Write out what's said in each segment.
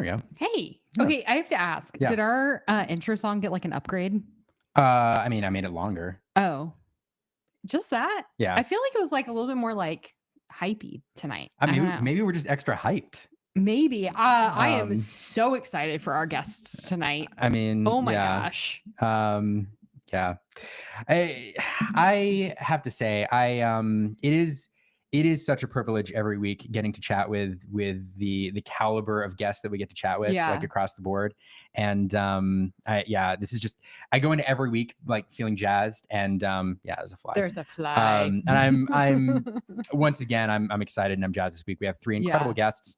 we go. Hey. Nice. Okay, I have to ask. Yeah. Did our intro song get like an upgrade? I mean, I made it longer. Oh, just that? Yeah. I feel like it was like a little bit more like hypey tonight. I don't mean, know. maybe we're just extra hyped. Maybe. I am so excited for our guests tonight. I mean, oh my yeah. gosh. Yeah. I have to say, it is such a privilege every week getting to chat with the caliber of guests that we get to chat with, like across the board. And this is just, I go into every week like feeling jazzed, and there's a fly. There's a fly. And I'm once again, I'm excited and I'm jazzed this week. We have 3 incredible guests.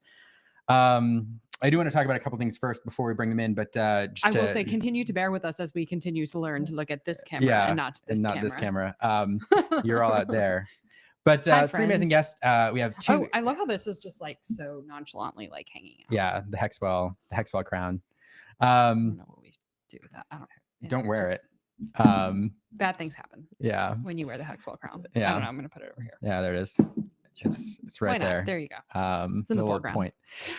I do want to talk about a couple things first before we bring them in, but I will say continue to bear with us as we continue to learn to look at this camera and not this camera. You're all out there. But Hi, 3 amazing guests. We have 2. Oh, I love how this is just like so nonchalantly like hanging out. Yeah, the Hexwell crown. I don't know what we do with that. I don't know. Don't wear it. Bad things happen. Yeah. When you wear the Hexwell crown. Yeah. I don't know. I'm gonna put it over here. Yeah, there it is. It's right there. There you go. It's in the foreground. Point.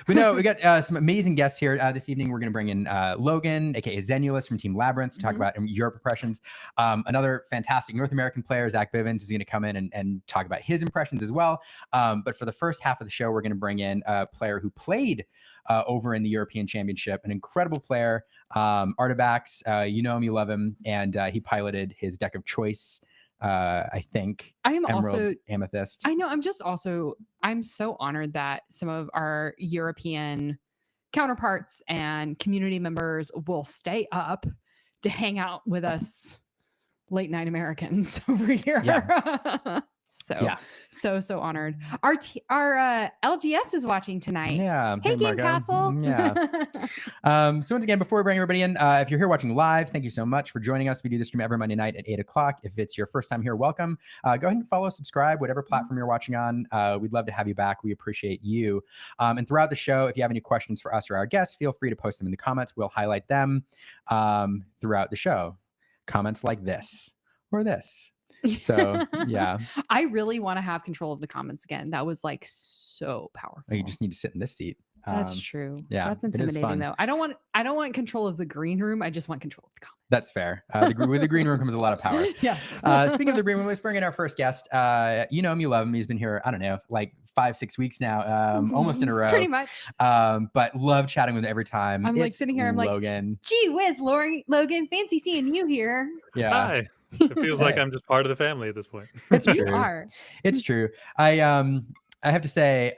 But no, we got some amazing guests here this evening. We're going to bring in Logan, aka Zenulus from Team Labyrinth, to talk about Europe impressions. Another fantastic North American player, Zach Bivens, is going to come in and talk about his impressions as well. But for the first half of the show, we're going to bring in a player who played over in the European Championship, an incredible player, Artabax. You know him, you love him, and he piloted his deck of choice. I think I am Emerald, also Amethyst. I know. I'm so honored that some of our European counterparts and community members will stay up to hang out with us late night Americans over here. Yeah. So honored. Our LGS is watching tonight. Yeah. Hey, Game Castle. Yeah. So once again, before we bring everybody in, if you're here watching live, thank you so much for joining us. We do this stream every Monday night at 8:00. If it's your first time here, welcome. Go ahead and follow, subscribe, whatever platform you're watching on. We'd love to have you back. We appreciate you. And throughout the show, if you have any questions for us or our guests, feel free to post them in the comments. We'll highlight them throughout the show. Comments like this or this. So yeah, I really want to have control of the comments again. That was like so powerful. Oh, you just need to sit in this seat. That's true. Yeah, that's intimidating though. I don't want control of the green room. I just want control of the comments. That's fair. With the green room comes a lot of power. Yeah. Speaking of the green room, let's bring in our first guest. You know him, you love him. He's been here, I don't know, like 5-6 weeks now, almost in a row. Pretty much. But love chatting with him every time. I'm like sitting here. I'm Logan. Like, gee whiz, Logan, fancy seeing you here. Yeah. Hi. It feels like I'm just part of the family at this point. It's true. You are. It's true. I have to say,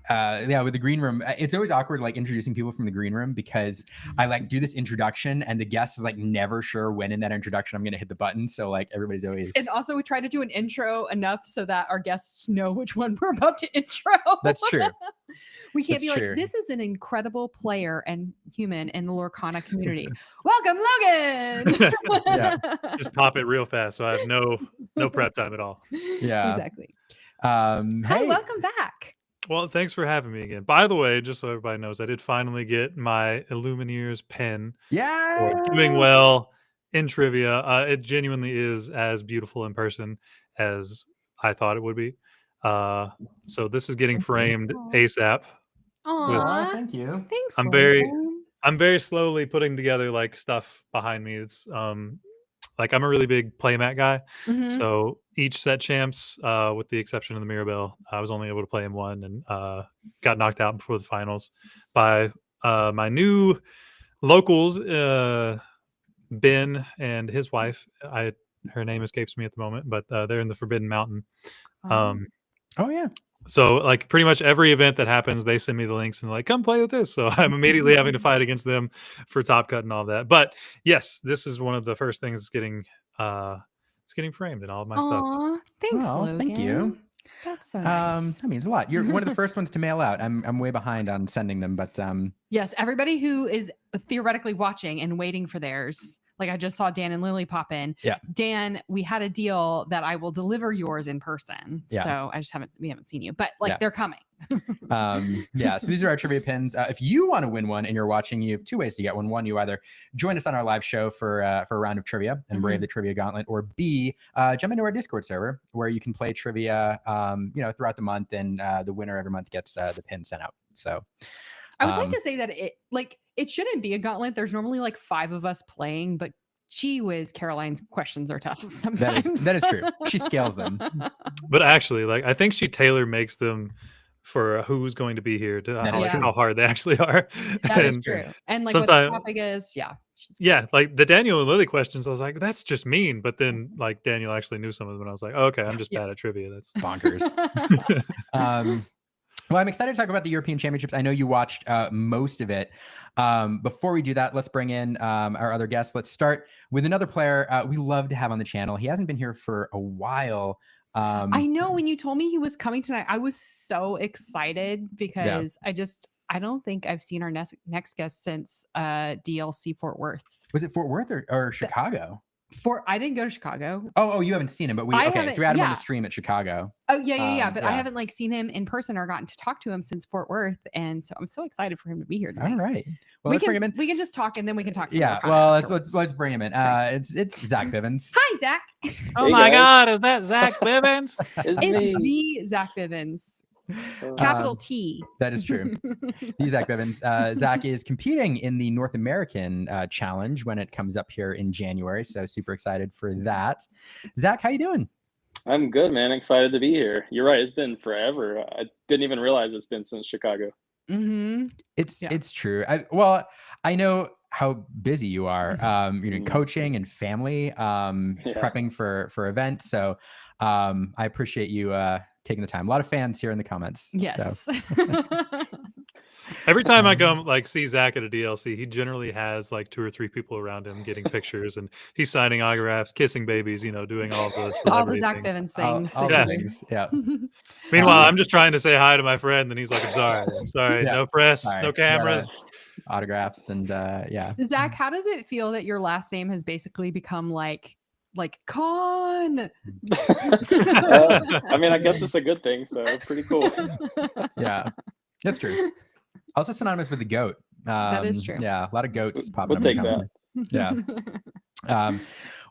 with the green room, it's always awkward like introducing people from the green room, because I like do this introduction and the guest is like never sure when in that introduction I'm gonna hit the button. So like everybody's always. And also we try to do an intro enough so that our guests know which one we're about to intro. That's true. We can't be like, this is an incredible player and human in the Lorcana community. Welcome, Logan. Yeah. Just pop it real fast, so I have no prep time at all. Yeah. Exactly. Hey, welcome back. Well, thanks for having me again. By the way, just so everybody knows, I did finally get my Illumineers pen. Yeah. For doing well in trivia. It genuinely is as beautiful in person as I thought it would be. So this is getting framed ASAP. Aww, thank you. Thanks. I'm very slowly putting together like stuff behind me. It's like I'm a really big playmat guy. Mm-hmm. So each set champs, with the exception of the Mirabelle, I was only able to play in one and got knocked out before the finals by my new locals, Ben and his wife. Her name escapes me at the moment, but they're in the Forbidden Mountain. Oh yeah. So like pretty much every event that happens, they send me the links and like, come play with this. So I'm immediately having to fight against them for top cut and all that. But yes, this is one of the first things that's getting framed and all of my stuff. Thanks, Logan. Thank you. That's so nice. That means a lot. You're one of the first ones to mail out. I'm way behind on sending them, but yes, everybody who is theoretically watching and waiting for theirs. Like I just saw Dan and Lily pop in. Yeah. Dan, we had a deal that I will deliver yours in person. Yeah. So we haven't seen you, but like they're coming. Yeah. So these are our trivia pins. If you want to win one and you're watching, you have 2 ways to get one. One, you either join us on our live show for a round of trivia and brave the trivia gauntlet, or B, jump into our Discord server where you can play trivia, throughout the month, and the winner every month gets the pin sent out. So I would like to say that it shouldn't be a gauntlet. There's normally like 5 of us playing, but gee whiz, Caroline's questions are tough sometimes. That is true. She scales them. But actually, like I think she tailor makes them for who's going to be here to how hard they actually are. That is true. And like what the topic is, yeah, like the Daniel and Lily questions, I was like, that's just mean. But then like Daniel actually knew some of them, and I was like, oh, okay, I'm just bad at trivia. That's bonkers. Well, I'm excited to talk about the European Championships. I know you watched most of it. Before we do that, let's bring in our other guests. Let's start with another player we love to have on the channel. He hasn't been here for a while. I know when you told me he was coming tonight, I was so excited because I don't think I've seen our next guest since DLC Fort Worth. Was it Fort Worth or Chicago? I didn't go to Chicago. Oh, you haven't seen him, but so we had him on the stream at Chicago. Oh yeah. But I haven't like seen him in person or gotten to talk to him since Fort Worth, and so I'm so excited for him to be here tonight. All right, well, let's bring him in. We can just talk, and then we can talk. Well, let's bring him in. It's Zach Bivens. Hi, Zach. Oh my God, is that Zach Bivens? It's the Zach Bivens. Capital T. That is true. The Zach Bivens. Zach is competing in the North American Challenge when it comes up here in January. So super excited for that. Zach, how you doing? I'm good, man. Excited to be here. You're right. It's been forever. I didn't even realize it's been since Chicago. Mm-hmm. It's true. I know how busy you are. Coaching and family, prepping for events. So I appreciate you taking the time. A lot of fans here in the comments. Yes. So. Every time I come see Zach at a DLC, he generally has like 2 or 3 people around him getting pictures, and he's signing autographs, kissing babies, doing all the Zach Bivens things. Things. Yeah. Meanwhile, I'm just trying to say hi to my friend, and he's like, I'm sorry. Yeah. No press, no cameras. Autographs and Zach, how does it feel that your last name has basically become like Con? I mean, I guess it's a good thing, so pretty cool. Yeah, that's true. Also synonymous with the goat. That is true. Yeah, a lot of goats popping we'll up. Take that. Yeah.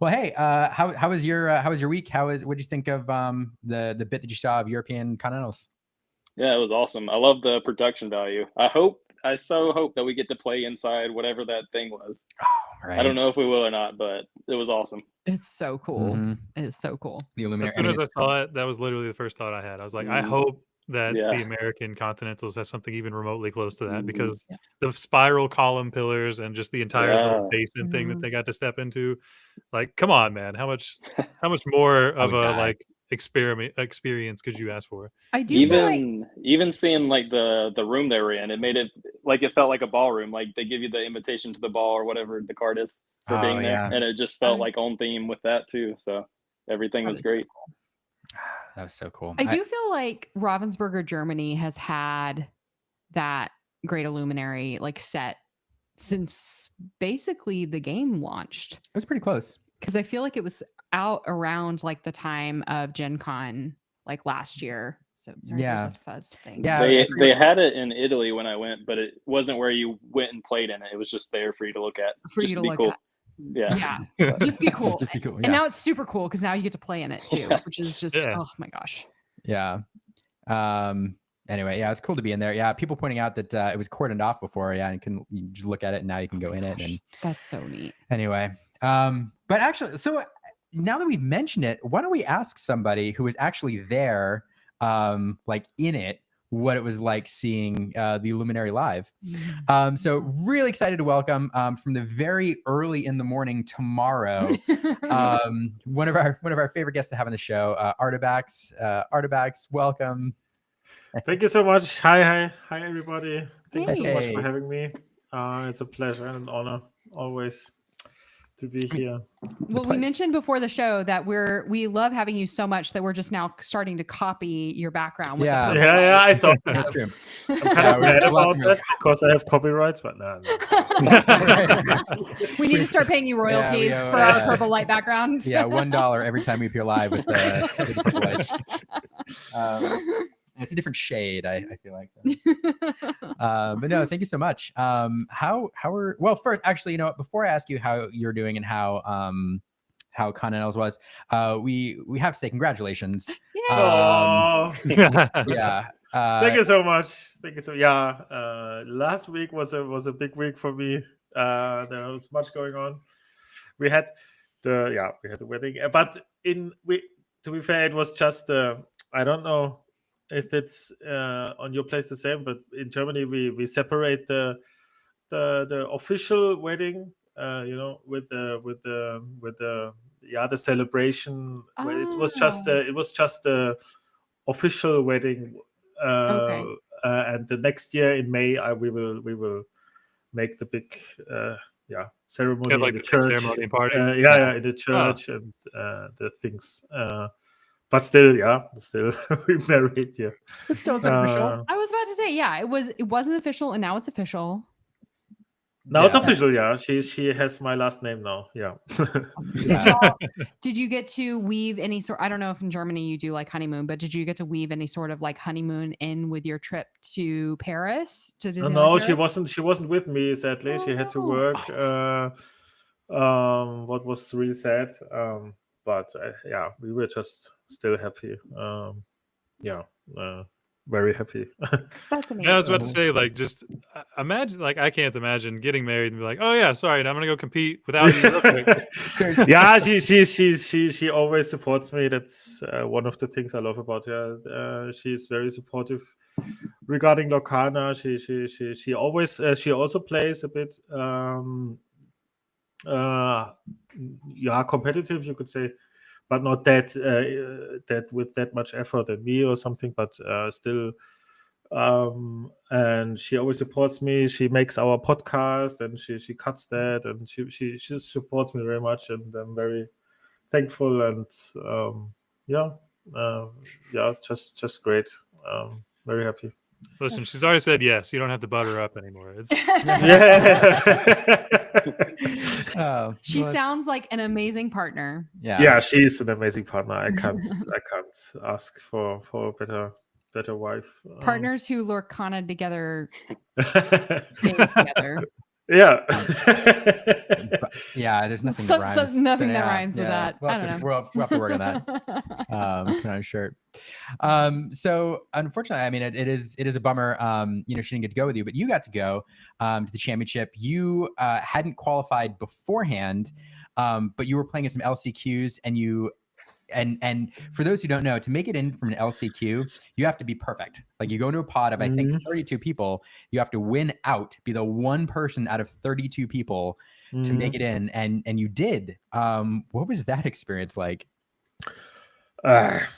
Well, hey, how was your week? What'd you think of the bit that you saw of European Continentals? Yeah, it was awesome. I love the production value. I so hope that we get to play inside whatever that thing was. Oh, right. I don't know if we will or not, but it was awesome. It's so cool. Mm-hmm. It's so cool. The Illuminary. As soon as I saw it, that was literally the first thought I had. I was like, I hope that the American Continentals has something even remotely close to that, because the spiral column pillars and just the entire little basin thing that they got to step into, like, come on, man, how much more of a experience could you ask for? I do even seeing like the room they were in, it made it like it felt like a ballroom. Like they give you the invitation to the ball or whatever the card is for being there, and it just felt like on theme with that too. So everything was great. Cool. That was so cool. I do feel like Ravensburger, Germany has had that Great Illuminary like set since basically the game launched. It was pretty close. Because I feel like it was out around like the time of Gen Con like last year. So sorry, there's a fuzz thing. Yeah, they had it in Italy when I went, but it wasn't where you went and played in it. It was just there for you to look at. For you to look at. Yeah. Just be cool. Just be cool. And now it's super cool because now you get to play in it too, which is just oh my gosh. Yeah. Anyway, it's cool to be in there. Yeah, people pointing out that it was cordoned off before. Yeah, and you just look at it and now you can go in it. And that's so neat. Anyway, but actually, so now that we've mentioned it, why don't we ask somebody who was actually there, like in it, what it was like seeing the Illuminary live. So really excited to welcome from the very early in the morning tomorrow, one of our favorite guests to have on the show, Archetypes. Archetypes, welcome. Thank you so much. Hi everybody. Thank you so much for having me. It's a pleasure and an honor always to be here. Well, we mentioned before the show that we love having you so much that we're just now starting to copy your background. With I saw that. That's true. I'm kind of mad about that because I have copyrights, but no. We need to start paying you royalties for our purple light background. Yeah, $1 every time we appear live with the purple lights. It's a different shade, I feel like. So. But no, thank you so much. First, actually, before I ask you how you're doing and how Continentals was, we have to say congratulations. Yay! Yeah. Thank you so much. Thank you so. Yeah, last week was a big week for me. There was much going on. We had the wedding, but to be fair, it was just I don't know if it's on your place the same, but in Germany we separate the official wedding, with the celebration. Where it was just the official wedding, Okay. and the next year in May, we will make the big ceremony like in the the big church. ceremony and party. In the church and the things. But still, we married. Yeah, But still, it's official. I was about to say, yeah, it wasn't official, and now it's official. Now it's official. Yeah, she has my last name now. Yeah. Did you get to weave any sort? I don't know if in Germany you do like honeymoon, but did you get to weave any sort of like honeymoon in with your trip to Paris to Disneyland? No, she wasn't. She wasn't with me. Sadly, she had to work. What was really sad. But we were just still happy. Very happy. That's amazing. Yeah, I was about to say, like, just imagine, like, I can't imagine getting married and be like, oh yeah, sorry, I'm gonna go compete without you. Real quick. Yeah, she always supports me. That's one of the things I love about her. She's very supportive regarding Lorcana. She always she also plays a bit competitive, you could say, but not that with that much effort than me or something, but still. And she always supports me. She makes our podcast and she cuts that, and she supports me very much, and I'm very thankful. And just great. Very happy. Listen, she's already said yes. You don't have to butter her up anymore. She sounds like an amazing partner. Yeah, she's an amazing partner. I can't ask for a better wife. Partners who Lorcana together stay together. Yeah. There's nothing that rhymes. Nothing that rhymes with that. We'll have to work on that. Put on a shirt. So unfortunately, I mean, it is a bummer. She didn't get to go with you, but you got to go to the championship. You hadn't qualified beforehand, but you were playing in some LCQs, and you. And for those who don't know, to make it in from an LCQ, you have to be perfect. Like, you go into a pod of, I think, 32 people. You have to win out, be the one person out of 32 people to make it in. And you did. What was that experience like? Great.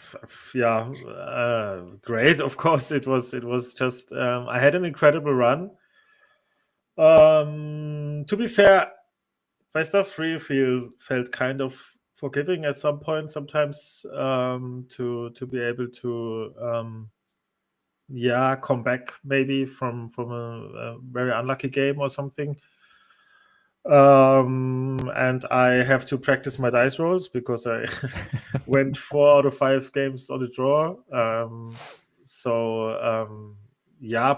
Of course, it was just, I had an incredible run. To be fair, best of 3 felt kind of forgiving at some point sometimes, to be able to come back maybe from a very unlucky game or something, and I have to practice my dice rolls because I went 4 out of 5 games on the draw,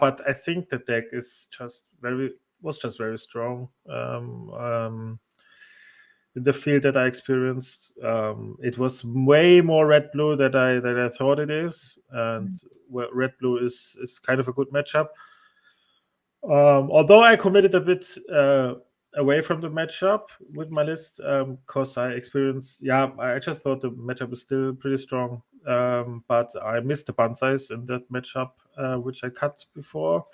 but I think the deck is just very strong. In the field that I experienced, it was way more red-blue than I thought it is, and red-blue is kind of a good matchup. Although I committed a bit away from the matchup with my list, because I experienced, I just thought the matchup is still pretty strong, but I missed the banzais in that matchup, which I cut before,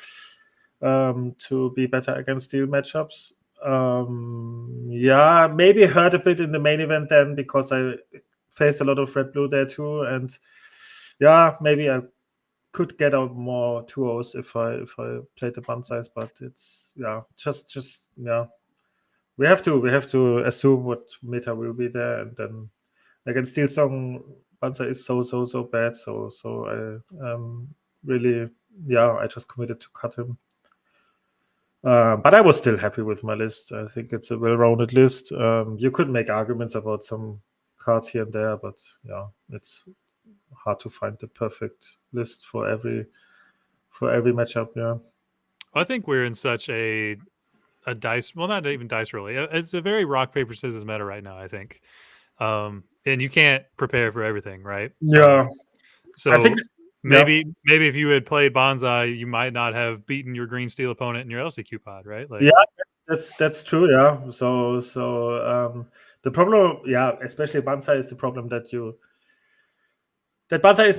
to be better against steel matchups. Maybe hurt a bit in the main event then, because I faced a lot of red-blue there too, and maybe I could get out more 2-0s if I played the banzais, but it's we have to assume what meta will be there, and then against Steel Song, banzai is so bad, so I really I just committed to cut him. But I was still happy with my list. I think it's a well-rounded list. You could make arguments about some cards here and there, but it's hard to find the perfect list for every matchup. Yeah, I think we're in such a dice. Well, not even dice really. It's a very rock paper scissors meta right now, I think. And you can't prepare for everything, right? Yeah. So I think maybe if you had played Bonsai, you might not have beaten your green steel opponent in your LCQ pod, right? Like, yeah, that's true. Yeah. So the problem, especially Bonsai, is the problem that Bonsai is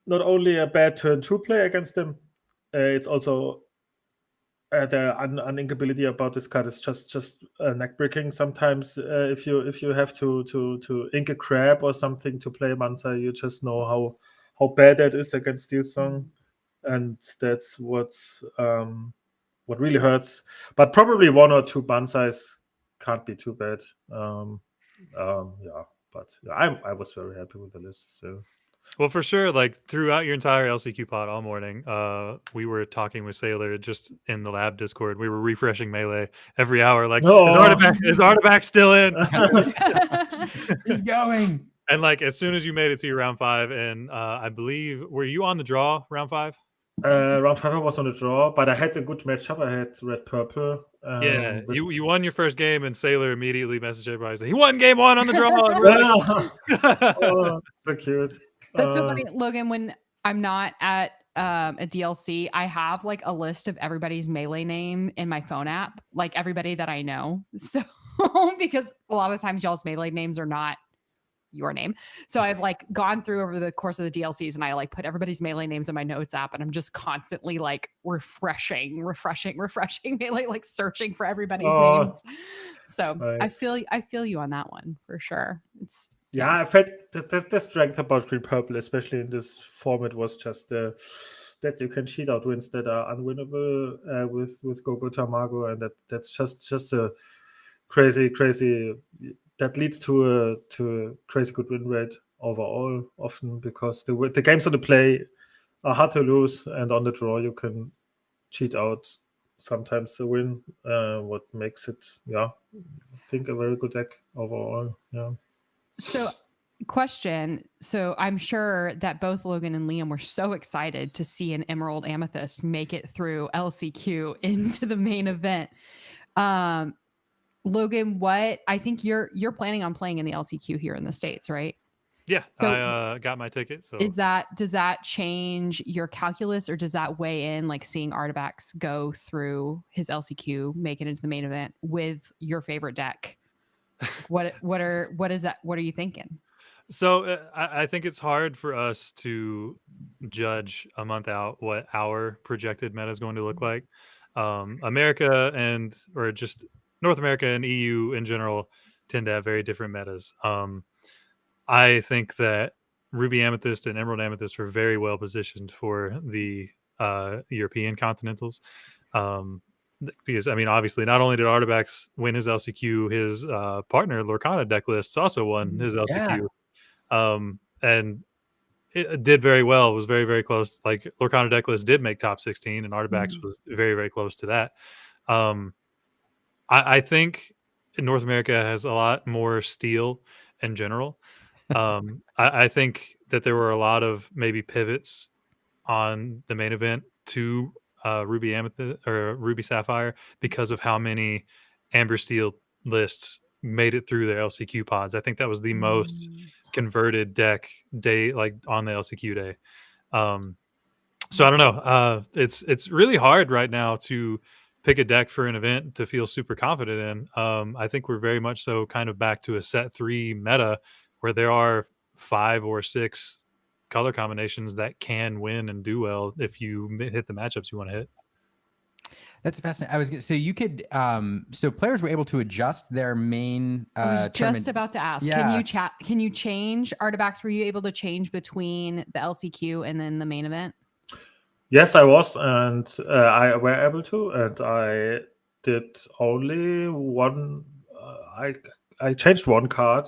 not only a bad turn 2 play against them, it's also the uninkability about this card is just neck breaking. Sometimes if you have to ink a crab or something to play Bonsai, you just know how bad that is against Steel Song, and that's what really hurts. But probably 1 or 2 Bonsais can't be too bad. But I was very happy with the list. So. Well, for sure, like throughout your entire LCQ pod all morning, we were talking with Sailor just in the lab Discord. We were refreshing Melee every hour. Like, is Artifact still in? He's going. And like, as soon as you made it to your round 5, and I believe, were you on the draw round 5? Round 5 I was on the draw, but I had a good matchup. I had red purple. Yeah, you won your first game, and Sailor immediately messaged everybody saying he won game 1 on the draw. Oh, so cute. That's so funny, Logan. When I'm not at a DLC, I have like a list of everybody's Melee name in my phone app, like everybody that I know. So because a lot of times y'all's Melee names are not your name. So I've like gone through over the course of the DLCs, and I like put everybody's Melee names in my notes app, and I'm just constantly like refreshing Melee, like searching for everybody's names. So nice. I feel you on that one for sure. It's I felt the strength about green purple, especially in this format, was just that you can cheat out wins that are unwinnable with Gogo Tamago, and that's just a crazy that leads to a crazy good win rate overall, often because the games on the play are hard to lose, and on the draw you can cheat out sometimes a win, what makes it I think a very good deck overall. So, question. So, I'm sure that both Logan and Liam were so excited to see an Emerald Amethyst make it through LCQ into the main event. Logan, what I think you're planning on playing in the LCQ here in the States, right? Yeah, so I got my ticket. So does that change your calculus, or does that weigh in, like seeing Artifacts go through his LCQ, make it into the main event with your favorite deck? What are you thinking? So I think it's hard for us to judge a month out what our projected meta is going to look like. America or just North America and EU in general tend to have very different metas. I think that Ruby Amethyst and Emerald Amethyst were very well positioned for the European continentals. Because, I mean, obviously, not only did Artifacts win his LCQ, his partner, Lorcana deck lists, also won his LCQ. And it did very well. It was very, very close. Like, Lorcana deck list did make top 16, and Artifacts was very, very close to that. I think North America has a lot more steel in general. I think that there were a lot of maybe pivots on the main event to Ruby Amethyst or Ruby Sapphire because of how many Amber Steel lists made it through their LCQ pods. I think that was the most converted deck day, like on the LCQ day. So I don't know. It's really hard right now to pick a deck for an event to feel super confident in. I think we're very much so kind of back to a set 3 meta where there are 5 or 6 color combinations that can win and do well if you hit the matchups you want to hit. That's fascinating. So you could, so players were able to adjust their main. I was just about to ask. Yeah. Can you change Artifacts? Were you able to change between the LCQ and then the main event? Yes, I was, and I were able to, and I did only one. I changed one card.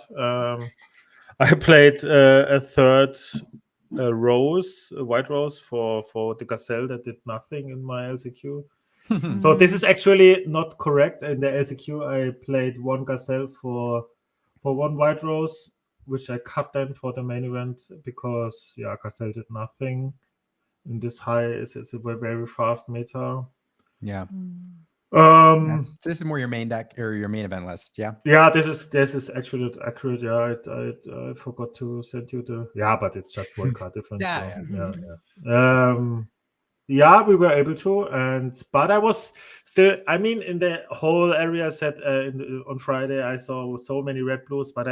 I played a third rose, a white rose for the gazelle that did nothing in my LCQ. So this is actually not correct. In the LCQ, I played one gazelle for one white rose, which I cut then for the main event because gazelle did nothing. In this high, it's a very, very fast meta. Yeah. So this is more your main deck or your main event list, yeah. Yeah, this is actually accurate. Yeah, I forgot to send you the. Yeah, but it's just one card difference. Yeah, Yeah, we were able to, but I was still. I mean, in the whole area set on Friday, I saw so many red blues, but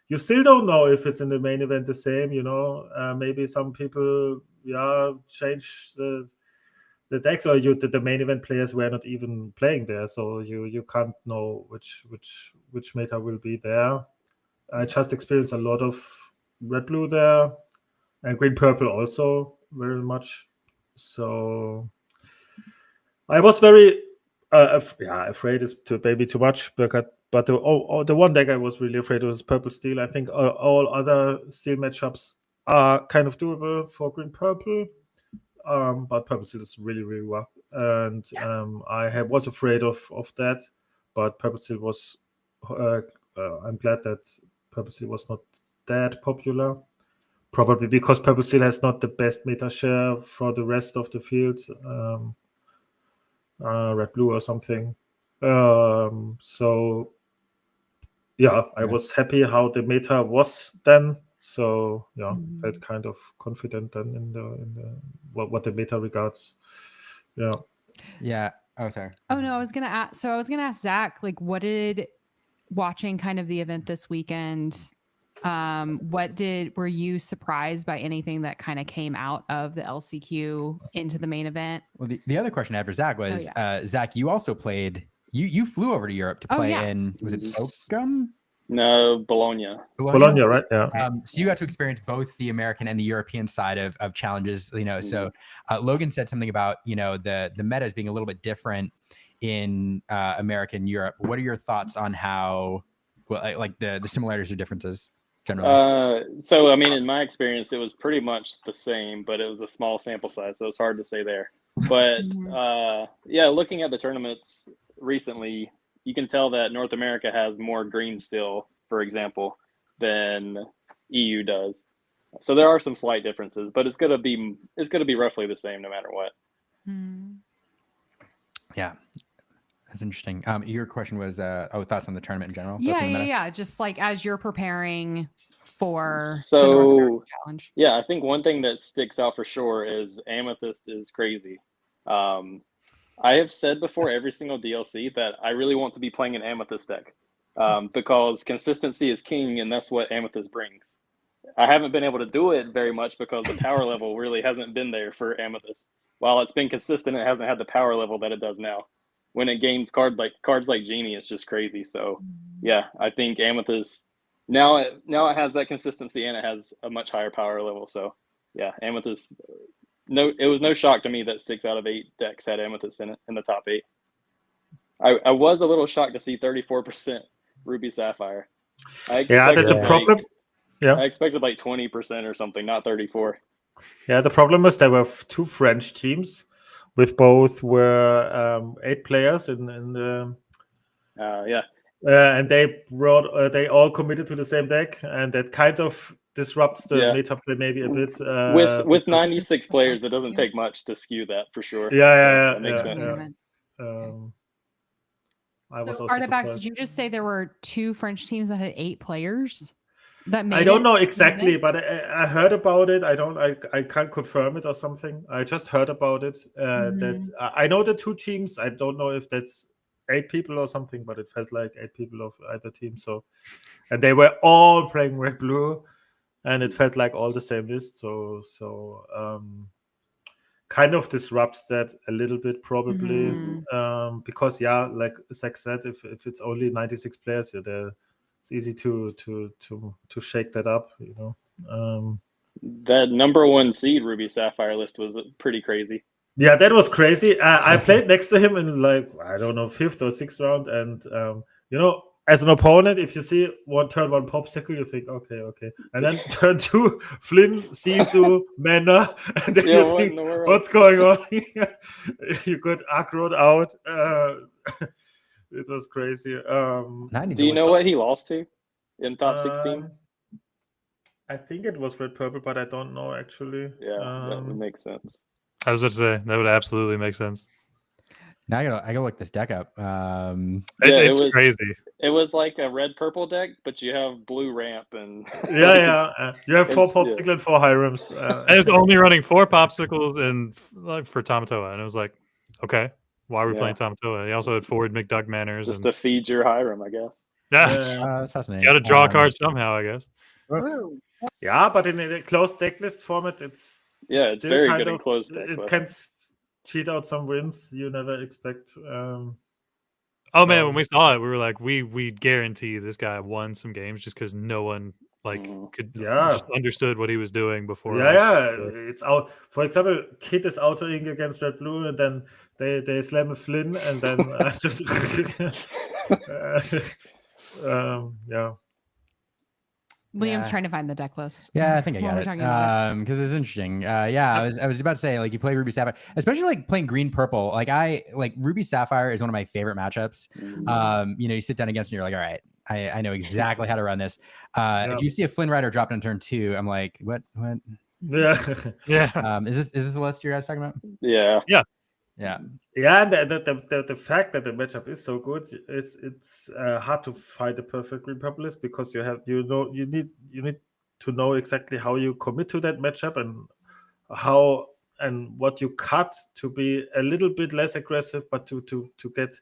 you still don't know if it's in the main event the same. Maybe some people change the decks, or the main event players were not even playing there, so you can't know which meta will be there. I just experienced a lot of red blue there, and green purple also very much. So I was very afraid is to maybe too much, but the one deck I was really afraid was purple steel. I think all other steel matchups are kind of doable for green purple. But purple steel is really, really rough, and I was afraid of that. But purple steel was. I'm glad that purple steel was not that popular. Probably because purple steel has not the best meta share for the rest of the field. Red blue or something. So yeah, I was happy how the meta was then. So felt kind of confident then in the what the meta regards. Yeah. Oh, sorry. Oh no, I was gonna ask Zach, like, what did watching kind of the event this weekend? Were you surprised by anything that kind of came out of the LCQ into the main event? Well, the other question I had for Zach was, Zach, you also played. You flew over to Europe to play in. Was it Oakham? No, Bologna. Bologna, right? Yeah. So you got to experience both the American and the European side of challenges. So Logan said something about the meta as being a little bit different in America and Europe. What are your thoughts on how, like the similarities or differences generally? So I mean, in my experience, it was pretty much the same, but it was a small sample size, so it's hard to say there. But looking at the tournaments recently, you can tell that North America has more green still, for example, than EU does. So there are some slight differences, but it's gonna be roughly the same no matter what. Yeah, that's interesting. Your question was thoughts on the tournament in general? Yeah. Just like as you're preparing for the North American challenge. Yeah, I think one thing that sticks out for sure is Amethyst is crazy. I have said before every single DLC that I really want to be playing an Amethyst deck because consistency is king, and that's what Amethyst brings. I haven't been able to do it very much because the power level really hasn't been there for Amethyst. While it's been consistent, it hasn't had the power level that it does now. When it gains cards like Genie, it's just crazy. So yeah, I think Amethyst now it has that consistency and it has a much higher power level. So yeah, Amethyst. No, it was no shock to me that 6 out of 8 decks had Amethyst in it in the top 8. I was a little shocked to see 34% Ruby Sapphire. I expected I expected like 20% or something, not 34. Yeah, the problem is there were 2 French teams, with both were 8 players in the. And they all committed to the same deck, and that kind of disrupts the meta play maybe a bit. With 96 players, it doesn't take much to skew that for sure. That makes sense. So Artifacts, did you just say there were 2 French teams that had 8 players? I don't know exactly, but I heard about it. I can't confirm it or something. I just heard about it. That I know the 2 teams. I don't know if that's 8 people or something, but it felt like 8 people of either team. So, and they were all playing red blue, and it felt like all the same list. So kind of disrupts that a little bit probably, because like Zach said, if it's only 96 players, it's easy to shake that up. That number 1 seed Ruby Sapphire list was pretty crazy. Yeah, that was crazy. I played next to him in like, I don't know, 5th or 6th round. And, as an opponent, if you see turn 1 Popsicle, you think, okay. And then turn 2, Flynn, Sisu, Mana. And then you think, what's going on here? You got aggroed out. It was crazy. Do you know what he lost to in top 16? I think it was red purple, but I don't know actually. Yeah, that would make sense. I was about to say that would absolutely make sense. Now I gotta look this deck up. It's crazy. It was like a red purple deck, but you have blue ramp and you have 4 popsicle and 4 Hyrems. I was only running 4 popsicles and for Tamatoa, and it was like, okay, why are we playing Tamatoa? He also had forward McDuck Manors just to feed your Hyrum, I guess. Yeah, that's fascinating. Got to draw cards somehow, I guess. Yeah, but in a closed decklist format, it's very good in closed deck. It can cheat out some wins you never expect. Man, when we saw it, we were like, we guarantee this guy won some games just because no one could just understood what he was doing before. It's out. For example, Kit is autoing against Red Blue, and then they slam a Flynn, and then just Liam's trying to find the deck list. Yeah, I think I got it. Because it's interesting. I was about to say, like, you play Ruby Sapphire, especially like playing green purple. Like Ruby Sapphire is one of my favorite matchups. You sit down against and you're like, all right, I know exactly how to run this. If you see a Flynn Rider drop in turn 2, I'm like, what? Yeah. Is this the list you guys talking about? Yeah. And the fact that the matchup is so good, it's hard to find the perfect green purple list, because you need to know exactly how you commit to that matchup and how and what you cut to be a little bit less aggressive, but to get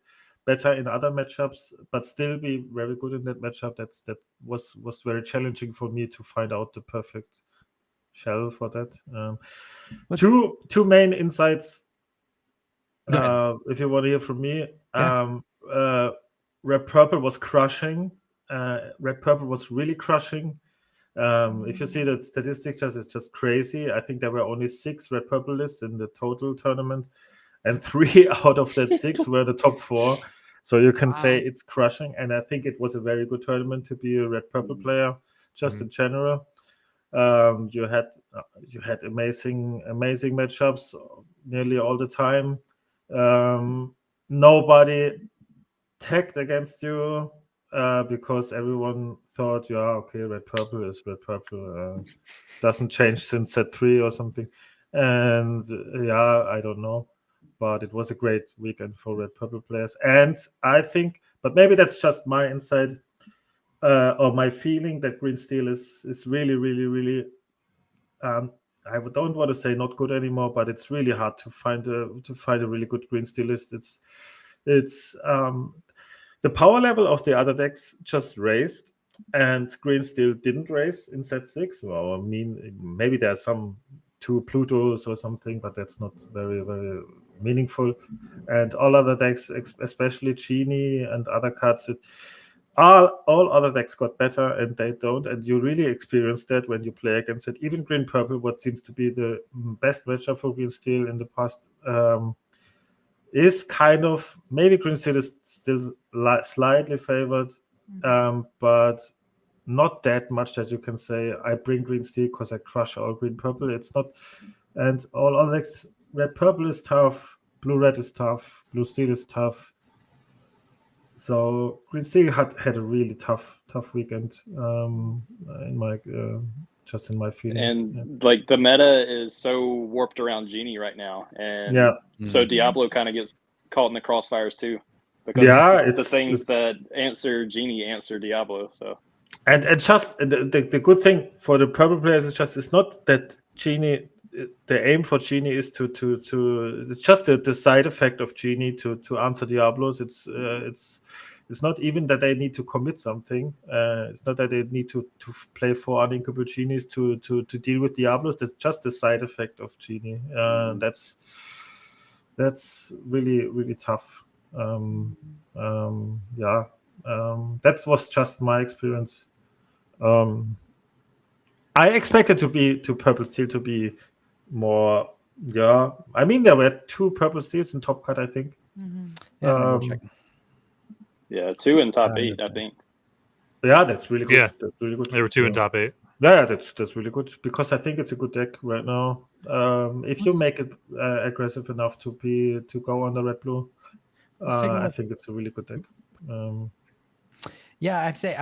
better in other matchups, but still be very good in that matchup. That was very challenging for me to find out the perfect shell for that. Two main insights. If you want to hear from me, Red Purple was crushing. Red Purple was really crushing. If you see the statistics, it's just crazy. I think there were only 6 Red Purple lists in the total tournament, and 3 out of that 6 were the top 4. So you can say it's crushing. And I think it was a very good tournament to be a Red Purple player, just in general. You had amazing matchups nearly all the time. Nobody tagged against you because everyone thought, Red Purple is Red Purple. Doesn't change since set 3 or something. And I don't know. But it was a great weekend for Red Purple players. And I think, but maybe that's just my insight or my feeling, that Green Steel is really, really, really I don't want to say not good anymore, but it's really hard to find a really good Green Steel list. It's the power level of the other decks just raised, and Green Steel didn't raise in set 6. Well, I mean, maybe there are some 2 Plutos or something, but that's not very, very meaningful. And all other decks, especially Genie and other cards, all other decks got better, and they don't. And you really experience that when you play against it. Even Green Purple, what seems to be the best matchup for Green Steel in the past, is kind of, maybe Green Steel is still slightly favored, but not that much that you can say I bring Green Steel because I crush all Green Purple. It's not. And all other decks, Red Purple is tough, Blue Red is tough, Blue Steel is tough. So Green Steel had a really tough weekend in my feeling. And like the meta is so warped around Genie right now, and so Diablo kind of gets caught in the crossfires too, because the things that answer Genie answer Diablo. So and just the good thing for the purple players is just, it's not that Genie. The aim for Genie is to it's just the side effect of Genie to answer Diablos. It's not even that they need to commit something. It's not that they need to play 4 uninkable Genies to deal with Diablos. That's just the side effect of Genie. That's really, really tough. That was just my experience. I expected Purple Steel to be more. I mean, there were 2 Purple Steels in top cut, I think. Yeah, 2 in top 8, I think. Yeah, that's really good. Yeah, that's really good. There were 2 in top 8. Yeah, that's really good, because I think it's a good deck right now. If you make it aggressive enough to go on the Red Blue, I think it's a really good deck. I'd say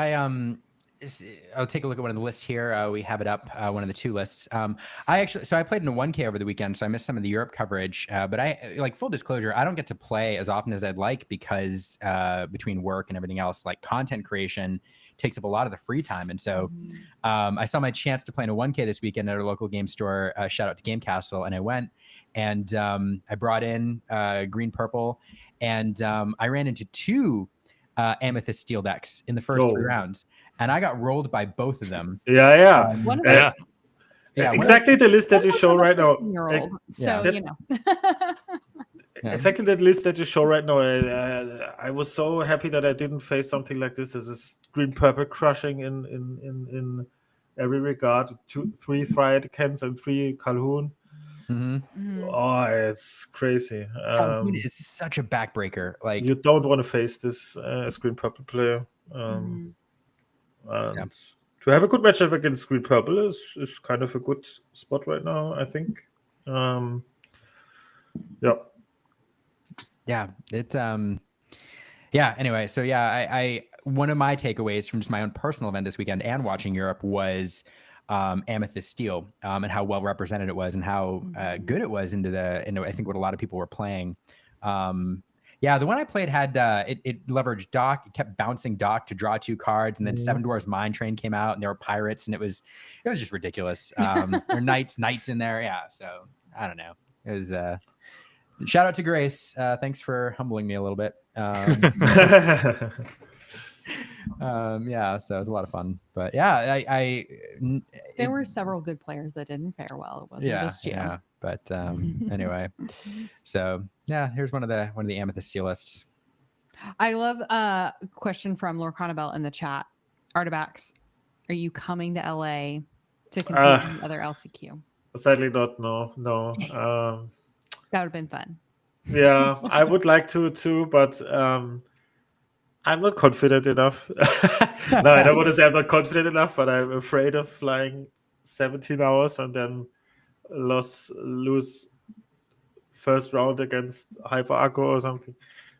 I'll take a look at one of the lists here. We have it up, one of the two lists. I played in a 1K over the weekend, so I missed some of the Europe coverage. But I, like, full disclosure, I don't get to play as often as I'd like because between work and everything else, like content creation takes up a lot of the free time. And so I saw my chance to play in a 1K this weekend at our local game store. Shout out to Game Castle, and I went and I brought in green purple, and I ran into two Amethyst Steel decks in the first 3 rounds. And I got rolled by both of them. Yeah. Exactly the list that you show right now. So, Exactly that list that you show right now. I was so happy that I didn't face something like this. This is green purple crushing in every regard. 3 Thriadicans and 3 Calhoun. Oh, it's crazy. Calhoun is such a backbreaker. Like, you don't want to face this as green purple player. And to have a good matchup against green purple is kind of a good spot right now, I think. Anyway, so I one of my takeaways from just my own personal event this weekend and watching Europe was Amethyst Steel, and how well represented it was, and how good it was into I think what a lot of people were playing. The one I played had it leveraged Dock. It kept bouncing Dock to draw 2 cards, and then Seven Dwarfs Mine Train came out, and there were pirates, and it was just ridiculous. There were knights in there. Yeah, so I don't know. It was shout out to Grace. Thanks for humbling me a little bit. So it was a lot of fun. But there were several good players that didn't fare well. It wasn't just you. Yeah. But anyway, so here's one of the Amethyst Steel lists. I love a question from Lorcana Bell in the chat. Artifacts, are you coming to LA to compete in other LCQ? Sadly not. No. That would have been fun. Yeah, I would like to too, but I'm not confident enough. No, I don't want to say I'm not confident enough, but I'm afraid of flying 17 hours and then lose first round against Hyper Arco or something.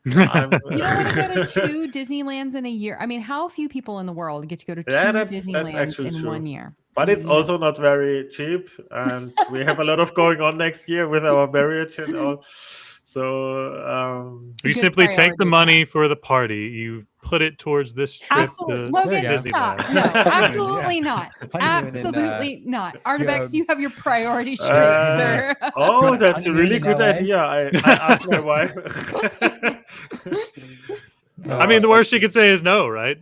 You don't want to go to 2 Disneylands in a year. I mean, how few people in the world get to go to 2 Disneylands in true. 1 year? But it's also not very cheap, and we have a lot of going on next year with our marriage and all. So you simply take the money for the party, you put it towards this trip. Absolutely. Logan, stop. No, absolutely not. Absolutely not. Artifacts, you have your priorities straight, sir. Oh, that's a really good idea. I asked my wife. I mean, the worst she could say is no, right?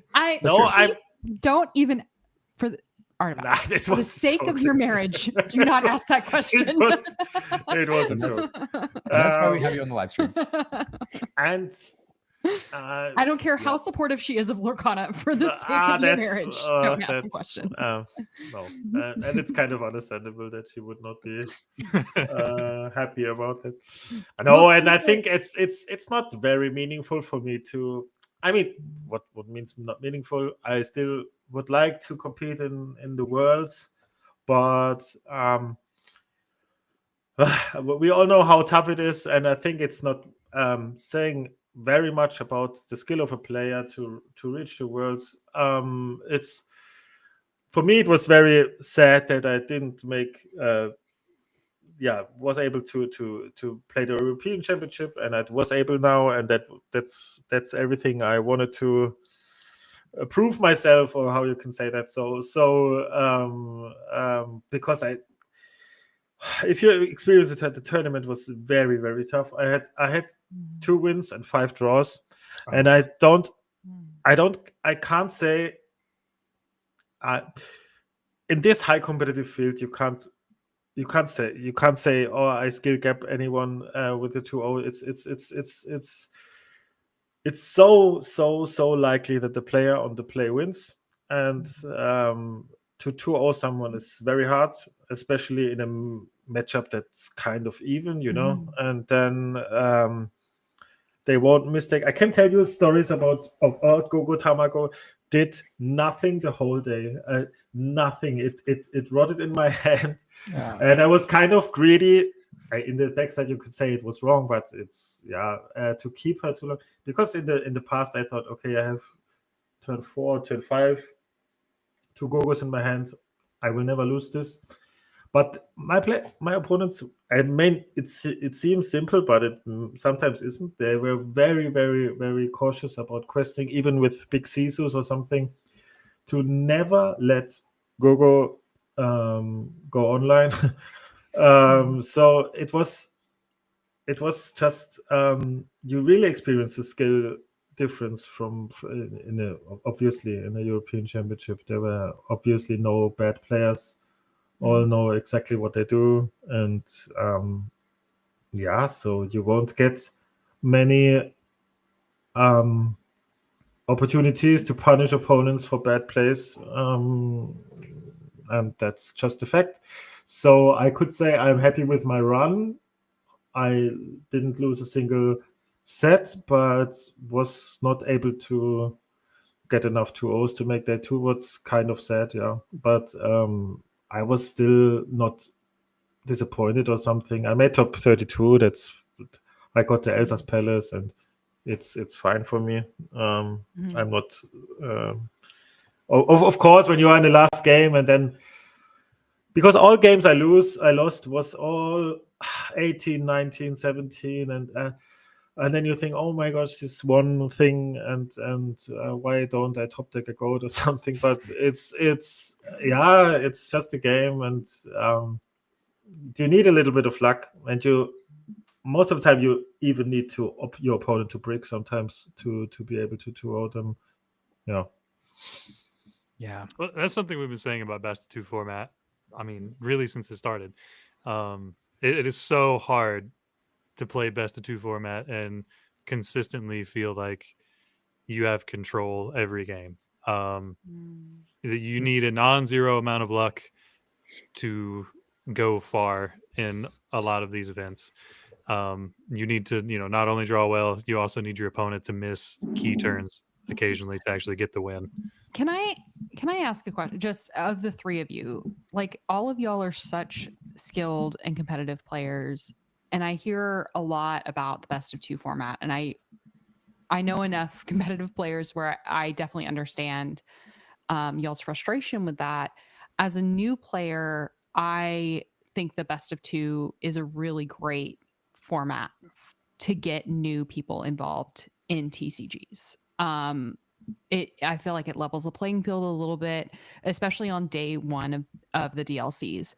Don't even for the Artifacts. For the sake of your marriage, do not ask that question. It wasn't true. That's why we have you on the live streams. And I don't care how supportive she is of Lorcana. For the sake of your marriage, don't ask the question. No, and it's kind of understandable that she would not be happy about it. I know, and I think it's not very meaningful for me to. I mean, what means not meaningful? I still would like to compete in the Worlds, but we all know how tough it is, and I think it's not saying very much about the skill of a player to reach the Worlds. It's for me, it was very sad that I didn't make. Was able to play the European Championship, and I was able now, and that's everything I wanted to prove myself, or how you can say that. So because if you experience it at the tournament, was very, very tough. I had 2 wins and 5 draws, and I can't say in this high competitive field you can't say oh, I skill gap anyone with the 2-0. It's so likely that the player on the play wins, and to 2-0 someone is very hard, especially in a matchup that's kind of even, and then they won't mistake. I can tell you stories about Gogo Tamago did nothing the whole day. Nothing. It rotted in my hand. Yeah. And I was kind of greedy. In the backside, you could say it was wrong, but it's to keep her too long. Because in the past, I thought, okay, I have turn 4, turn 5. 2 Gogos in my hand. I will never lose this. But my opponents, I mean, it seems simple, but it sometimes isn't. They were very, very, very cautious about questing, even with big Sisus or something, to never let Gogo go online. So it was just you really experience the skill difference obviously in a European Championship. There were obviously no bad players. All know exactly what they do, and so you won't get many opportunities to punish opponents for bad plays, and that's just a fact. So I could say I'm happy with my run. I didn't lose a single set, but was not able to get enough 2-0s to make that 2. What's kind of sad, but I was still not disappointed or something. I made top 32. I got the Elsa's Palace, and it's fine for me. I'm not. Of course, when you are in the last game, and then because all games I lost was all 18, 19, 17, and then you think, oh my gosh, this one thing, and why don't I top deck a goat or something? But it's just a game, and you need a little bit of luck, and most of the time you even need your opponent to brick sometimes to be able to 2-0 them. Yeah. Well, that's something we've been saying about best of 2 format. I mean, really since it started. It is so hard to play best of 2 format and consistently feel like you have control every game. You need a non-zero amount of luck to go far in a lot of these events. You need to, not only draw well, you also need your opponent to miss key turns occasionally to actually get the win. Can I ask a question? Just of the three of you, like all of y'all are such skilled and competitive players, and I hear a lot about the best of 2 format, and I know enough competitive players where I definitely understand y'all's frustration with that. As a new player, I think the best of 2 is a really great format to get new people involved in TCGs. I feel like it levels the playing field a little bit, especially on day 1 of the DLCs.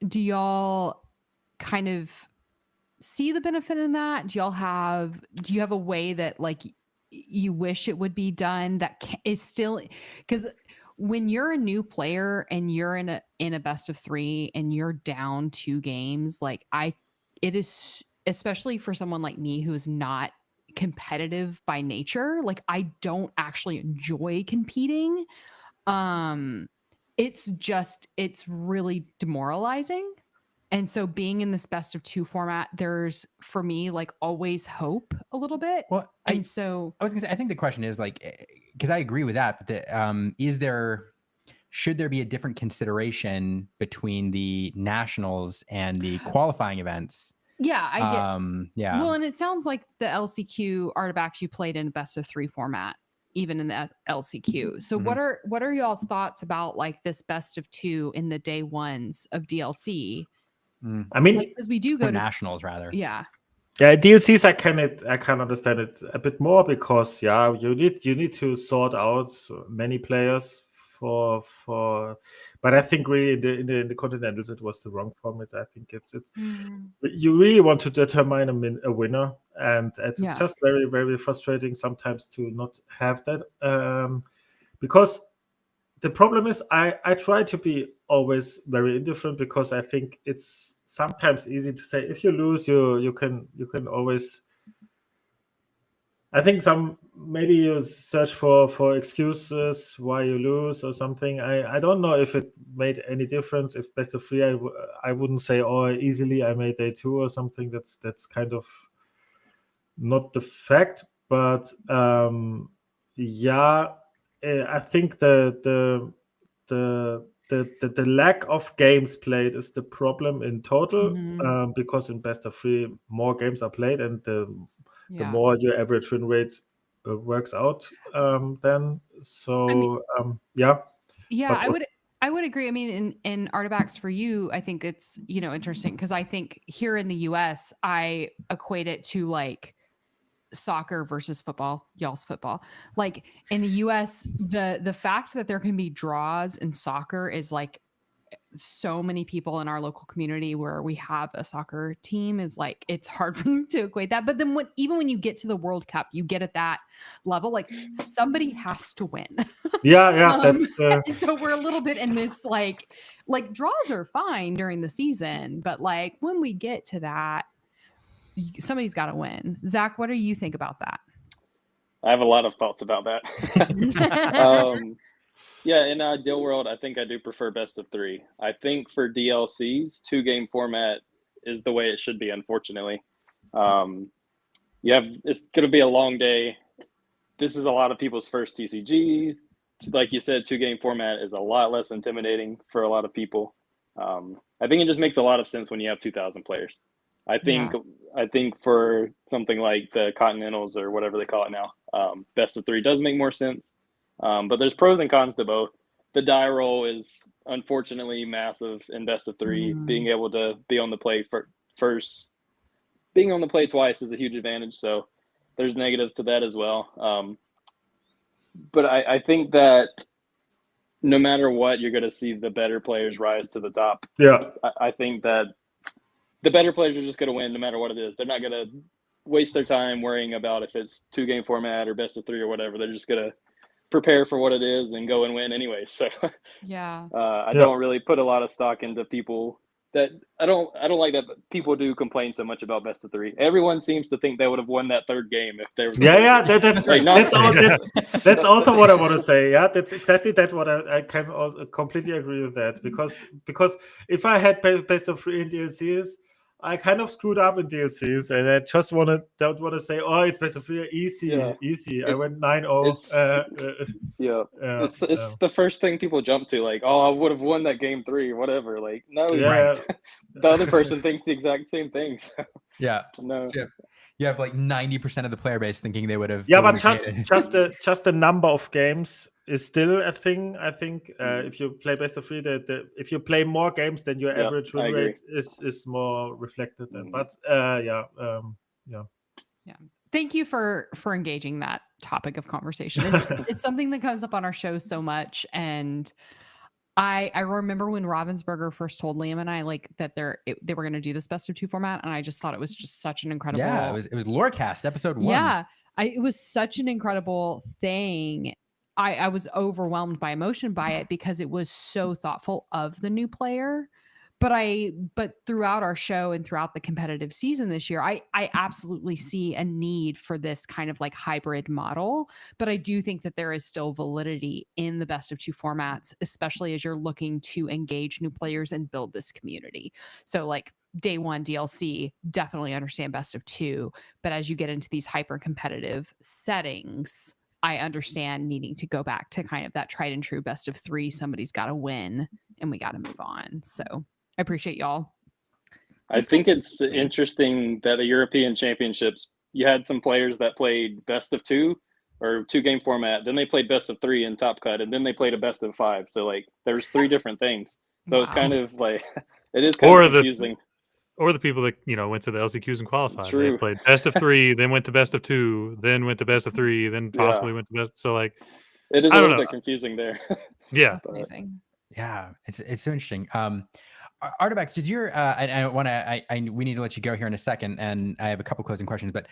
Do y'all kind of see the benefit in that? Do you have a way that like you wish it would be done that is still, because when you're a new player and you're in a best of 3 and you're down 2 games, like it is, especially for someone like me who is not competitive by nature, like I don't actually enjoy competing. It's really demoralizing. And so being in this best of 2 format, there's for me like always hope a little bit. Well, I was gonna say, I think the question is like, because I agree with that, but should there be a different consideration between the nationals and the qualifying events? Yeah, I get. Yeah. Well, and it sounds like the LCQ artifacts you played in best of 3 format, even in the LCQ. So what are y'all's thoughts about like this best of 2 in the day 1s of DLC? I mean, because we do go to nationals rather. Yeah. Yeah, DLCs I can understand it a bit more because you need to sort out many players but I think really in the Continentals it was the wrong format. I think it's you really want to determine a winner, and it's just very, very frustrating sometimes to not have that because the problem is I try to be always very indifferent because I think it's sometimes easy to say if you lose you can always. I think maybe you search for excuses why you lose or something. I don't know if it made any difference. If best of 3, I wouldn't say easily I made day 2 or something. That's kind of not the fact. But I think the lack of games played is the problem in total because in best of 3 more games are played and the more your average win rate works out then. So yeah. Yeah, But I would agree. I mean, in artifacts for you, I think it's, interesting because I think here in the US, I equate it to like soccer versus football, y'all's football. Like in the US, the fact that there can be draws in soccer is like so many people in our local community where we have a soccer team is like it's hard for them to equate that. But then even when you get to the World Cup, you get at that level, like somebody has to win. Yeah, that's and so we're a little bit in this like draws are fine during the season, but like when we get to that, somebody's got to win. Zach, what do you think about that? I have a lot of thoughts about that. Yeah, in an ideal world, I think I do prefer best of 3. I think for DLCs, 2-game format is the way it should be, unfortunately. It's going to be a long day. This is a lot of people's first TCG. Like you said, 2-game format is a lot less intimidating for a lot of people. I think it just makes a lot of sense when you have 2,000 players. I think for something like the Continentals or whatever they call it now, best of 3 does make more sense. But there's pros and cons to both. The die roll is unfortunately massive in best of 3. Being able to be on the play first, being on the play twice is a huge advantage. So there's negatives to that as well. But I think that no matter what, you're going to see the better players rise to the top. Yeah. I think that the better players are just going to win no matter what it is. They're not going to waste their time worrying about if it's 2-game format or best of 3 or whatever. They're just going to prepare for what it is and go and win anyway. So I don't really put a lot of stock into people that I don't like that people do complain so much about best of 3. Everyone seems to think they would have won that 3rd game if there was that's also what I want to say. Yeah, that's exactly what I can also completely agree with that, because if I had best of 3 in DLCs, I kind of screwed up in DLCs, and I just don't want to say, oh, it's best of 3, easy. I went 9-0. It's the first thing people jump to, like, oh, I would have won that game 3, whatever. Like, no, the other person thinks the exact same thing. So. Yeah. No. So you have like 90% of the player base thinking they would have. Yeah, but just the number of games is still a thing. I think if you play best of 3, if you play more games, then your average win rate is more reflected. But yeah. Thank you for engaging that topic of conversation. It's something that comes up on our show so much, and I remember when Ravensburger first told Liam and I that they were going to do this best of 2 format, and I just thought it was just such an incredible. Yeah, it was Lorecast episode 1. Yeah, it was such an incredible thing. I was overwhelmed by emotion by it because it was so thoughtful of the new player. But throughout our show and throughout the competitive season this year, I absolutely see a need for this kind of like hybrid model. But I do think that there is still validity in the best of 2 formats, especially as you're looking to engage new players and build this community. So like day 1 DLC, definitely understand best of 2. But as you get into these hyper competitive settings, I understand needing to go back to kind of that tried and true best of 3. Somebody's got to win and we got to move on. So I appreciate y'all. I think it's interesting that the European Championships, you had some players that played best of 2 or 2-game format, then they played best of 3 in Top Cut, and then they played a best of 5. So like there's 3 different things. So it's kind of like it is kind of confusing. Or the people that went to the LCQs and qualified. True. They played best of 3, then went to best of 2, then went to best of 3, then possibly went to best. So like it is a little bit confusing there. Yeah. Amazing. Yeah, it's so interesting. Artifacts, did your we need to let you go here in a second, and I have a couple closing questions, but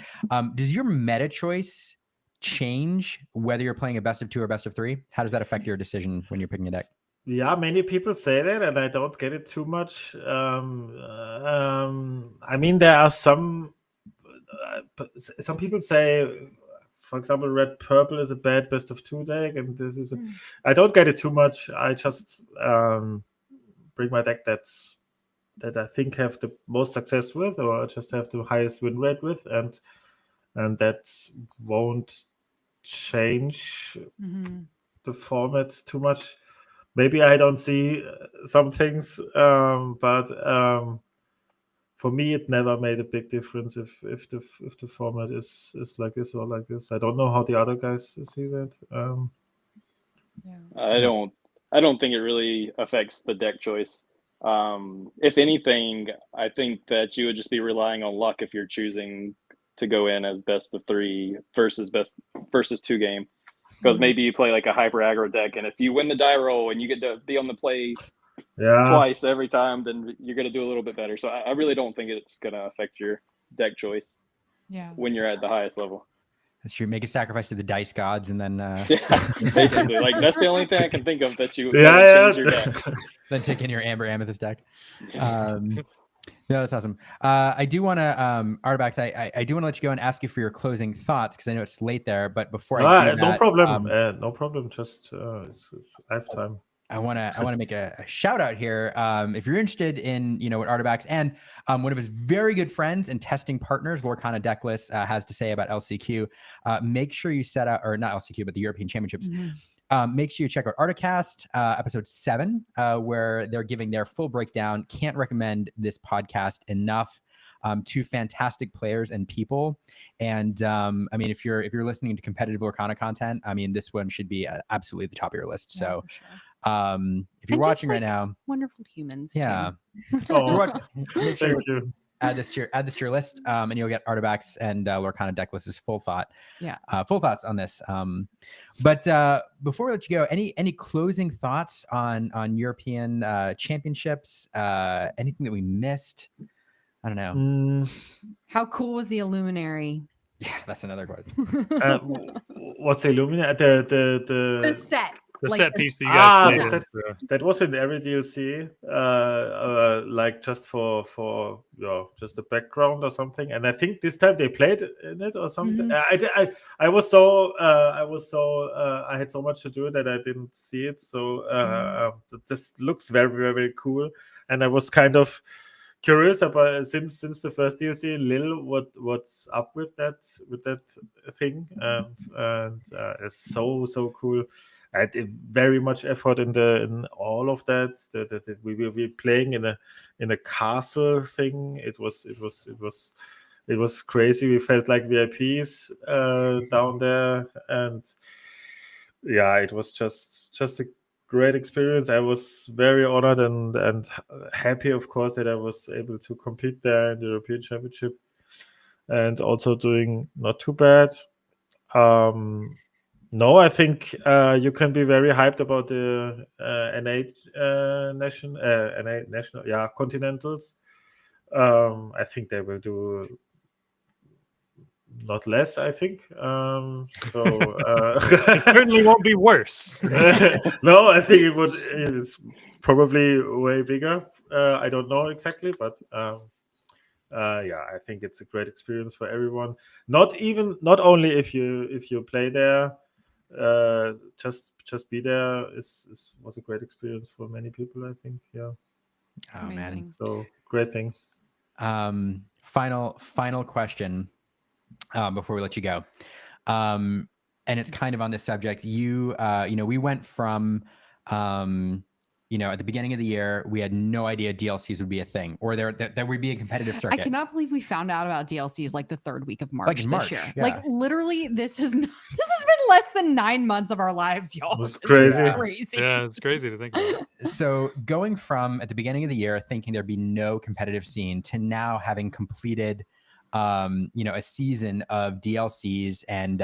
does your meta choice change whether you're playing a best of 2 or best of 3? How does that affect your decision when you're picking a deck? Yeah, many people say that, and I don't get it too much. I mean, there are some people say, for example, red purple is a bad best of 2 deck, and this is I don't get it too much. I just bring my deck that I think have the most success with, or just have the highest win rate with, and that won't change the format too much. Maybe I don't see some things, but for me, it never made a big difference if the format is like this or like this. I don't know how the other guys see that. I don't think it really affects the deck choice. If anything, I think that you would just be relying on luck if you're choosing to go in as best of 3 versus 2 game. Because maybe you play like a hyper aggro deck, and if you win the die roll and you get to be on the play twice every time, then you're going to do a little bit better. So I really don't think it's going to affect your deck choice when you're at the highest level. That's true. Make a sacrifice to the dice gods, and then basically, like that's the only thing I can think of that you change your deck. Then take in your Amber Amethyst deck. No, that's awesome. I do want to, Artifacts, I do want to let you go and ask you for your closing thoughts, because I know it's late there. But before I do that, no problem. No problem. Just I have time. I want to make a shout out here. If you're interested in, what Artifacts and one of his very good friends and testing partners, Lorcana Decklist, has to say about LCQ, make sure you set out, or not LCQ, but the European Championships. Make sure you check out Articast, episode 7, where they're giving their full breakdown. Can't recommend this podcast enough. 2 fantastic players and people. And if you're listening to competitive Lorcana content, this one should be absolutely at the top of your list. So if you're watching right now, wonderful humans. Make sure you add this to your list, and you'll get Artifacts and Lorcana Decklist's full thoughts on this. But before we let you go, any closing thoughts on European championships? Anything that we missed? I don't know. How cool was the Illuminary? Yeah, that's another question. What's the Illuminary? The set. The set piece that you guys played. That was in every DLC, like just for just a background or something. And I think this time they played in it or something. I was so I had so much to do that I didn't see it. So this looks very, very, very cool. And I was kind of curious about since the first DLC, Lil, what's up with that thing, and it's so cool. I did very much effort in all of that. That we will be playing in a castle thing. It was crazy. We felt like VIPs down there, and it was just a great experience. I was very honored and happy, of course, that I was able to compete there in the European Championship, and also doing not too bad. No, I think you can be very hyped about the NA national, continentals. I think they will do not less, I think. It certainly won't be worse. No, I think it's probably way bigger. I don't know exactly, but I think it's a great experience for everyone. Not only if you play there, just be there was a great experience for many people, I think. Oh man, so great thing. Final question before we let you go, and it's kind of on this subject. We went from at the beginning of the year, we had no idea DLCs would be a thing, or there would be a competitive circuit. I cannot believe we found out about DLCs like the 3rd week of March, like in March this year. Yeah. Like literally, this has been less than 9 months of our lives, y'all. It's crazy. Yeah, it's crazy to think about. So going from at the beginning of the year thinking there'd be no competitive scene to now having completed a season of DLCs and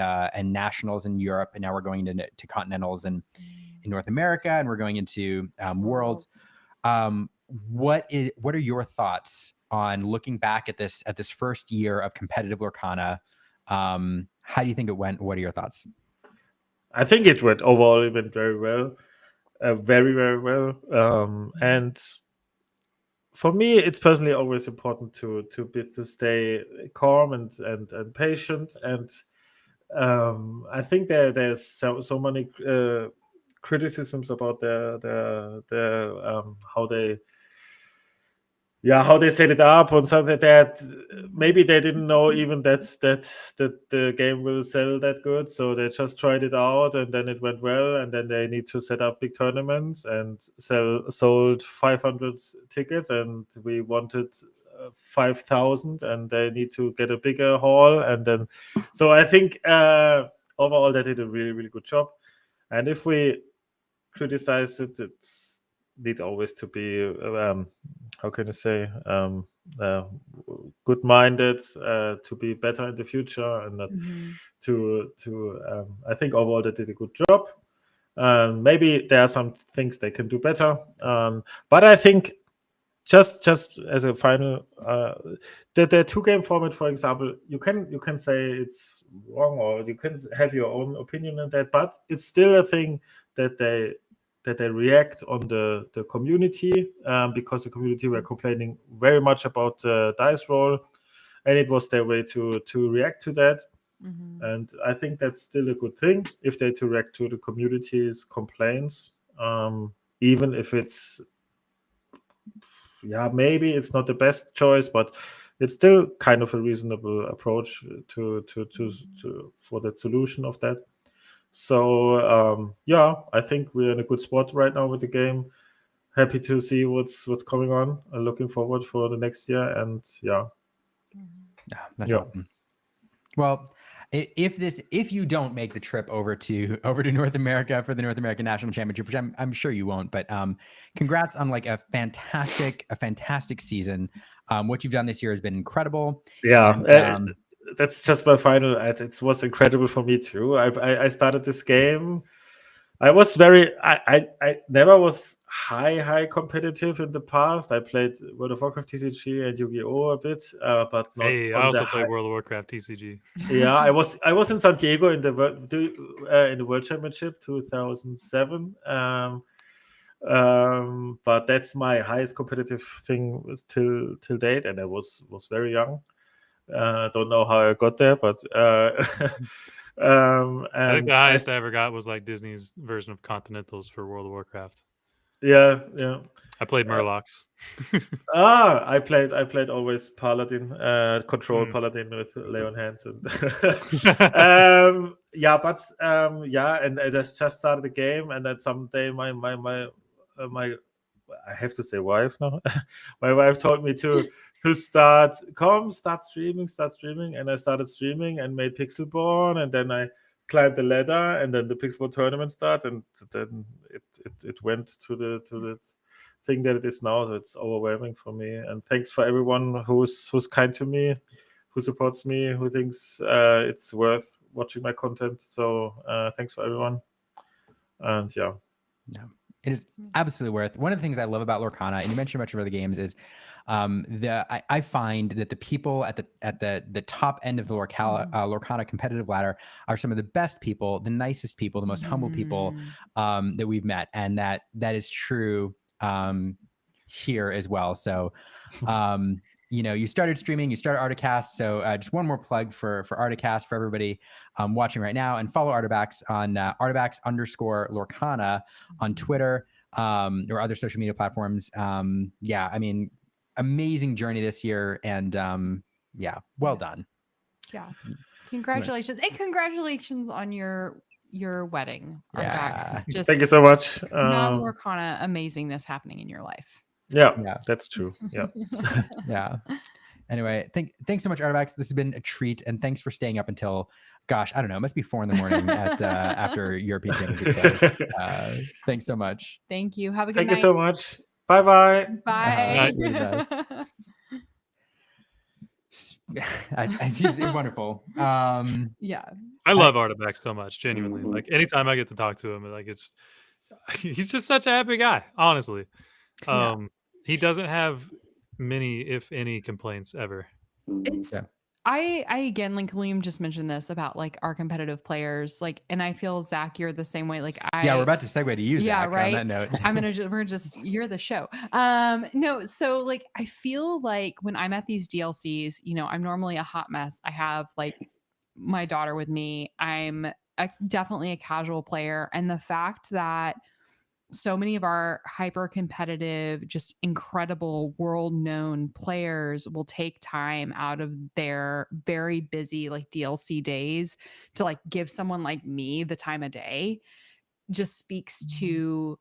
nationals in Europe, and now we're going to continentals and in North America, and we're going into worlds. What are your thoughts on looking back at this first year of competitive Lorcana? How do you think it went? What are your thoughts? I think it went very well, very, very well. And for me, it's personally always important to stay calm and patient. And I think there's so many criticisms about the how they set it up and something like that. Maybe they didn't know even that the game will sell that good, so they just tried it out and then it went well, and then they need to set up big tournaments and sold 500 tickets, and we wanted 5,000 and they need to get a bigger hall. And then, so I think overall they did a really, really good job. And if we criticize it, it's need always to be, how can I say, good-minded, to be better in the future, and not I think overall they did a good job. Maybe there are some things they can do better, but I think just as a final, the 2-game format, for example, you can say it's wrong, or you can have your own opinion on that, but it's still a thing that they react on the community, because the community were complaining very much about the dice roll, and it was their way to react to that. And I think that's still a good thing if they to react to the community's complaints, even if it's maybe it's not the best choice, but it's still kind of a reasonable approach to for the solution of that. So I think we're in a good spot right now with the game. Happy to see what's coming on. Looking forward for the next year, and that's awesome. Well, if you don't make the trip over to North America for the North American National Championship, which I'm sure you won't, but congrats on like a fantastic season. What you've done this year has been incredible. And, that's just my final. It was incredible for me too. I started this game. I was I never was high competitive in the past. I played World of Warcraft TCG and Yu-Gi-Oh! A bit, but not. Hey, I also played World of Warcraft TCG. Yeah, I was in San Diego in the World Championship 2007. But that's my highest competitive thing till date, and I was very young. Don't know how I got there, but I think the highest I ever got was like Disney's version of Continentals for World of Warcraft. Yeah. I played Murlocs. I played always Paladin, control Paladin with Leon Hansen. And I just started the game, and then someday my I have to say wife now. My wife told me to start streaming, and I started streaming and made Pixelborn, and then I climbed the ladder, and then the Pixelborn tournament starts, and then it went to the thing that it is now. So it's overwhelming for me. And thanks for everyone who's kind to me, who supports me, who thinks it's worth watching my content. So thanks for everyone. And it is absolutely worth. One of the things I love about Lorcana, and you mentioned a bunch of other games, is I find that the people at the top end of the Lorcana competitive ladder are some of the best people, the nicest people, the most humble people that we've met, and that is true here as well. So you started streaming, you started Articast. So just one more plug for Articast for everybody watching right now, and follow Artifacts on Artifacts_Lorcana on Twitter or other social media platforms. I mean, amazing journey this year, and well done. Yeah, congratulations, and congratulations on your wedding. Artifacts. Just thank you so much. Lorcana, amazingness happening in your life. Yeah, that's true. Yeah. Anyway, thanks so much, Artifacts. This has been a treat, and thanks for staying up until, gosh, I don't know, it must be 4 a.m. at after European Championship. Thanks so much. Thank you. Have a good night. Thank you so much. Bye. Bye. You're the best. She's wonderful. Yeah. I love Artifacts so much, genuinely. Like anytime I get to talk to him, like he's just such a happy guy, honestly. He doesn't have many, if any, complaints ever. I again, like Liam just mentioned this about like our competitive players, like, and I feel, Zach, you're the same way. Like we're about to segue to you, Zach, right? on that note. You're the show. No, so like I feel like when I'm at these DLCs, I'm normally a hot mess. I have like my daughter with me. I'm definitely a casual player, and the fact that so many of our hyper competitive, just incredible world known players will take time out of their very busy like DLC days to like give someone like me the time of day just speaks to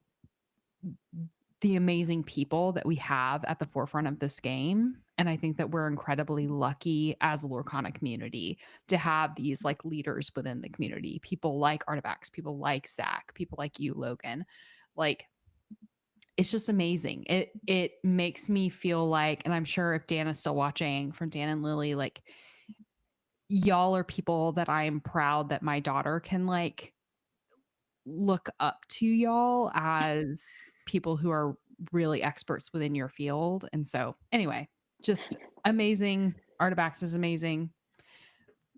the amazing people that we have at the forefront of this game. And I think that we're incredibly lucky as a Lorcana community to have these like leaders within the community, people like Artifacts, people like Zach, people like you, Logan. Like, it's just amazing. It makes me feel like, and I'm sure if Dan is still watching, from Dan and Lily, like, y'all are people that I'm proud that my daughter can like look up to y'all as people who are really experts within your field. And so anyway, just amazing. Artifacts is amazing.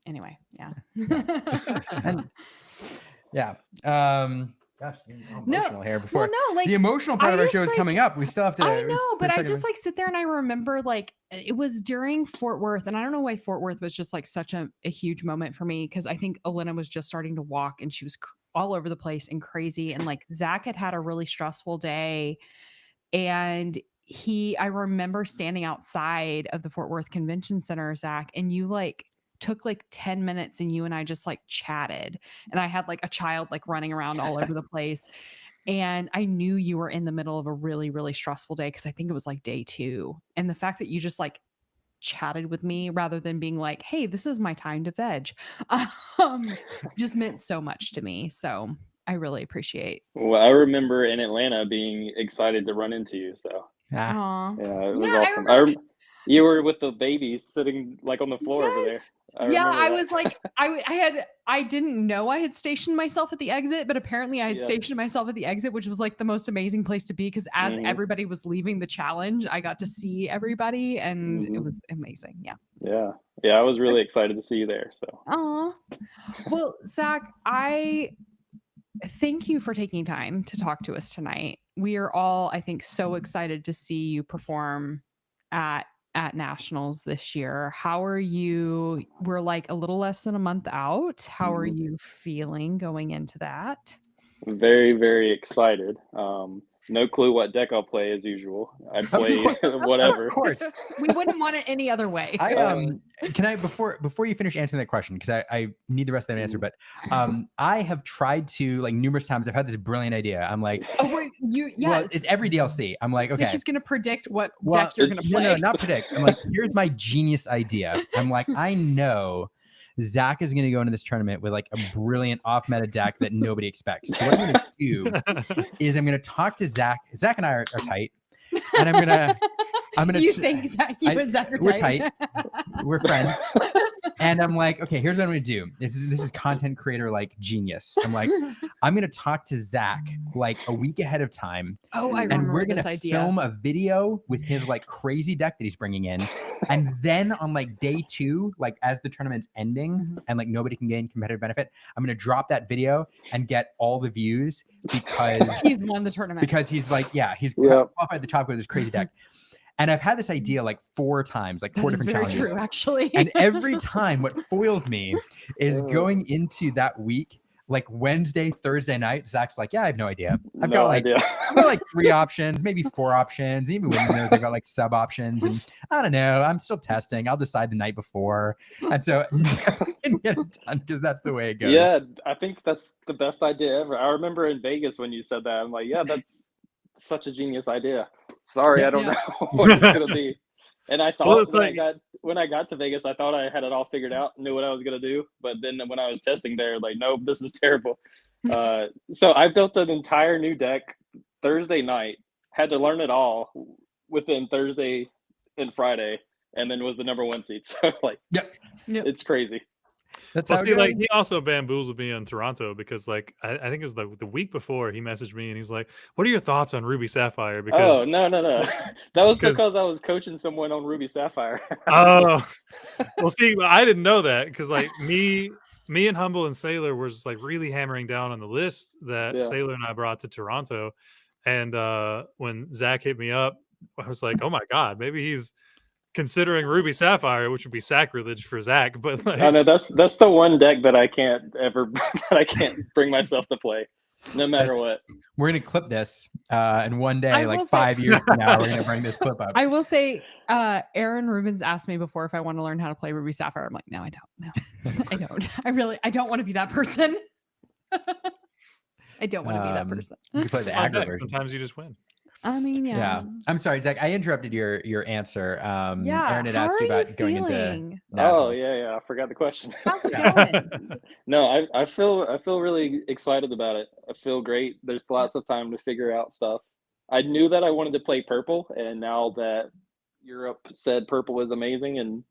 Anyway, yeah. And, yeah. Gosh, I'm No, emotional here before. well, no, like the emotional part I of our just, show is like- coming up. We still have to. I know, but I talk just about- like sit there and I remember like it was during Fort Worth, and I don't know why Fort Worth was just like such a huge moment for me, because I think Elena was just starting to walk and she was all over the place and crazy, and like Zach had a really stressful day, and I remember standing outside of the Fort Worth Convention Center, Zach, and you like took like 10 minutes and you and I just like chatted, and I had like a child like running around all over the place. And I knew you were in the middle of a really, really stressful day, because I think it was like day 2. And the fact that you just like chatted with me rather than being like, hey, this is my time to veg, just meant so much to me. So I really appreciate. Well, I remember in Atlanta being excited to run into you. So Aw. yeah, it was Yeah, awesome. You were with the babies sitting like on the floor over there. Yes. I Yeah, remember I that. was like, I didn't know I had stationed myself at the exit, but apparently I had Yeah. stationed myself at the exit, which was like the most amazing place to be, because as Mhm. everybody was leaving the challenge, I got to see everybody, and it Mhm. was amazing. Yeah. Yeah, I was really excited to see you there. So Aw. Well, Zach, I thank you for taking time to talk to us tonight. We are all, I think, so excited to see you perform at nationals this year. How are you? We're like a little less than a month out. How are Mhm. you feeling going into that? very, very excited. No clue what deck I'll play as usual. I play whatever. Of course. We wouldn't want it any other way. I can I before you finish answering that question, because I need the rest of that answer, but I have tried to, like, numerous times. I've had this brilliant idea. I'm like, Oh, wait, yes. well, it's every DLC. I'm like, okay, So he's gonna predict what Well, deck you're gonna play. no, not predict. I'm like, here's my genius idea. I'm like, I know Zach is going to go into this tournament with like a brilliant off-meta deck that nobody expects. So what I'm going to do is I'm going to talk to Zach. Zach and I are tight, and I'm gonna. You think Zach, you and Zach are we're tight? We're friends. And I'm like, okay, here's what I'm gonna do. This is content creator like genius. I'm like, I'm gonna talk to Zach like a week ahead of time. Oh, I And remember we're this gonna idea. film a video with his like crazy deck that he's bringing in. And then on like day 2, like as the tournament's ending and like nobody can gain competitive benefit, I'm gonna drop that video and get all the views because he's won the tournament. Because he's like, yeah, he's Yep. qualified at the top with his crazy deck. And I've had this idea like 4 times, like 4 That is different very challenges. true, actually. And every time what foils me is going into that week, like Wednesday, Thursday night, Zach's like, yeah, I have no idea. I've got like 3 options, maybe 4 options. Even when they've got like sub options. And I don't know. I'm still testing. I'll decide the night before. And so I can get it done because that's the way it goes. Yeah, I think that's the best idea ever. I remember in Vegas when you said that, I'm like, yeah, that's such a genius idea. Sorry, I don't know what it's gonna be. And I thought when I got to Vegas, I thought I had it all figured out, knew what I was gonna do. But then when I was testing there, like, nope, this is terrible. So I built an entire new deck Thursday night, had to learn it all within Thursday and Friday, and then was the #1 seed. So like, Yep. It's crazy. That's well, how see, it goes. like, he also bamboozled me in Toronto because, like, I think it was the week before he messaged me and he's like, "What are your thoughts on Ruby Sapphire?" Because no, that was because I was coaching someone on Ruby Sapphire. oh, well, see, I didn't know that because, like, me and Humble and Sailor were just like really hammering down on the list that Sailor and I brought to Toronto, and when Zach hit me up, I was like, "Oh my god, maybe he's considering Ruby Sapphire," which would be sacrilege for Zach. But like, I know that's the one deck that I can't bring myself to play, no matter what. We're gonna clip this, and one day, I like will 5 say- years from now, we're gonna bring this clip up. I will say, Aaron Rubens asked me before if I want to learn how to play Ruby Sapphire. I'm like, no, I don't. No, I don't. I don't want to be that person. I don't want to be that person. You can play the fun aggro deck. version. Sometimes you just win. I mean, yeah. I'm sorry, Zach. I interrupted your answer. Yeah. Aaron had How asked are you you about going into feeling? Oh nationals. yeah, I forgot the question. How's it going? No, I feel really excited about it. I feel great. There's lots of time to figure out stuff. I knew that I wanted to play purple, and now that Europe said purple was amazing, and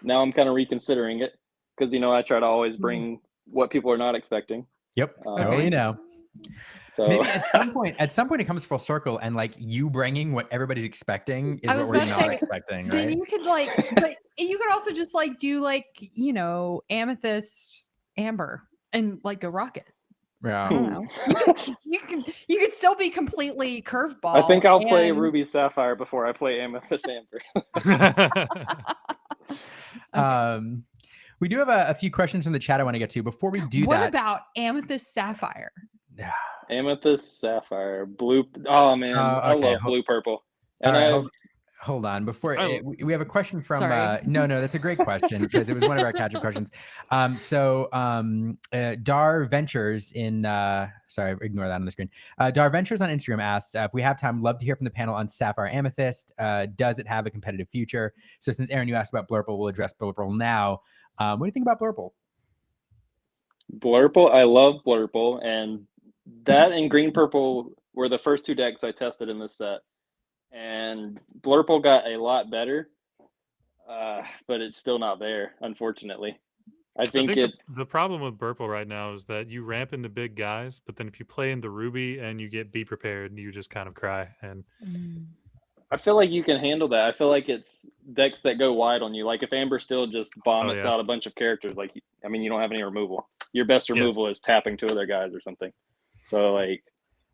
now I'm kind of reconsidering it because I try to always bring what people are not expecting. Yep. Okay. You know. So Maybe at some point it comes full circle, and like you bringing what everybody's expecting is I what was we're about to not say, expecting, Then right? you could but you could also just like do like, amethyst amber and like go rocket. I Yeah. don't know. You could still be completely curveball. I think I'll play and- Ruby Sapphire before I play Amethyst Amber. Okay. We do have a few questions from the chat I want to get to. Before we do What that, about amethyst sapphire? Amethyst Sapphire, blue. Oh man, I okay, love blue purple. all And right, hold on. Before I- we have a question from Sorry. no, that's a great question because it was one of our catch-up questions. Dar Ventures in sorry, ignore that on the screen. Dar Ventures on Instagram asked if we have time, love to hear from the panel on Sapphire Amethyst. Does it have a competitive future? So since Aaron, you asked about Blurple, we'll address Blurple now. What do you think about Blurple? Blurple, I love Blurple, and that and green purple were the first two decks I tested in this set. And Blurple got a lot better, but it's still not there, unfortunately. I think it's the problem with Burple right now is that you ramp into big guys, but then if you play into Ruby and you get Be Prepared, you just kind of cry. And I feel like you can handle that. I feel like it's decks that go wide on you. Like if Amber still just vomits out a bunch of characters, like you don't have any removal. Your best removal is tapping two other guys or something. So like,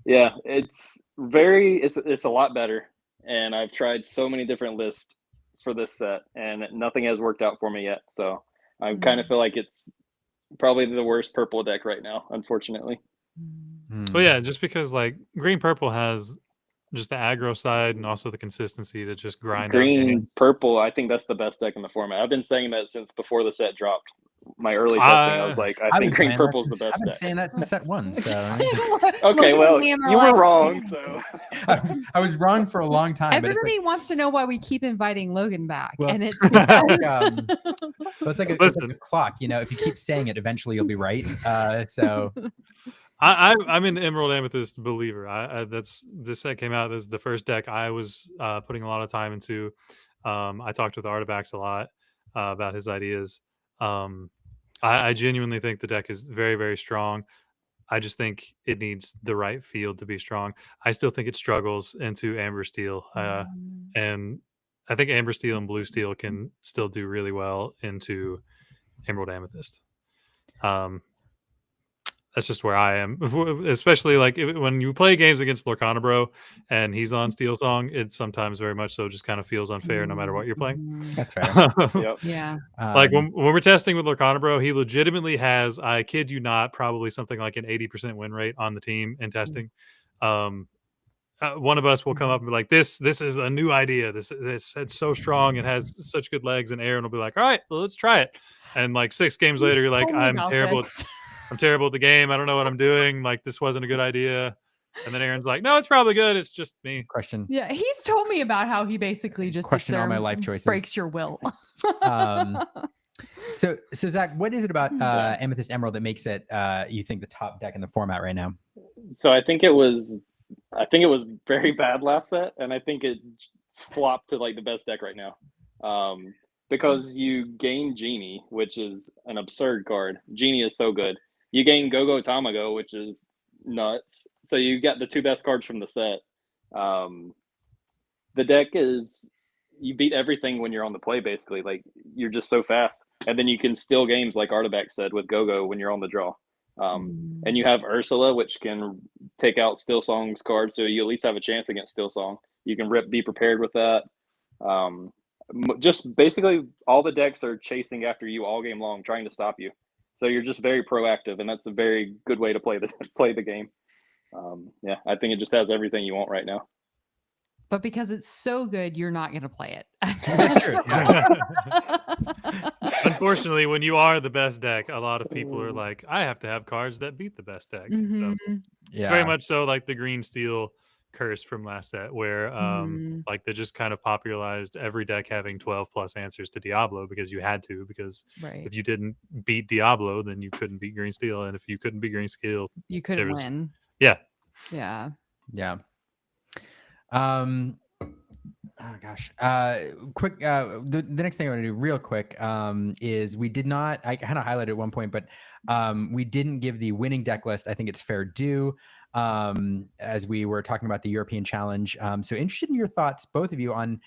yeah, it's a lot better. And I've tried so many different lists for this set, and nothing has worked out for me yet. So I kind of feel like it's probably the worst purple deck right now, unfortunately. Well, yeah, just because like green purple has just the aggro side and also the consistency to just grind green out games. Purple, I think that's the best deck in the format. I've been saying that since before the set dropped. My early testing, I was like, I think green purple is the best I've been deck. saying that since set one. So okay, well, you were wrong. So I was wrong for a long time. Everybody wants to know why we keep inviting Logan back, Well, and it's it's like a clock. If you keep saying it, eventually you'll be right. So I'm an Emerald Amethyst believer. This set came out as the first deck I was putting a lot of time into. I talked with Artifacts a lot about his ideas. I genuinely think the deck is very, very strong. I just think it needs the right field to be strong. I still think it struggles into Amber Steel. And I think Amber Steel and Blue Steel can still do really well into Emerald Amethyst. That's just where I am, especially like when you play games against Lorcana Bro and he's on Steel Song, it sometimes very much so just kind of feels unfair no matter what you're playing. That's fair. Yep. Yeah. Like when we're testing with Lorcana Bro, he legitimately has, I kid you not, probably something like an 80% win rate on the team in testing. One of us will come up and be like, this is a new idea. It's so strong. It has such good legs, and Aaron will be like, all right, well, let's try it. And like 6 games later, you're like, I'm terrible. I'm terrible at the game. I don't know what I'm doing. Like, this wasn't a good idea. And then Aaron's like, no, it's probably good. It's just me. Question. Yeah, he's told me about how he basically just Question all my life choices. breaks your will. So Zach, what is it about Amethyst Emerald that makes it you think the top deck in the format right now? So I think it was very bad last set, and I think it flopped to like the best deck right now. Because you gain Genie, which is an absurd card. Genie is so good. You gain Go-Go Tamago, which is nuts. So you got the 2 best cards from the set. The deck is, you beat everything when you're on the play, basically. Like, you're just so fast. And then you can steal games, like Artifact said, with Go-Go when you're on the draw. And you have Ursula, which can take out Steel Song's card, so you at least have a chance against Steel Song. You can Be Prepared with that. Just basically all the decks are chasing after you all game long, trying to stop you. So you're just very proactive, and that's a very good way to play the game. Yeah, I think it just has everything you want right now. But because it's so good, you're not going to play it. That's true. Unfortunately, when you are the best deck, a lot of people are like, I have to have cards that beat the best deck. So it's very much so like the green steel curse from last set where like they just kind of popularized every deck having 12 plus answers to Diablo because you had to, because if you didn't beat Diablo, then you couldn't beat Green Steel, and if you couldn't beat Green Steel, you couldn't win. Yeah. Oh gosh. Quick. The next thing I want to do real quick is we did not. I kind of highlighted at one point, but we didn't give the winning deck list. I think it's fair due. As we were talking about the European Challenge. So interested in your thoughts, both of you, on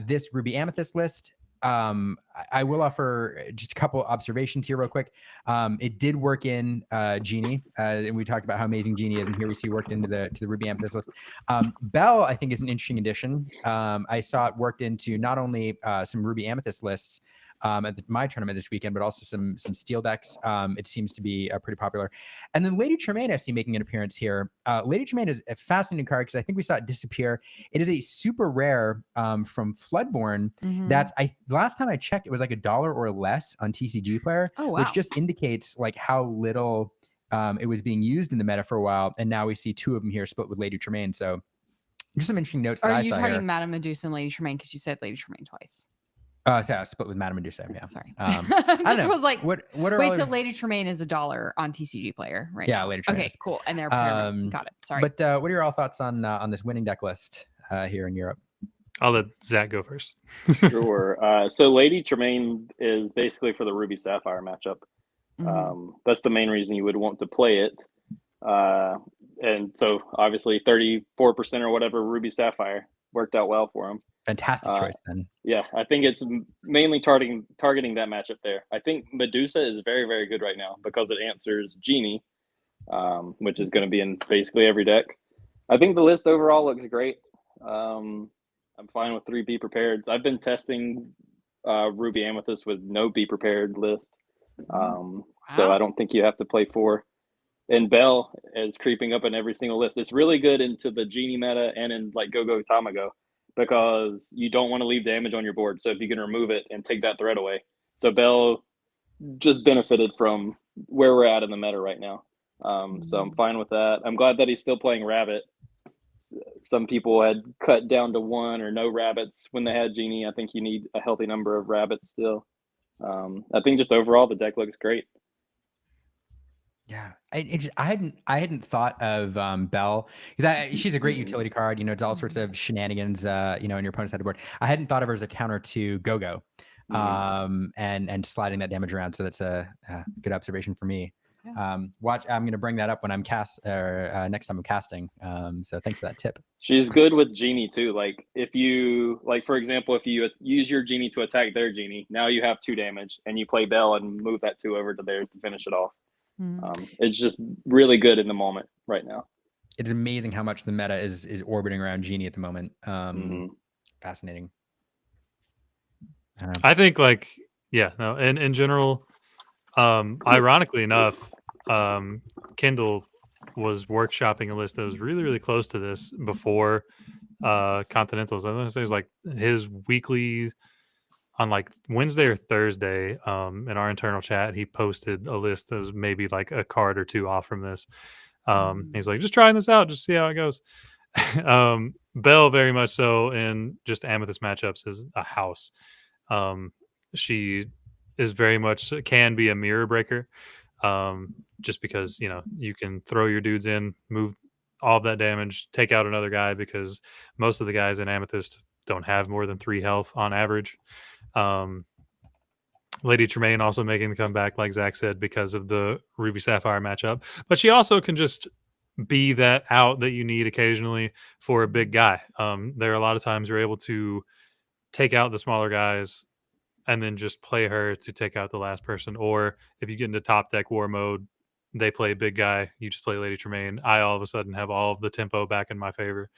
this Ruby Amethyst list. I will offer just a couple observations here real quick. It did work in Genie, and we talked about how amazing Genie is, and here we see worked into the Ruby Amethyst list. Bell, I think, is an interesting addition. I saw it worked into not only some Ruby Amethyst lists at my tournament this weekend, but also some steel decks. It seems to be pretty popular. And then Lady Tremaine I see making an appearance here. Lady Tremaine is a fascinating card because I think we saw it disappear. It is a super rare from Floodborn. That's last time I checked, it was like $1 or less on TCG Player, which just indicates like how little it was being used in the meta for a while. And now we see two of them here split with Lady Tremaine. So just some interesting notes. Are you talking Madame Medusa and Lady Tremaine? Because you said Lady Tremaine twice. So I split with Madame Medusa. Yeah. Sorry. I was like, what are wait, so Lady Tremaine is $1 on TCG Player, right? Yeah, Lady Tremaine. Okay, cool. And they're got it. Sorry. But what are your all thoughts on this winning deck list here in Europe? I'll let Zach go first. Sure. So Lady Tremaine is basically for the Ruby Sapphire matchup. That's the main reason you would want to play it. And so obviously 34% or whatever Ruby Sapphire worked out well for him. Fantastic choice then. Yeah, I think it's mainly targeting that matchup there. I think Medusa is very, very good right now because it answers Genie, which is going to be in basically every deck. I think the list overall looks great. I'm fine with 3 Be Prepared. I've been testing Ruby Amethyst with no Be Prepared list. So I don't think you have to play 4. And Bell is creeping up in every single list. It's really good into the Genie meta and in like Go-Go Tamago, because you don't want to leave damage on your board. So if you can remove it and take that threat away. So Bell just benefited from where we're at in the meta right now. So I'm fine with that. I'm glad that he's still playing Rabbit. Some people had cut down to 1 or no Rabbits when they had Genie. I think you need a healthy number of Rabbits still. I think just overall the deck looks great. Yeah, I hadn't thought of Bell because she's a great utility card. You know, it's all sorts of shenanigans. You know, in your opponent's side of the board. I hadn't thought of her as a counter to Go-Go, and sliding that damage around. So that's a good observation for me. Yeah. I'm going to bring that up when I'm next time I'm casting. So thanks for that tip. She's good with Genie too. Like if you for example, if you use your Genie to attack their Genie, now you have 2 damage, and you play Bell and move that 2 over to theirs to finish it off. It's just really good in the moment right now. It's amazing how much the meta is orbiting around Genie at the moment. Fascinating. I think in general, ironically enough, Kendall was workshopping a list that was really, really close to this before Continentals. I want to say it was like his weekly on like Wednesday or Thursday, in our internal chat, he posted a list that was maybe like a card or 2 off from this. He's like, just trying this out, just see how it goes. Belle very much so in just Amethyst matchups is a house. She is very much can be a mirror breaker, just because you can throw your dudes in, move all of that damage, take out another guy, because most of the guys in Amethyst don't have more than 3 health on average. Lady Tremaine also making the comeback, like Zach said, because of the Ruby Sapphire matchup, but she also can just be that out that you need occasionally for a big guy. There are a lot of times you're able to take out the smaller guys and then just play her to take out the last person, or if you get into top deck war mode, they play a big guy, you just play Lady Tremaine. I all of a sudden have all of the tempo back in my favor.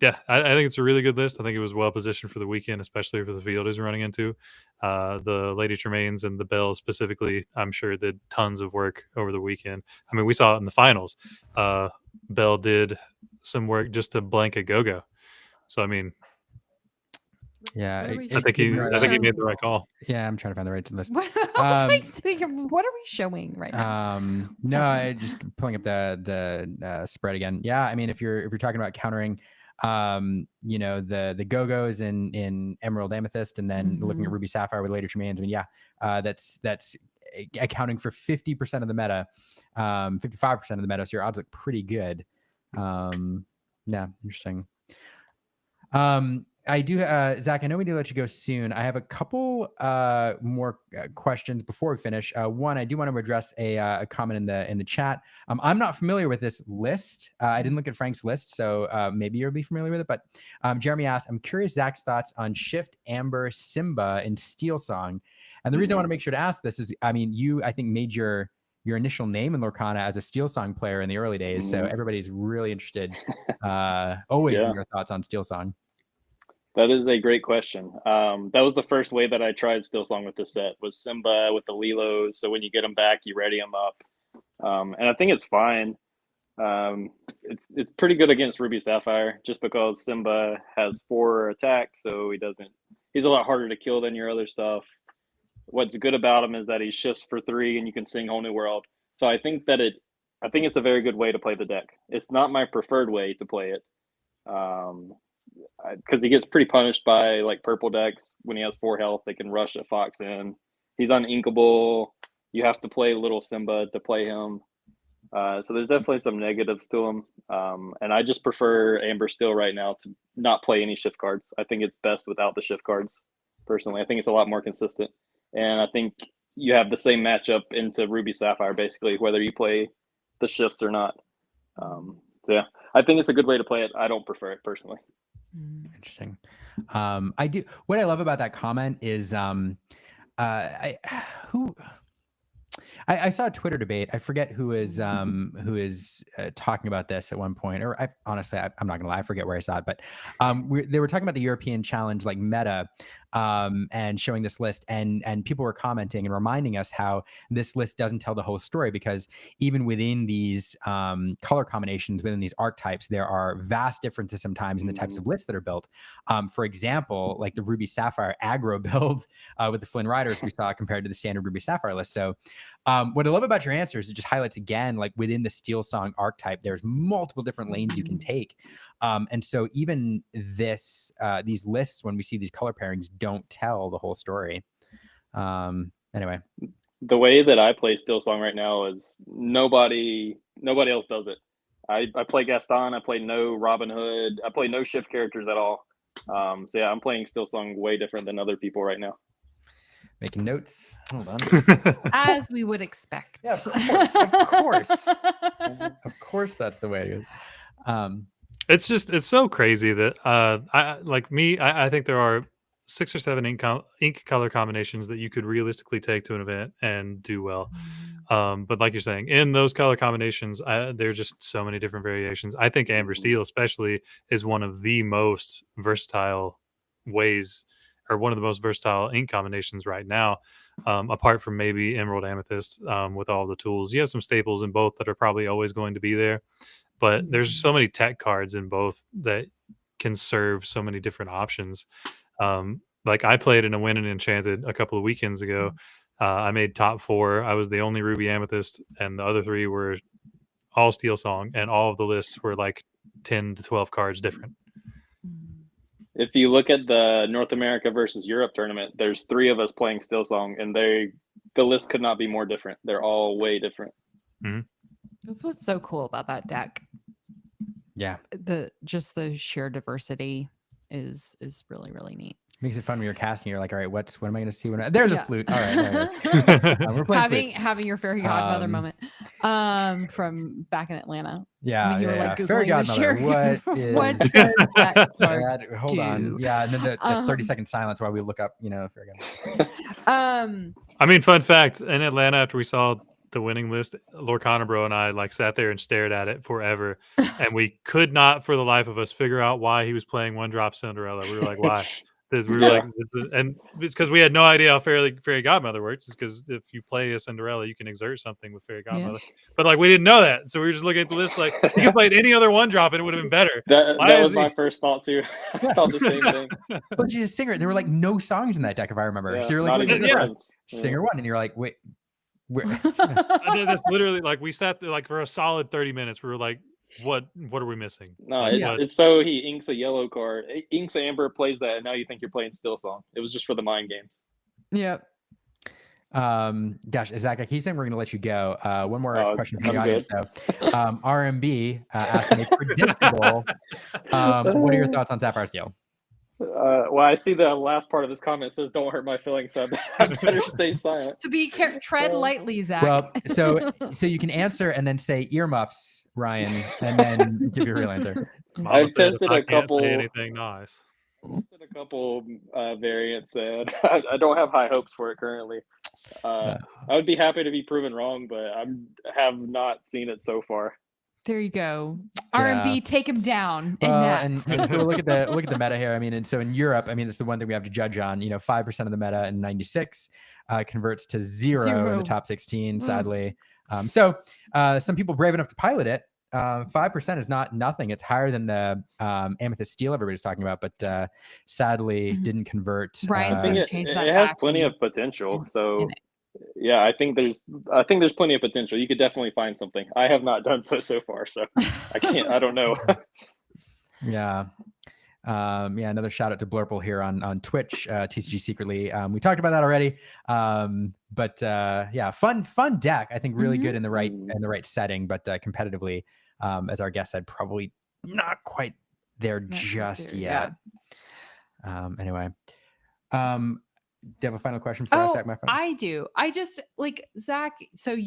Yeah, I think it's a really good list. I think it was well positioned for the weekend, especially for the field is running into. The Lady Tremaines and the Bells specifically, I'm sure did tons of work over the weekend. I mean, we saw it in the finals. Bell did some work just to blank a Go-Go. So, I mean, Yeah, What are we I think you showing? made the right call. Yeah, I'm trying to find the right list. What, I was like, sitting, what are we showing right now? No, I just pulling up the spread again. Yeah, I mean, if you're talking about countering, you know, the Go-Go's in Emerald Amethyst, and then looking at Ruby Sapphire with later Tremaines. I mean, yeah, that's accounting for 50% of the meta, 55% of the meta. So your odds look pretty good. Yeah, interesting. I do, Zach, I know we need to let you go soon. I have a couple more questions before we finish. One, I do want to address a comment in the chat. I'm not familiar with this list. I didn't look at Frank's list, so maybe you'll be familiar with it. But Jeremy asked, I'm curious Zach's thoughts on Shift, Amber, Simba, and Steel Song. And the reason I want to make sure to ask this is, I mean, you, I think, made your initial name in Lorcana as a Steel Song player in the early days. So everybody's really interested always in your thoughts on Steel Song. That is a great question. That was the first way that I tried Steel Song with this set, was Simba with the Lilos. So when you get them back, you ready them up. And I think it's fine. It's pretty good against Ruby Sapphire, just because Simba has 4 attacks, so he's a lot harder to kill than your other stuff. What's good about him is that he shifts for 3 and you can sing Whole New World. So I think it's a very good way to play the deck. It's not my preferred way to play it. Because he gets pretty punished by like purple decks. When he has 4 health, they can rush a Fox in. He's uninkable. You have to play little Simba to play him. So there's definitely some negatives to him. And I just prefer Amber Steel right now to not play any shift cards. I think it's best without the shift cards, personally. I think it's a lot more consistent. And I think you have the same matchup into Ruby Sapphire, basically, whether you play the shifts or not. So yeah, I think it's a good way to play it. I don't prefer it personally. Interesting. I do. What I love about that comment is, I saw a Twitter debate. I forget who is talking about this at one point, or honestly, I'm not gonna lie, I forget where I saw it, but they were talking about the European Challenge, like meta, and showing this list, and people were commenting and reminding us how this list doesn't tell the whole story, because even within these color combinations, within these archetypes, there are vast differences sometimes in the types of lists that are built. For example, like the Ruby Sapphire aggro build with the Flynn Riders we saw compared to the standard Ruby Sapphire list. So what I love about your answers, it just highlights again, like within the Steel Song archetype, there's multiple different lanes you can take. And so even these lists, when we see these color pairings, don't tell the whole story. Anyway. The way that I play Steel Song right now is nobody else does it. I play Gaston, I play no Robin Hood, I play no shift characters at all. So yeah, I'm playing Steel Song way different than other people right now. Making notes. Hold on. As we would expect. Yeah, of course. Of course, that's the way it is. It's so crazy that I think there are 6 or 7 ink color combinations that you could realistically take to an event and do well. But like you're saying, in those color combinations, there are just so many different variations. I think Amber Steel especially is one of the most versatile ways, or one of the most versatile ink combinations right now, apart from maybe Emerald Amethyst with all the tools. You have some staples in both that are probably always going to be there, but there's so many tech cards in both that can serve so many different options. Like I played in a Win and Enchanted a couple of weekends ago. I made top 4. I was the only Ruby Amethyst, and the other 3 were all Steel Song, and all of the lists were like 10 to 12 cards different. If you look at the North America versus Europe tournament, there's 3 of us playing Steel Song, and the list could not be more different. They're all way different. That's what's so cool about that deck. Yeah. The sheer diversity is really, really neat. Makes it fun when you're casting. You're like, all right, what am I going to see? There's a flute. All right, there it is. We're playing having your fairy godmother moment from back in Atlanta. Yeah, when you were like Googling fairy godmother. What does that card hold on. Yeah, and then the 30-second silence while we look up, fairy godmother. I mean, fun fact: in Atlanta, after we saw the winning list, Lorcana Bro and I like sat there and stared at it forever, and we could not, for the life of us, figure out why he was playing One Drop Cinderella. We were like, why? We were like, and it's because we had no idea how fairy godmother works. It's because if you play a Cinderella, you can exert something with fairy godmother. But like we didn't know that, so we were just looking at the list. Like you could play any other one drop, and it would have been better. That was my first thought too. I thought the same thing. But she's a singer. There were like no songs in that deck, if I remember. Yeah, so you're not like, even singer one, and you're like, wait. That's literally like we sat there like for a solid 30 minutes. We were like, what are we missing? No, like, it's so he inks a yellow card, inks Amber, plays that, and now you think you're playing Still Song. It was just for the mind games. Yep. Gosh, Zach, I keep saying we're going to let you go. One more question from the I'm audience, though. RMB asking a predictable. What are your thoughts on Sapphire Steel? Well, I see the last part of his comment says, "Don't hurt my feelings," so I better stay silent. So tread lightly, Zach. Well, so you can answer and then say earmuffs, Ryan, and then give your real answer. I've tested a couple. Anything nice. Tested a couple variants, and I don't have high hopes for it currently. I would be happy to be proven wrong, but I have not seen it so far. There you go. R&B, take him down. And so look at the meta here. I mean, and so in Europe, I mean, it's the one thing we have to judge on. 5% of the meta in 96 converts to zero in the top 16, sadly. So some people brave enough to pilot it. 5% is not nothing. It's higher than the Amethyst Steel everybody's talking about, but sadly didn't convert. Brian's going to change that. It has plenty of potential. So yeah, I think there's plenty of potential. You could definitely find something. I have not done so far, so I don't know. Yeah. Another shout out to Blurple here on Twitch, TCG Secretly. We talked about that already. But fun deck. I think really good in the right setting, but competitively, as our guest said, probably not quite there just yet. Anyway, do you have a final question for us, Zach, my friend? I do. I just Zach. So it's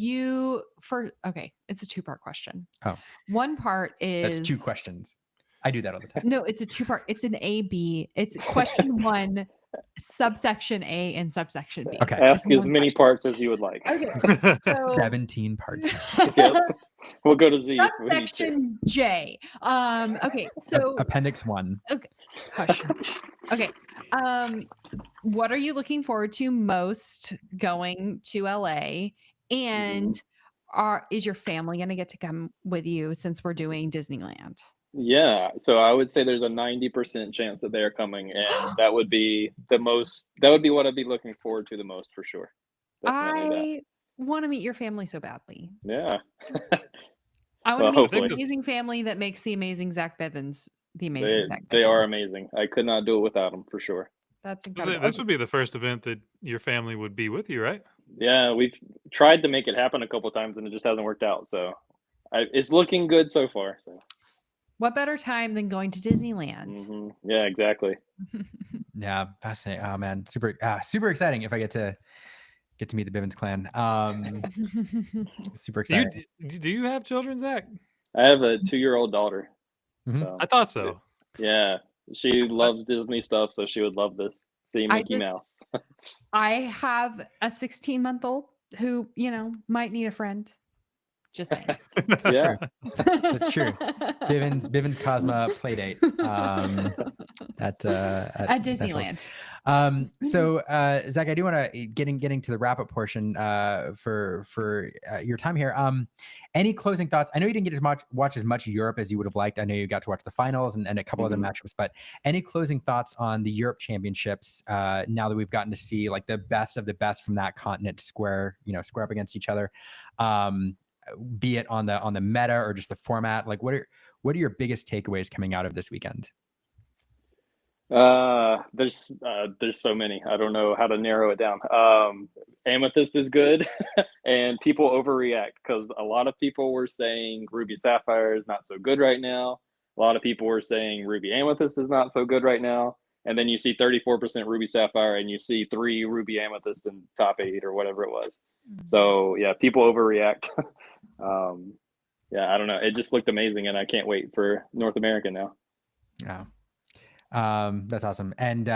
a 2-part question. Oh, one part is that's 2 questions. I do that all the time. No, it's a 2-part. It's an A, B. It's question 1, subsection A and subsection B. Okay. Ask as many parts as you would like. Okay. 17 parts. Yep. We'll go to Z. Subsection J. Okay. So Appendix 1. Okay. Hush. Okay. What are you looking forward to most going to LA? And is your family going to get to come with you since we're doing Disneyland? Yeah, so I would say there's a 90% chance that they're coming, and that would be what I'd be looking forward to the most for sure. Definitely I want to meet your family so badly. Yeah. I want to meet the amazing family that makes the amazing Zach Bivens the amazing Zach Bivens. They are amazing. I could not do it without them for sure. That's incredible. This would be the first event that your family would be with you, right? Yeah, we've tried to make it happen a couple of times, and it just hasn't worked out. So it's looking good so far. So. What better time than going to Disneyland? Mm-hmm. Yeah, exactly. Yeah, fascinating. Oh man, super exciting if I get to meet the Bivens clan. Super exciting. Do you have children, Zach? I have a 2-year-old daughter. Mm-hmm. So, I thought so. Yeah, she loves Disney stuff, so she would love this. See Mickey Mouse. I have a 16-month-old who, might need a friend. Just saying. Yeah, that's true. Bivens Cosma Playdate at Disneyland. So Zach, I do want to getting to the wrap up portion for your time here. Any closing thoughts? I know you didn't get watch as much Europe as you would have liked. I know you got to watch the finals and a couple other matchups, but any closing thoughts on the Europe Championships now that we've gotten to see like the best of the best from that continent square up against each other? Be it on the meta or just the format, like what are your biggest takeaways coming out of this weekend? There's so many. I don't know how to narrow it down. Amethyst is good, and people overreact because a lot of people were saying Ruby Sapphire is not so good right now. A lot of people were saying Ruby Amethyst is not so good right now. And then you see 34% Ruby Sapphire, and you see 3 Ruby Amethyst in top 8 or whatever it was. So yeah, people overreact. I don't know. It just looked amazing, and I can't wait for North America now. Yeah. That's awesome. And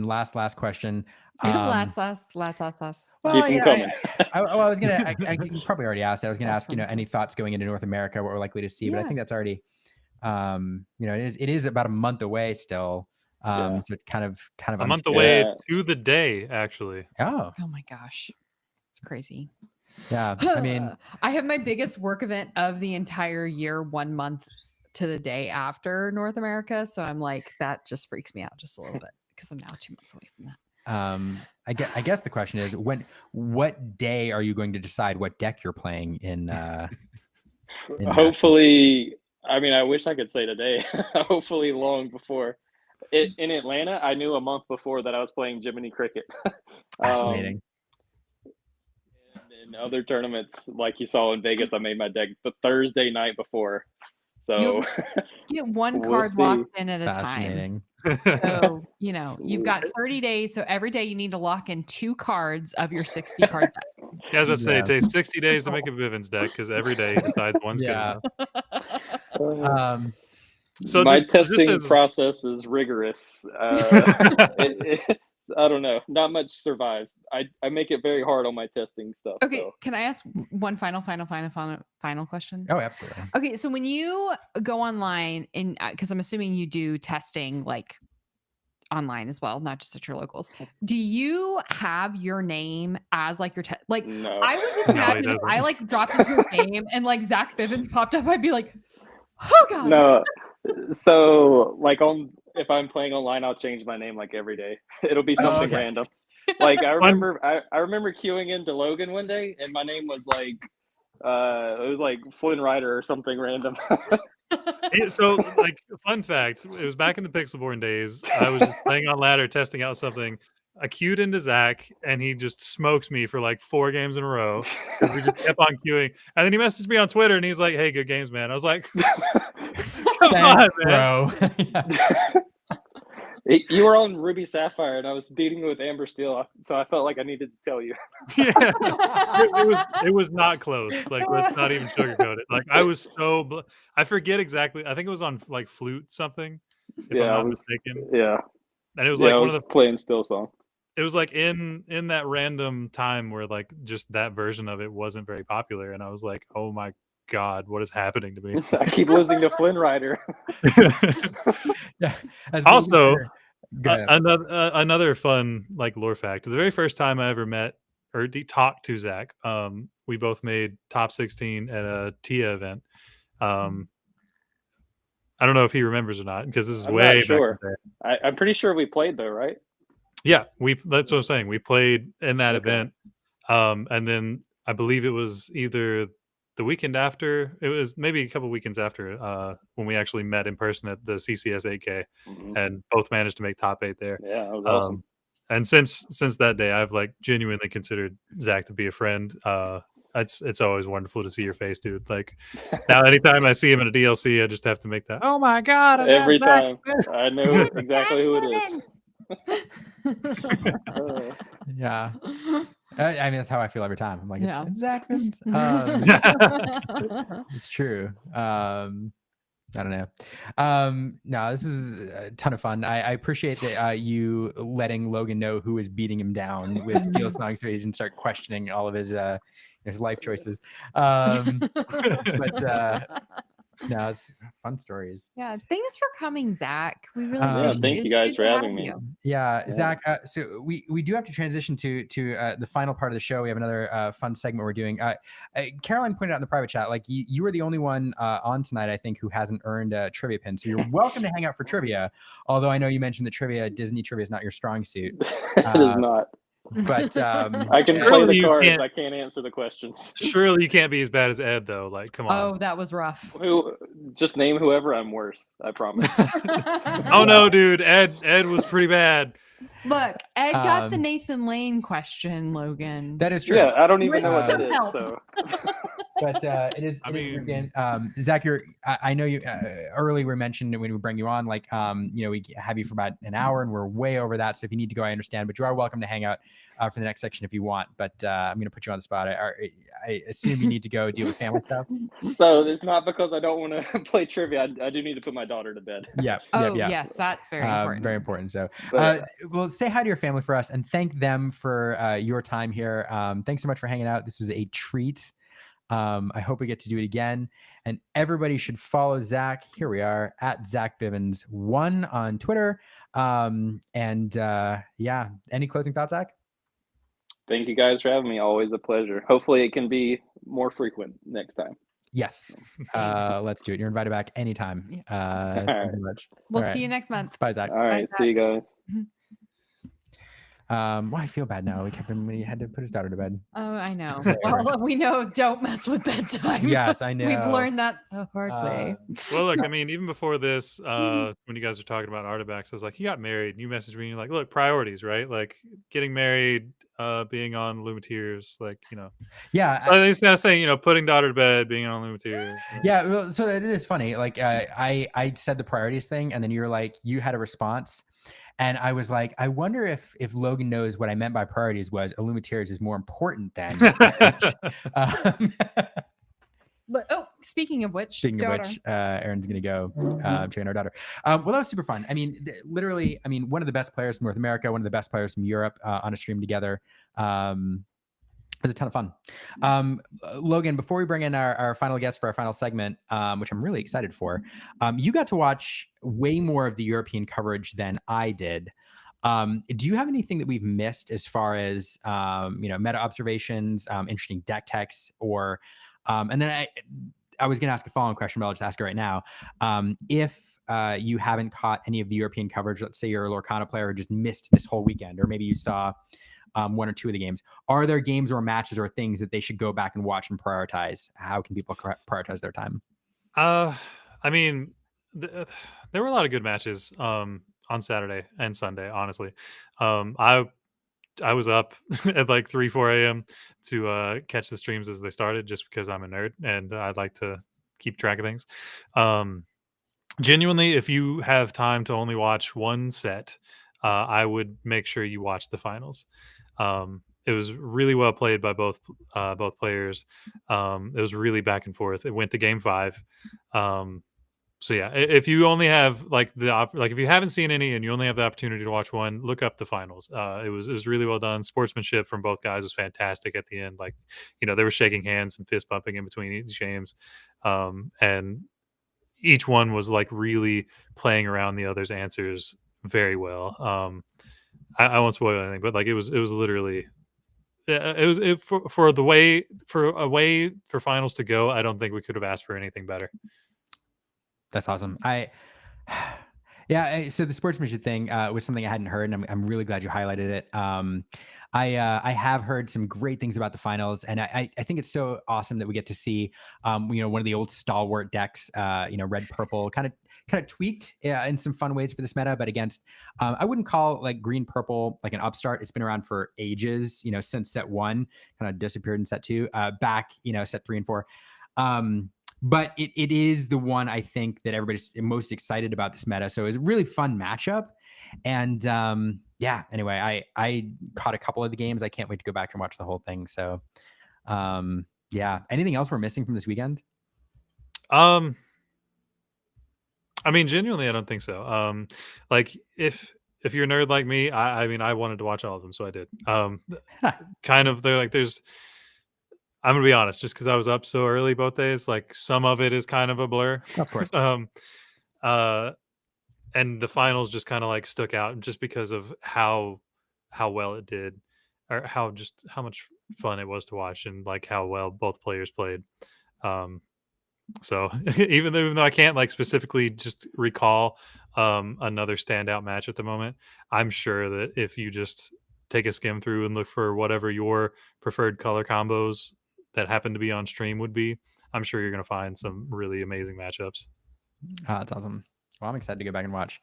last question. Last. Well, Keep them coming. I was gonna. You probably already asked. I was gonna ask. Any thoughts going into North America? What we're likely to see, but I think that's already. It is about a month away still. So it's kind of a month unfair. away to the day, actually. Oh my gosh, it's crazy. Yeah, I mean, I have my biggest work event of the entire year 1 month to the day after North America, so I'm like, that just freaks me out just a little bit because I'm now 2 months away from that. I guess the question is, what day are you going to decide what deck you're playing in Hopefully, I mean, I wish I could say today. Hopefully, long before. In Atlanta, I knew a month before that I was playing Jiminy Cricket. Fascinating. In other tournaments, like you saw in Vegas, I made my deck the Thursday night before. So you'll get one we'll card see. locked in at a time. Fascinating. So, you've got 30 days. So every day you need to lock in 2 cards of your 60 card deck. Yeah, I was about to say it takes 60 days to make a Bivens deck because every day he decides one's good enough. So my testing process is rigorous. I don't know. Not much survives. I make it very hard on my testing stuff. Okay, so. Can I ask one final question? Oh, absolutely. Okay, so when you go online, and because I'm assuming you do testing like online as well, not just at your locals, do you have your name as like your like? No. I would just imagine if I like dropped into a game and like Zach Bivens popped up, I'd be like, oh god. No. So like if I'm playing online, I'll change my name like every day. It'll be something random. Like I remember queuing into Logan one day and my name was like it was like Flynn Rider or something random. So like fun fact, it was back in the Pixelborn days. I was just playing on ladder testing out something. I queued into Zach and he just smokes me for like 4 games in a row because we just kept on queuing. And then he messaged me on Twitter and he's like, "Hey, good games, man." I was like, "Come on, man." Bro. You were on Ruby Sapphire and I was beating with Amber Steel, so I felt like I needed to tell you. Yeah, it was not close. Like, let's not even sugarcoat it. Like, I was so I forget exactly. I think it was on like Flute something, if I'm not mistaken. Yeah, and it was like one of the playing Still song. It was like in that random time where like just that version of it wasn't very popular, and I was like, oh my god, what is happening to me? I keep losing to Flynn Rider. Yeah. Also, another fun like lore fact. The very first time I ever met or talked to Zach, we both made top 16 at a TIA event. I don't know if he remembers or not because this is way back in the day. I'm pretty sure we played though, right? Yeah, that's what I'm saying. We played in that event, and then I believe it was either the weekend after. It was maybe a couple weekends after when we actually met in person at the CCS 8K, and both managed to make top 8 there. Yeah, that was awesome. And since that day, I've like genuinely considered Zach to be a friend. It's always wonderful to see your face, dude. Like now, anytime I see him in a DLC, I just have to make that. Oh my god! Every time, I know exactly who it is. Yeah, I mean that's how I feel every time. I'm like, it's Zach Bivens. It's true. I don't know. No, this is a ton of fun. I appreciate that you letting Logan know who is beating him down with Steel Song, so he didn't start questioning all of his life choices. No, it's fun stories. Yeah, thanks for coming, Zach. We really thank you guys for having me. Yeah, Zach. So we do have to transition to the final part of the show. We have another fun segment we're doing. Caroline pointed out in the private chat, like you were the only one on tonight, I think, who hasn't earned a trivia pin. So you're welcome to hang out for trivia. Although I know you mentioned that Disney trivia is not your strong suit. It is not. But I can play the cards. I can't answer the questions. Surely you can't be as bad as Ed, though. Like, come on. Oh, that was rough. Just name whoever. I'm worse. I promise. Oh no, dude. Ed was pretty bad. Look, Ed got the Nathan Lane question, Logan. That is true. Yeah, I don't even know what that is. So. But it is. Again, Zach, I know you early we mentioned when we bring you on, like we have you for about an hour, and we're way over that. So if you need to go, I understand. But you are welcome to hang out for the next section if you want. But I'm going to put you on the spot. I assume you need to go deal with family stuff. So it's not because I don't want to play trivia. I do need to put my daughter to bed. Yeah. Yes, that's very important. Very important. So, well, say hi to your family for us and thank them for your time here. Thanks so much for hanging out. This was a treat. I hope we get to do it again. And everybody should follow Zach. Here we are at Zach Bivens 1 on Twitter. Yeah, any closing thoughts, Zach? Thank you guys for having me. Always a pleasure. Hopefully it can be more frequent next time. Yes. Thanks. Let's do it. You're invited back anytime. Yeah. Thank you very much. We'll All see right. you next month. Bye, Zach. All right. Zach. See you guys. Well, I feel bad now. We kept him when he had to put his daughter to bed. Oh, I know. Well, we know don't mess with bedtime. Yes, I know. We've learned that the hard way. Well, look, I mean, even before this, when you guys were talking about artifacts, I was like, he got married. You messaged me, and you're like, look, priorities, right? Like getting married, being on Lumineers, like, you know. Yeah. So I just gotta say, you know, putting daughter to bed, being on Lumineers. Yeah. Well, so it is funny. Like I said the priorities thing, and then you were like, you had a response. And I was like, I wonder if Logan knows what I meant by priorities was Illuminateers is more important than But speaking of which, Aaron's gonna go train our daughter. Well, that was super fun. I mean, literally, I mean, one of the best players from North America, one of the best players from Europe on a stream together. It was a ton of fun. Logan, before we bring in our final guest for our final segment, which I'm really excited for, you got to watch way more of the European coverage than I did. Do you have anything that we've missed as far as, meta observations, interesting deck techs, or, and then I was going to ask a follow-on question, but I'll just ask it right now. If you haven't caught any of the European coverage, let's say you're a Lorcana player who just missed this whole weekend, or maybe you saw one or two of the games, are there games or matches or things that they should go back and watch and prioritize? How can people prioritize their time? I mean, there were a lot of good matches on Saturday and Sunday, honestly. I was up at like 4 a.m. to catch the streams as they started, just because I'm a nerd and I'd like to keep track of things. Genuinely, if you have time to only watch one set, I would make sure you watch the finals. It was really well played by both players. It was really back and forth. It went to game 5. So yeah, if you only have if you haven't seen any and you only have the opportunity to watch one, look up the finals. It was really well done. Sportsmanship from both guys was fantastic at the end. Like, you know, they were shaking hands and fist bumping in between each games, and each one was like really playing around the other's answers very well. I won't spoil anything, but like it was literally for a way for finals to go. I don't think we could have asked for anything better. That's awesome. So the sportsmanship thing was something I hadn't heard, and I'm really glad you highlighted it. I have heard some great things about the finals, and I think it's so awesome that we get to see, one of the old stalwart decks, red purple, kind of tweaked in some fun ways for this meta, but against, I wouldn't call like green purple like an upstart. It's been around for ages, since set 1, kind of disappeared in set 2, back, set 3 and 4. But it is the one I think that everybody's most excited about this meta. So it's a really fun matchup. And anyway, I caught a couple of the games. I can't wait to go back and watch the whole thing. So anything else we're missing from this weekend? I mean, genuinely, I don't think so. Like if you're a nerd like me, I mean, I wanted to watch all of them, so I did. I'm gonna be honest, just because I was up so early both days, like some of it is kind of a blur. Of course. And the finals just kind of like stuck out just because of how well it did, or how much fun it was to watch, and like how well both players played. So even though I can't like specifically just recall another standout match at the moment, I'm sure that if you just take a skim through and look for whatever your preferred color combos that happen to be on stream would be, I'm sure you're going to find some really amazing matchups. That's awesome. Well, I'm excited to go back and watch.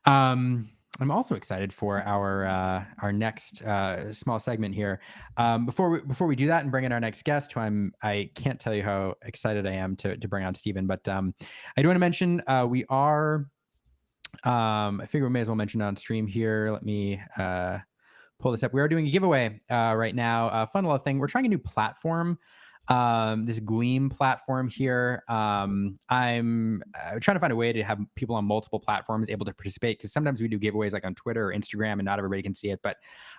I'm also excited for our next small segment here. Before we do that and bring in our next guest, who I can't tell you how excited I am to bring on Steven, but I do want to mention we are. I figure we may as well mention it on stream here. Let me pull this up. We are doing a giveaway right now. Fun little thing. We're trying a new platform. This Gleam platform here. I'm trying to find a way to have people on multiple platforms able to participate, because sometimes we do giveaways like on Twitter or Instagram and not everybody can see it. But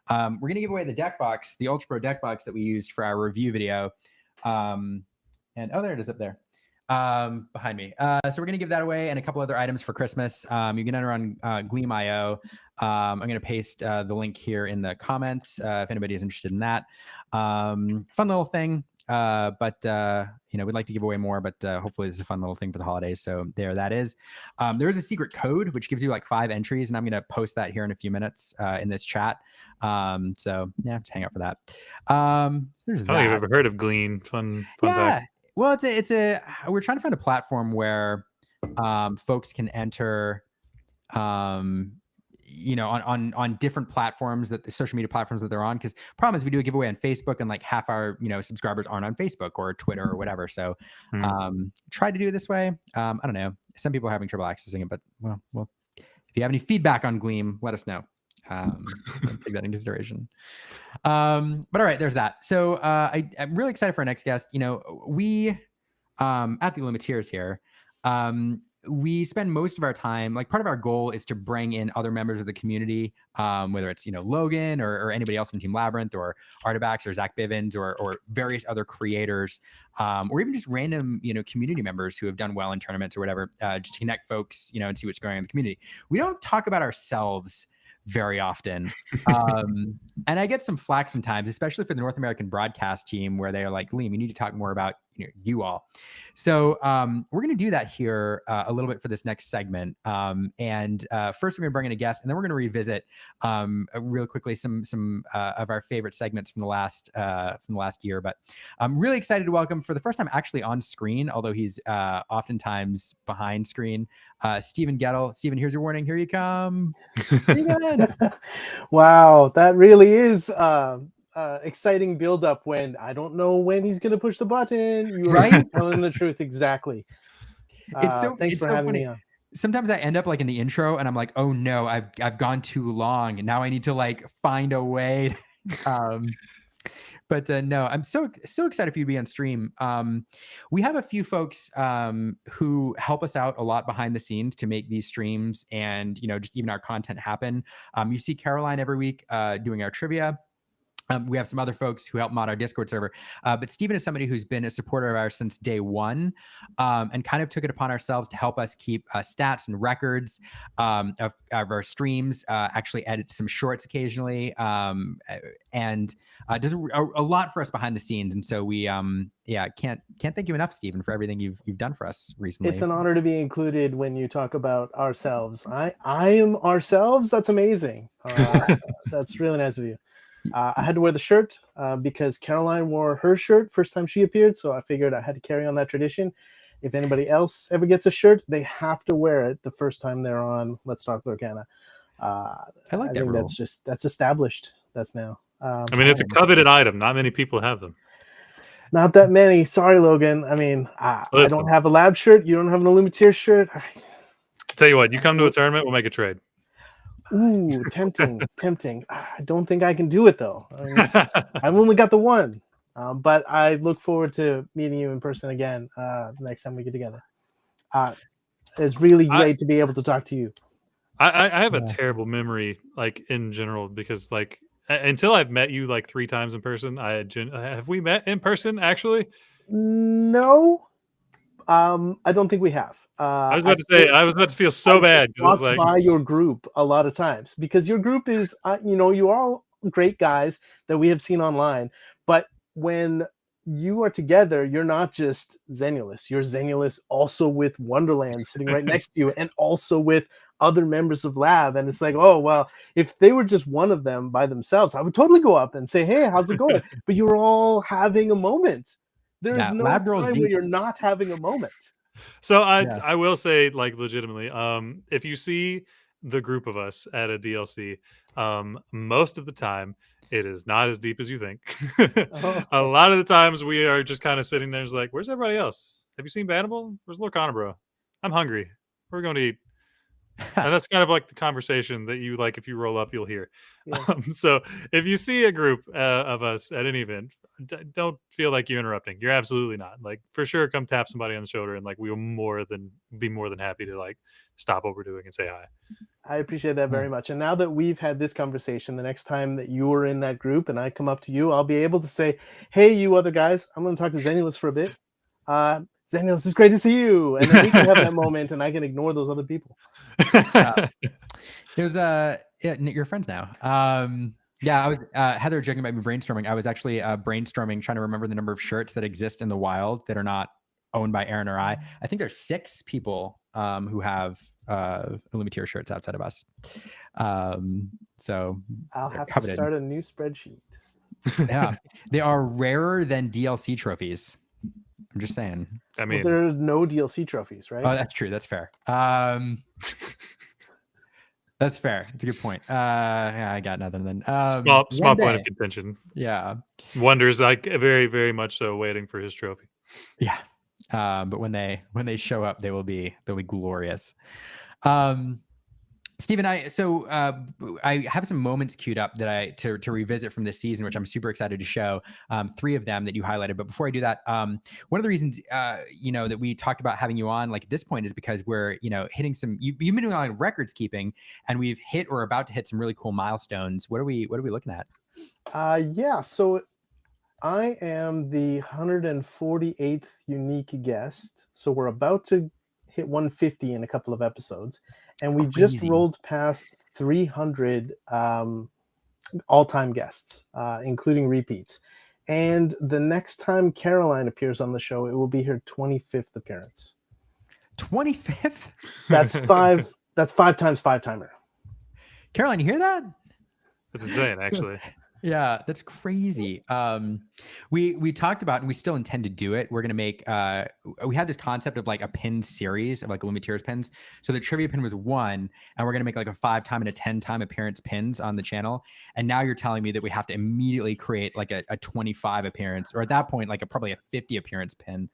we're going to give away the deck box, the Ultra Pro deck box that we used for our review video. And oh, there it is up there behind me. So we're going to give that away and a couple other items for Christmas. You can enter on Gleam.io. I'm going to paste the link here in the comments if anybody is interested in that. Fun little thing. But we'd like to give away more, but hopefully this is a fun little thing for the holidays. So there that is. There is a secret code which gives you like 5 entries, and I'm going to post that here in a few minutes in this chat. So yeah, just hang out for that. So there's I don't think I've ever heard of Glean. Fun fact. Well, we're trying to find a platform where folks can enter on different platforms, that the social media platforms that they're on. Because problem is we do a giveaway on Facebook, and like half our subscribers aren't on Facebook or Twitter or whatever. So try to do it this way. I don't know. Some people are having trouble accessing it, but well, if you have any feedback on Gleam, let us know. Take that into consideration. But all right, there's that. So I'm really excited for our next guest. We at the Limiteers here, we spend most of our time, like part of our goal is to bring in other members of the community, whether it's Logan or anybody else from Team Labyrinth or Archetypes or Zach Bivens or various other creators, or even just random community members who have done well in tournaments or whatever, just to connect folks and see what's going on in the community. We don't talk about ourselves very often. And I get some flack sometimes, especially for the North American broadcast team, where they are like, Liam, you need to talk more about you all. So we're going to do that here a little bit for this next segment. And first we're going to bring in a guest, and then we're going to revisit real quickly some of our favorite segments from the last year. But I'm really excited to welcome, for the first time actually on screen, although he's oftentimes behind screen, Stephen Gettle. Stephen, here's your warning. Here you come. Wow, that really is exciting build up when I don't know when he's going to push the button. You are right? telling the truth exactly. Thanks for having funny. me on. Sometimes I end up like in the intro and I'm like, oh no, I've gone too long, and now I need to like find a way. But no, I'm so excited for you to be on stream. We have a few folks who help us out a lot behind the scenes to make these streams and just even our content happen. You see Caroline every week doing our trivia. We have some other folks who help mod our Discord server. But Stephen is somebody who's been a supporter of ours since day one, and kind of took it upon ourselves to help us keep stats and records of our streams, actually edits some shorts occasionally, and does a lot for us behind the scenes. And so we can't thank you enough, Stephen, for everything you've done for us recently. It's an honor to be included when you talk about ourselves. I am ourselves. That's amazing. That's really nice of you. I had to wear the shirt because Caroline wore her shirt first time she appeared, so I figured I had to carry on that tradition. If anybody else ever gets a shirt, they have to wear it the first time they're on Let's Talk Lorcana. I like that rule. That's established. That's now. I mean, it's a coveted item. Not many people have them. Not that many. Sorry, Logan. I mean, I don't have a lab shirt. You don't have an Illumiteer shirt. Tell you what, you come to a tournament, we'll make a trade. Ooh, tempting. I don't think I can do it though. I've only got the one, but I look forward to meeting you in person again next time we get together. It's really great to be able to talk to you. I have a terrible memory, like in general, because like until I've met you like 3 times in person, have we met in person actually? No. I don't think we have. I was about to feel so bad. I walked by your group a lot of times because your group is, you are all great guys that we have seen online. But when you are together, you're not just Xenulus. You're Xenulus also with Wonderland sitting right next to you, and also with other members of Lab. And it's like, oh well, if they were just one of them by themselves, I would totally go up and say, hey, how's it going? But you're all having a moment. There is no time where you're not having a moment. So I will say, like, legitimately, if you see the group of us at a DLC, most of the time it is not as deep as you think. A lot of the times we are just kind of sitting there, just like, where's everybody else? Have you seen Bannable? Where's Lorcana, bro? I'm hungry. We're going to eat. And that's kind of like the conversation that you, like, if you roll up, you'll hear. Yeah. So if you see a group of us at any event, don't feel like you're interrupting. You're absolutely not. Like, for sure, come tap somebody on the shoulder, and like we will be more than happy to like stop what we're doing and say hi. I appreciate that very much. And now that we've had this conversation, the next time that you are in that group and I come up to you, I'll be able to say, hey, you other guys, I'm going to talk to Xenulus for a bit. Xennius, it's great to see you. And then we can have that moment and I can ignore those other people. There's you're friends now. Yeah, I was Heather joking about me brainstorming. I was actually brainstorming, trying to remember the number of shirts that exist in the wild that are not owned by Aaron or I. I think there's 6 people who have Illumiteer shirts outside of us. So I'll have coveted. to start a new spreadsheet. Yeah, they are rarer than DLC trophies. I'm just saying. I mean, there are no DLC trophies, right? Oh, that's true. That's fair. That's fair. It's a good point. Yeah, I got nothing then. Small point of contention. Yeah. Wonder's like very, very much so waiting for his trophy. Yeah. But when they show up, they'll be glorious. Stephen, I have some moments queued up that to revisit from this season, which I'm super excited to show. 3 of them that you highlighted. But before I do that, one of the reasons that we talked about having you on like at this point is because we're hitting some. You've been doing a lot of records keeping, and we've hit or about to hit some really cool milestones. What are we looking at? Yeah. So I am the 148th unique guest. So we're about to hit 150 in a couple of episodes. And we just rolled past 300 all-time guests, including repeats. And the next time Caroline appears on the show, it will be her 25th appearance. 25th? That's 5. That's 5 times 5-timer. Caroline, you hear that? That's insane, actually. Yeah, that's crazy. We talked about, and we still intend to do it. We're gonna make. We had this concept of like a pin series of like Illumiteer's pins. So the trivia pin was 1, and we're gonna make like a 5-time and a 10-time appearance pins on the channel. And now you're telling me that we have to immediately create like a 25 appearance, or at that point like probably a 50 appearance pin.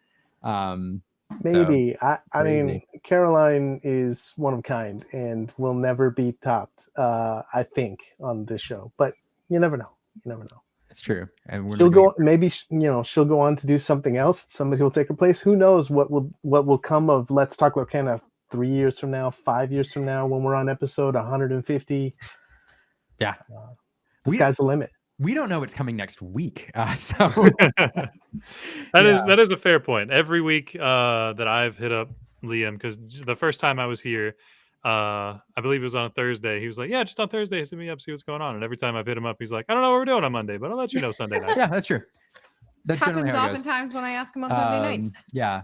Maybe. I mean, Caroline is one of a kind and will never be topped. I think on this show, but you never know. You never know. It's true. And she'll go. Maybe she'll go on to do something else. Somebody will take her place. Who knows what will come of Let's Talk Lorcana 3 years from now, 5 years from now, when we're on episode 150. Yeah, the sky's the limit. We don't know what's coming next week. So that is a fair point. Every week that I've hit up Liam, because the first time I was here, I believe it was on a Thursday. He was like, "Yeah, just on Thursday, hit me up, see what's going on." And every time I've hit him up, he's like, "I don't know what we're doing on Monday, but I'll let you know Sunday night." Yeah, that's true. That's happens oftentimes when I ask him on Sunday nights. Yeah,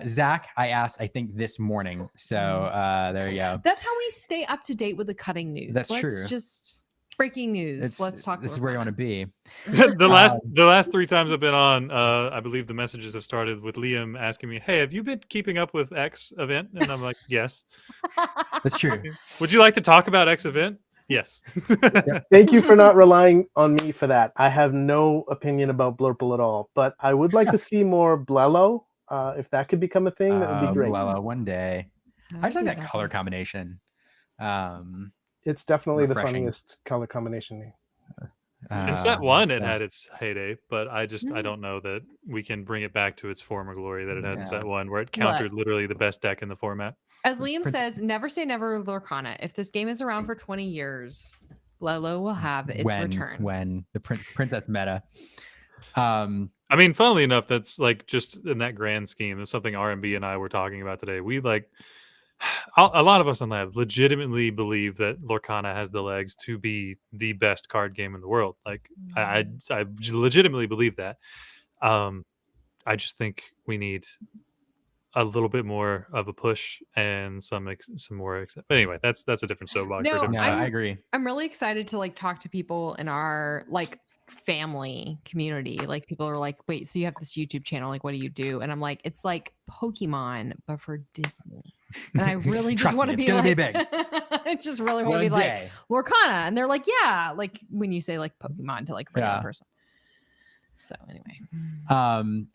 Zach, I asked, I think this morning. So there you go. That's how we stay up to date with the cutting news. That's true. Just breaking news. Let's talk. This is where you want to be. the last 3 times I've been on, I believe the messages have started with Liam asking me, "Hey, have you been keeping up with X event?" And I'm like, "Yes." That's true. Would you like to talk about X event? Yes. Thank you for not relying on me for that. I have no opinion about Blurple at all, but I would like to see more Blello. If that could become a thing, that would be great. Blello, one day. I just like that color combination. It's definitely refreshing. The funniest color combination. In set 1, it had its heyday, but I don't know that we can bring it back to its former glory that it had in set 1, where it countered literally the best deck in the format. As Liam says, never say never, Lorcana. If this game is around for 20 years, Blello will have its return. When the princess meta. I mean, funnily enough, that's like just in that grand scheme. It's something RMB and I were talking about today. We a lot of us on Lab legitimately believe that Lorcana has the legs to be the best card game in the world. Like I legitimately believe that. I just think we need a little bit more of a push and some more. But anyway, that's a different soapbox. No, I agree. I'm really excited to talk to people in our family community. Like people are like, "Wait, so you have this YouTube channel? Like, what do you do?" And I'm like, "It's like Pokemon, but for Disney." And I really just want to be like, big. I just really want to be like Lorcana. And they're like, yeah, like when you say like Pokemon to like a regular person. So anyway,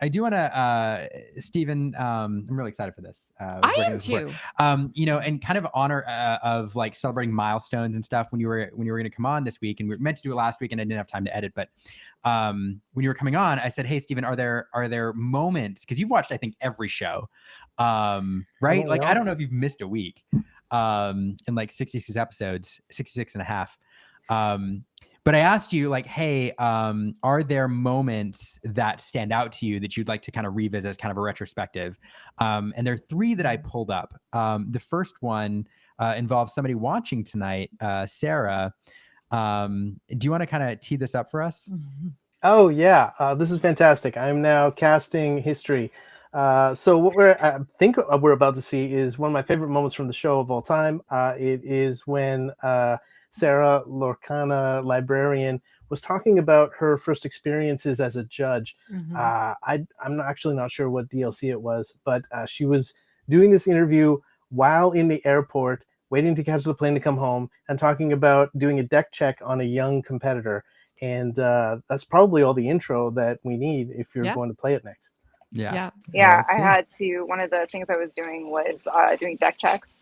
I do want to, Stephen. I'm really excited for this. I am too. And kind of honor of like celebrating milestones and stuff. When you were going to come on this week, and we were meant to do it last week, and I didn't have time to edit. But when you were coming on, I said, "Hey, Stephen, are there moments? Because you've watched, I think, every show, right? Like, I don't know if you've missed a week in like 66 episodes, 66 and a half." But I asked you, like, hey, are there moments that stand out to you that you'd like to kind of revisit as kind of a retrospective? And there are 3 that I pulled up. The first one involves somebody watching tonight, Sarah. Do you want to kind of tee this up for us? Oh yeah, this is fantastic. I'm now casting history. So what I think we're about to see is one of my favorite moments from the show of all time. It is when Sarah Lorcana, librarian, was talking about her first experiences as a judge. I'm actually not sure what DLC it was, but she was doing this interview while in the airport, waiting to catch the plane to come home, and talking about doing a deck check on a young competitor. And that's probably all the intro that we need if you're going to play it next. Yeah. I had to. One of the things I was doing was doing deck checks.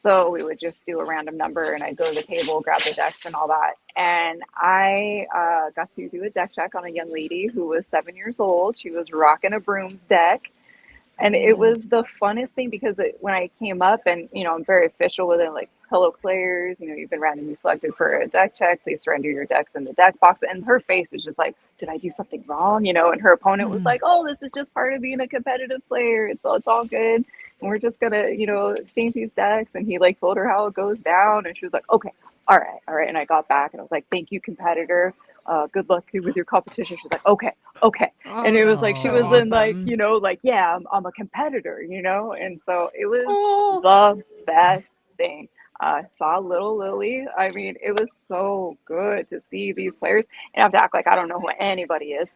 So we would just do a random number, and I'd go to the table, grab the decks and all that. And I got to do a deck check on a young lady who was 7 years old. She was rocking a Brooms deck. And it was the funnest thing because when I came up, and, you know, I'm very official with it, like, hello players, you know, you've been randomly selected for a deck check. Please surrender your decks in the deck box. And her face was just like, did I do something wrong? You know, and her opponent was like, oh, this is just part of being a competitive player. It's all good. And we're just going to, you know, exchange these decks. And he like told her how it goes down. And she was like, okay, all right. And I got back and I was like, thank you, competitor. Good luck with your competition. She's like, okay. And it was like, she was in like, you know, like, yeah, I'm a competitor, you know? And so it was the best thing. Saw little Lily. I mean, it was so good to see these players and have to act like I don't know who anybody is.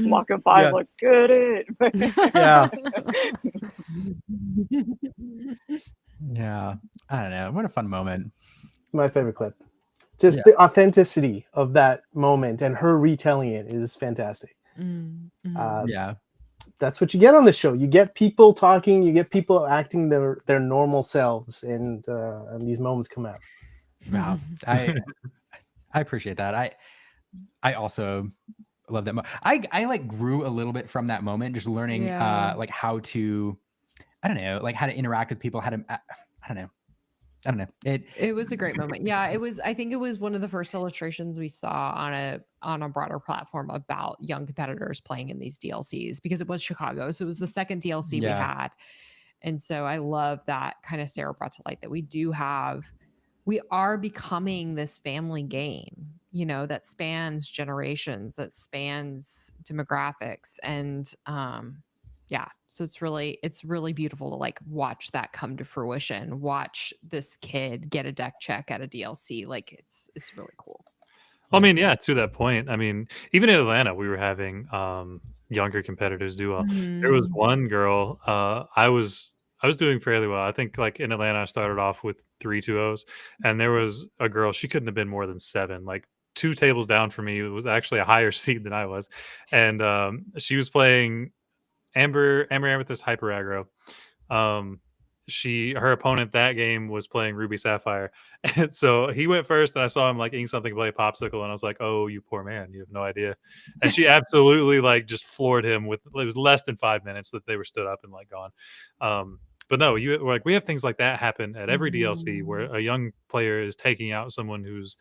Walking by, look good at it. Yeah. I don't know. What a fun moment. My favorite clip. Just the authenticity of that moment and her retelling it is fantastic. That's what you get on this show. You get people talking, you get people acting their normal selves, and these moments come out. Wow. I appreciate that. I also love that. I like grew a little bit from that moment, just learning like how to, I don't know, like how to interact with people, how to, I don't know. It was a great moment. Yeah, it was. I think it was one of the first illustrations we saw on a broader platform about young competitors playing in these DLCs, because it was Chicago, so it was the second DLC we had, and so I love that kind of Sarah brought to light that we are becoming this family game, you know, that spans generations, that spans demographics, and so it's really beautiful to like watch that come to fruition, watch this kid get a deck check at a DLC. Like it's really cool. Well, I mean, yeah, to that point, I mean, even in Atlanta, we were having younger competitors do well. There was one girl, I was doing fairly well. I think like in Atlanta, I started off with 3 2-0s, and there was a girl, she couldn't have been more than 7, like 2 tables down from me. It was actually a higher seed than I was. And she was playing Amber Amethyst Hyper Aggro. Her opponent that game was playing Ruby Sapphire, and so he went first, and I saw him like eating something, play a popsicle, and I was like, "Oh, you poor man, you have no idea." And she absolutely like just floored him with. It was less than 5 minutes that they were stood up and like gone. But no, we have things like that happen at every DLC where a young player is taking out someone who's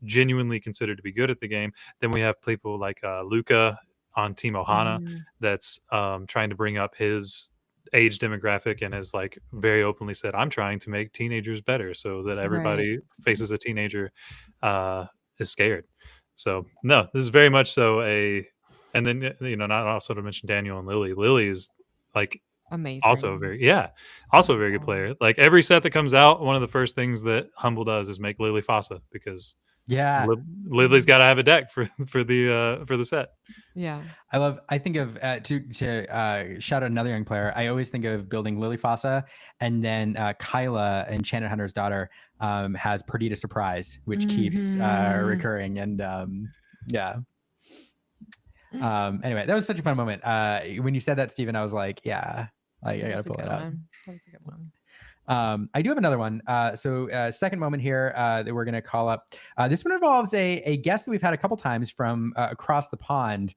genuinely considered to be good at the game. Then we have people like Luca on Team Ohana that's trying to bring up his age demographic and has like very openly said, I'm trying to make teenagers better so that everybody faces a teenager is scared. So no, this is very much so and then, you know, not also to mention Daniel and Lily. Lily is like amazing. Also a very good player. Like every set that comes out, one of the first things that Humble does is make Lily Fossa, because Lily's got to have a deck for the set. Yeah, I think of to shout out another young player. I always think of building Lily Fossa, and then Kyla, Enchanted Hunter's daughter, has Perdita Surprise, which keeps recurring. And anyway, that was such a fun moment. When you said that, Steven, I was like, I gotta pull it up. That was a good one. I do have another one. Second moment here that we're going to call up. This one involves a guest that we've had a couple times from across the pond,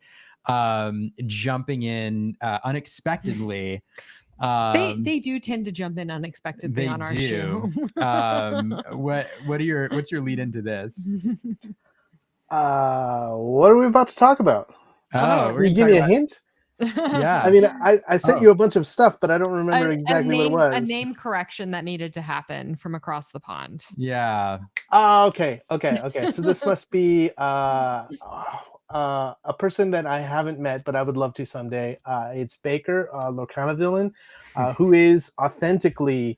jumping in unexpectedly. They do tend to jump in unexpectedly on our show. What's your lead into this? What are we about to talk about? We're Can you give me a hint? Yeah. I mean, I sent you a bunch of stuff, but I don't remember exactly what it was. A name correction that needed to happen from across the pond. Yeah. Okay. So this must be a person that I haven't met, but I would love to someday. It's Baker, Lorcana villain, who is authentically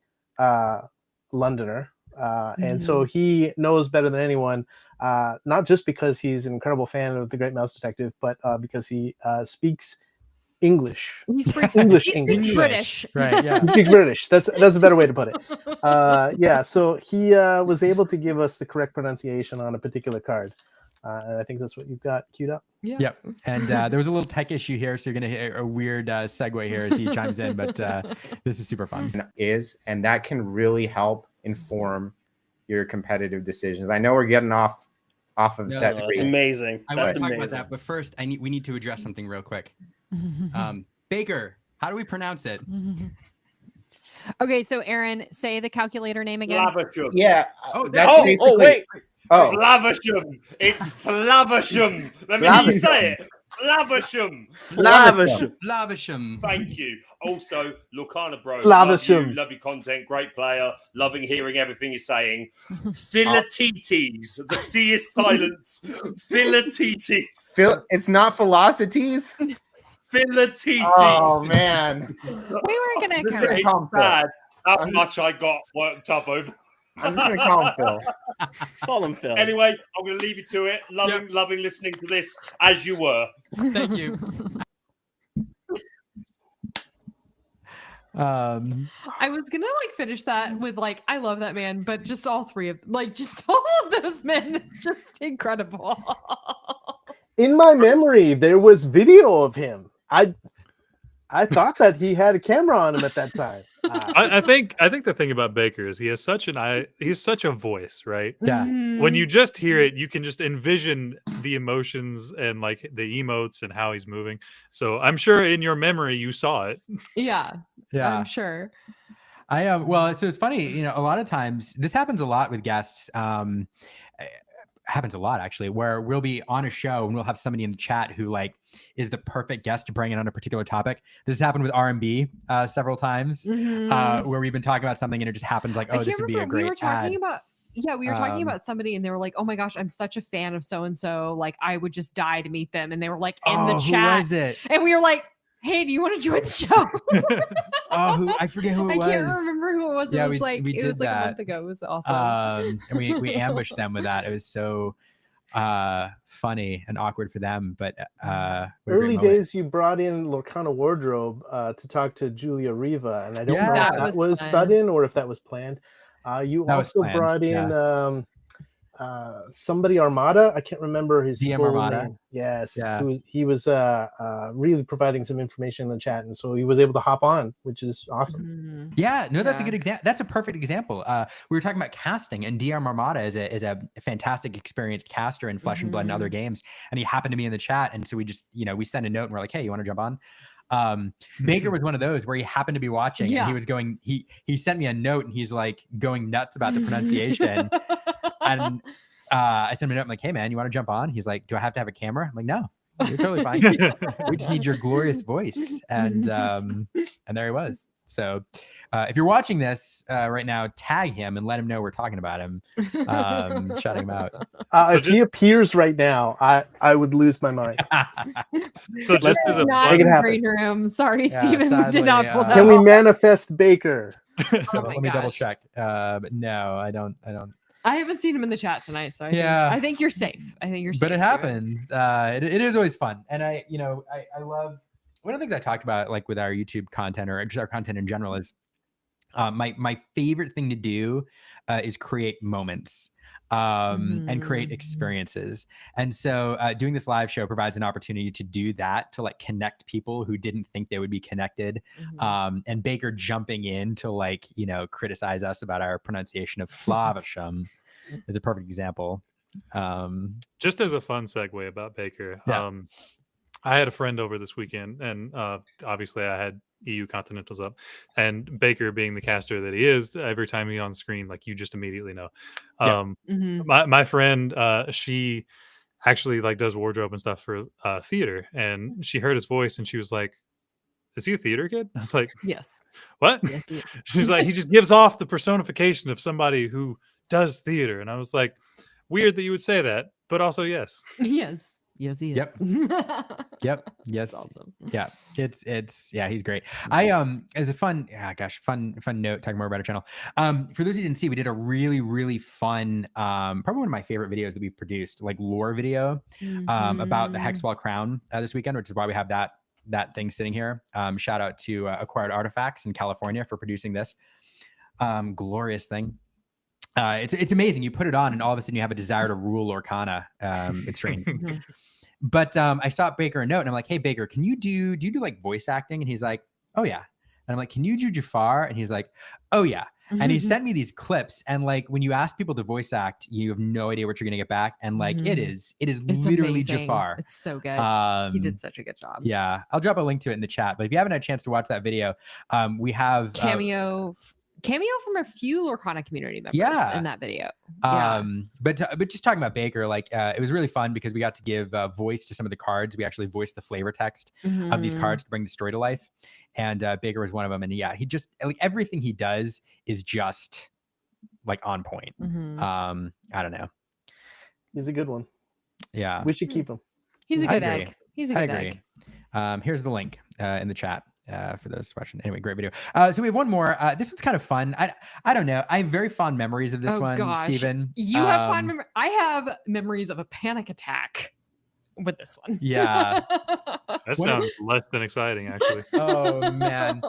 Londoner. And so he knows better than anyone, not just because he's an incredible fan of The Great Mouse Detective, but because he speaks English. He speaks English. British. Right. Yeah. He speaks British. That's a better way to put it. Yeah. So he was able to give us the correct pronunciation on a particular card. And I think that's what you've got queued up. Yeah. Yep. And there was a little tech issue here, so you're gonna hear a weird segue here as he chimes in. But this is super fun. And that can really help inform your competitive decisions. I know we're getting off of set. That's amazing. I want to talk about that, but first we need to address something real quick. Baker, how do we pronounce it? Okay, so Aaron, say the calculator name again. Flavisham. Yeah. Wait. Oh, Flavisham. It's Flavisham. Let me say it. Flavisham. Flavisham. Thank you. Also, Lorcana bro. Flavisham. Love your content. Great player. Loving hearing everything you're saying. Philatites. The C is silent. Philatites. it's not Philocities. Philatites. Oh man. We weren't gonna It's sad how much I got worked up over. I'm just gonna call him Phil. Call him Phil. Anyway, I'm gonna leave you to it. Loving listening to this as you were. Thank you. I was gonna finish that with I love that man, but just all three of just all of those men, just incredible. In my memory, there was video of him. I thought that he had a camera on him at that time. I think the thing about Baker is he has such a voice, right? Yeah. When you just hear it, you can just envision the emotions and the emotes and how he's moving. So I'm sure in your memory you saw it. Yeah. Yeah. I'm sure. Well, so it's funny, a lot of times this happens a lot with guests. Happens a lot actually, where we'll be on a show and we'll have somebody in the chat who is the perfect guest to bring in on a particular topic. This has happened with R&B several times, where we've been talking about something and it just happens this would be a great we were talking ad. talking about somebody and they were like, oh my gosh, I'm such a fan of so-and-so. I would just die to meet them. And they were in the chat. Who was it? And we were like, hey, do you want to join the show? I forget who it was. I can't remember who it was. Yeah, it was we it was did a that. month ago. It was awesome. And we ambushed them with that. It was so funny and awkward for them, but early days you brought in Lorcana Wardrobe to talk to Julia Riva, and I don't know if that was sudden or if that was planned. You also brought in somebody Armada. I can't remember his DM full Armada. name. Yes, Yeah. he was really providing some information in the chat, and so he was able to hop on, which is awesome. Yeah, no, that's a good example. That's a perfect example. We were talking about casting, and DM Armada is a fantastic, experienced caster in Flesh and Blood and other games, and he happened to be in the chat, and so we just we sent a note and we're like, hey, you want to jump on? Baker was one of those where he happened to be watching and he was going, he sent me a note and he's going nuts about the pronunciation. And I sent him a note. I'm like, hey man, you want to jump on? He's like, do I have to have a camera? I'm like, no, you're totally fine. We just need your glorious voice. And there he was. So if you're watching this right now, tag him and let him know we're talking about him. Shouting him out. If he appears right now, I would lose my mind. So just as a not in the green room. Sorry, Steven did not pull that Can we off. manifest Baker? Let me double check. But no, I don't. I haven't seen him in the chat tonight, so I think you're safe. I think you're safe. But it happens. It is always fun, and I love one of the things I talked about with our YouTube content or just our content in general is my favorite thing to do is create moments and create experiences. And so doing this live show provides an opportunity to do that, to connect people who didn't think they would be connected. And Baker jumping in to criticize us about our pronunciation of Flavisham is a perfect example. Just as a fun segue about Baker. I had a friend over this weekend, and obviously I had EU Continentals up, and Baker, being the caster that he is, every time he's on screen, like you just immediately know. My friend, she actually like does wardrobe and stuff for theater, and she heard his voice and she was like, "Is he a theater kid?" I was like, Yes. "What?" Yes, She's like, "He just gives off the personification of somebody who does theater," and I was like, "Weird that you would say that, but also yes." Yes. Yes, he is. Yep. Yep. Yes. That's awesome. Yeah. It's yeah, he's great. I as a fun note, talking more about our channel. For those who didn't see, we did a really fun, probably one of my favorite videos that we've produced, like lore video, about the Hexwall crown this weekend, which is why we have that thing sitting here. Shout out to Acquired Artifacts in California for producing this glorious thing. It's amazing. You put it on and all of a sudden you have a desire to rule Lorcana. It's strange. But I stopped Baker a note and I'm like, "Hey Baker, can you do like voice acting?" And he's like, "Oh yeah." And I'm like, "Can you do Jafar?" And he's like, "Oh yeah." And he sent me these clips, and like when you ask people to voice act, you have no idea what you're gonna get back. And like it's literally amazing. Jafar. It's so good. He did such a good job. Yeah, I'll drop a link to it in the chat. But if you haven't had a chance to watch that video, we have cameo from a few Lorcana community members in that video. But just talking about Baker, like it was really fun because we got to give voice to some of the cards. We actually voiced the flavor text of these cards to bring the story to life, and Baker was one of them. And yeah, he just like everything he does is just like on point. I don't know. He's a good one. Yeah, we should keep him. He's a good egg. He's a good egg. Here's the link in the chat. For those watching. Anyway, great video. So we have one more. This one's kind of fun. I don't know. I have very fond memories of this one, gosh. Steven. You have fond memories. I have memories of a panic attack with this one. Yeah. That sounds less than exciting, actually. Oh man.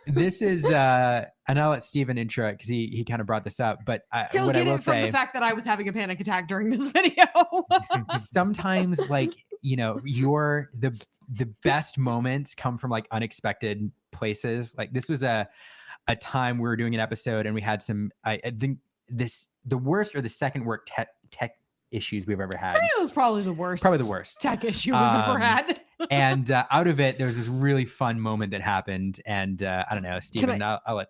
This is and I'll let Steven intro it because he kind of brought this up, but he'll what get I will it from say, the fact that I was having a panic attack during this video. sometimes like the best moments come from like unexpected places. Like this was a time we were doing an episode and we had some I think the worst or the second worst tech issues we've ever had. I think it was probably the worst tech issue we've ever had. And out of it, there was this really fun moment that happened. And I don't know, Steven, I'll let.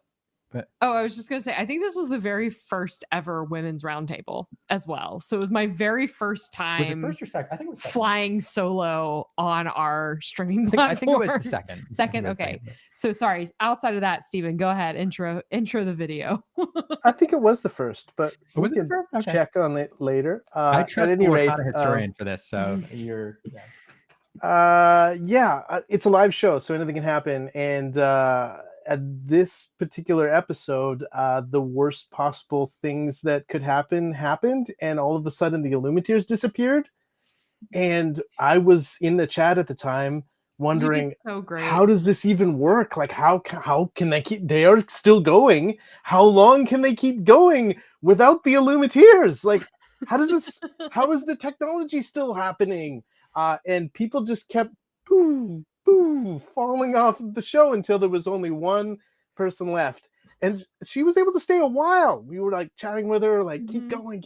I was just going to say, I think this was the very first ever women's roundtable as well. So it was my very first time. Was it first or second? I think it was second. Flying solo on our streaming platform. I think it was the second. Second, okay. So sorry. Outside of that, Steven, go ahead. Intro the video. I think it was the first, but was it the first? Okay. Check on it later. I trust the Lorcana historian for this, so you're. It's a live show, so anything can happen. And at this particular episode, the worst possible things that could happen happened, and all of a sudden the Illuminators disappeared. And I was in the chat at the time wondering, so great. How does this even work? Like, how can they keep? They are still going. How long can they keep going without the Illuminators? Like, how is the technology still happening? And people just kept falling off of the show until there was only one person left, and she was able to stay a while. We were like chatting with her, like keep going,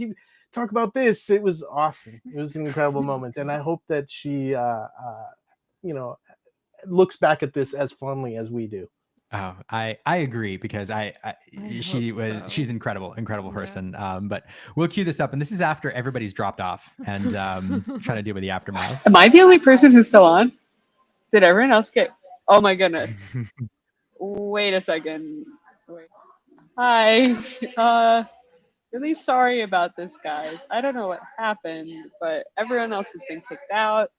talk about this. It was awesome. It was an incredible moment, and I hope that she looks back at this as fondly as we do. Oh, I agree because she's incredible person. But we'll cue this up, and this is after everybody's dropped off and trying to deal with the aftermath. Am I the only person who's still on? Did everyone else get? Oh my goodness! Wait a second. Wait. Hi. Really sorry about this, guys. I don't know what happened, but everyone else has been kicked out.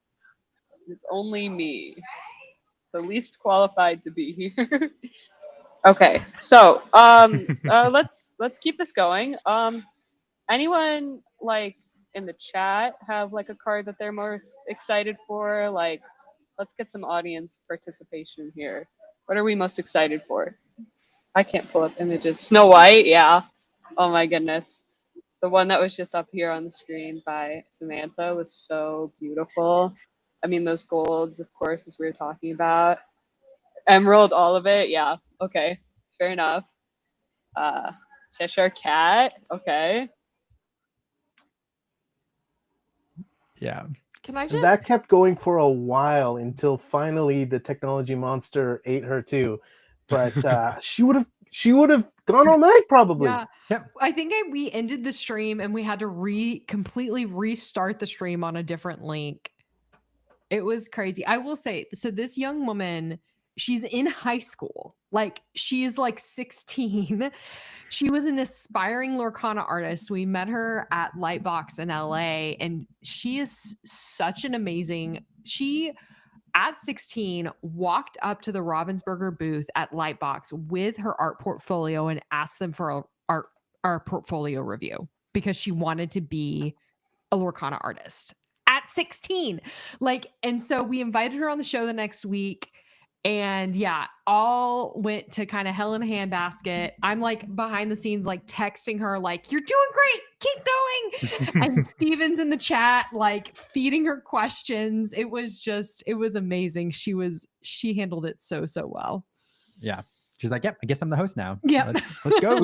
It's only me, the least qualified to be here. Okay, so let's keep this going. Anyone like in the chat have like a card that they're most excited for? Like, let's get some audience participation here. What are we most excited for? I can't pull up images. Snow White, yeah. Oh my goodness. The one that was just up here on the screen by Samantha was so beautiful. I mean, those golds, of course, as we were talking about. Emerald, all of it, yeah. Okay, fair enough. Cheshire Cat, okay. Yeah. Can I just? That kept going for a while until finally the technology monster ate her too. But she would have gone all night probably. Yeah. Yep. I think we ended the stream and we had to completely restart the stream on a different link. It was crazy. I will say, so this young woman, she's in high school. Like, she's like 16. She was an aspiring Lorcana artist. We met her at Lightbox in LA, and she is such an amazing. She, at 16, walked up to the Ravensburger booth at Lightbox with her art portfolio and asked them for our portfolio review because she wanted to be a Lorcana artist at 16. Like, and so we invited her on the show the next week. And yeah, all went to kind of hell in a handbasket. I'm like behind the scenes, like texting her, like, "You're doing great, keep going." And Steven's in the chat, like feeding her questions. It was amazing. She handled it so well. Yeah. She's like, "Yep, I guess I'm the host now." Yep. Let's go.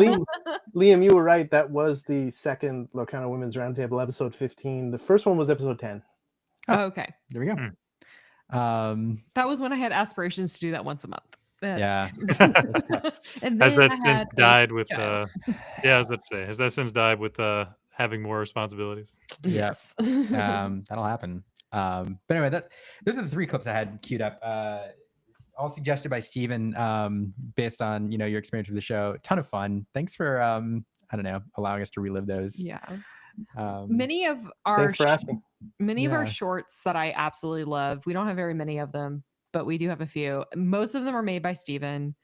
Liam, you were right. That was the second Lorcana Women's Roundtable, episode 15. The first one was episode 10. Oh, okay. There we go. That was when I had aspirations to do that once a month. Yeah. And has then that I since had a died with child. yeah, I was about to say, has that since died with having more responsibilities? Yes. That'll happen. But anyway, those are the 3 clips I had queued up. All suggested by Steven, based on your experience with the show. Ton of fun. Thanks for I don't know, allowing us to relive those. Yeah. Many of our Thanks for asking. Many of our shorts that I absolutely love. We don't have very many of them, but we do have a few. Most of them are made by Steven,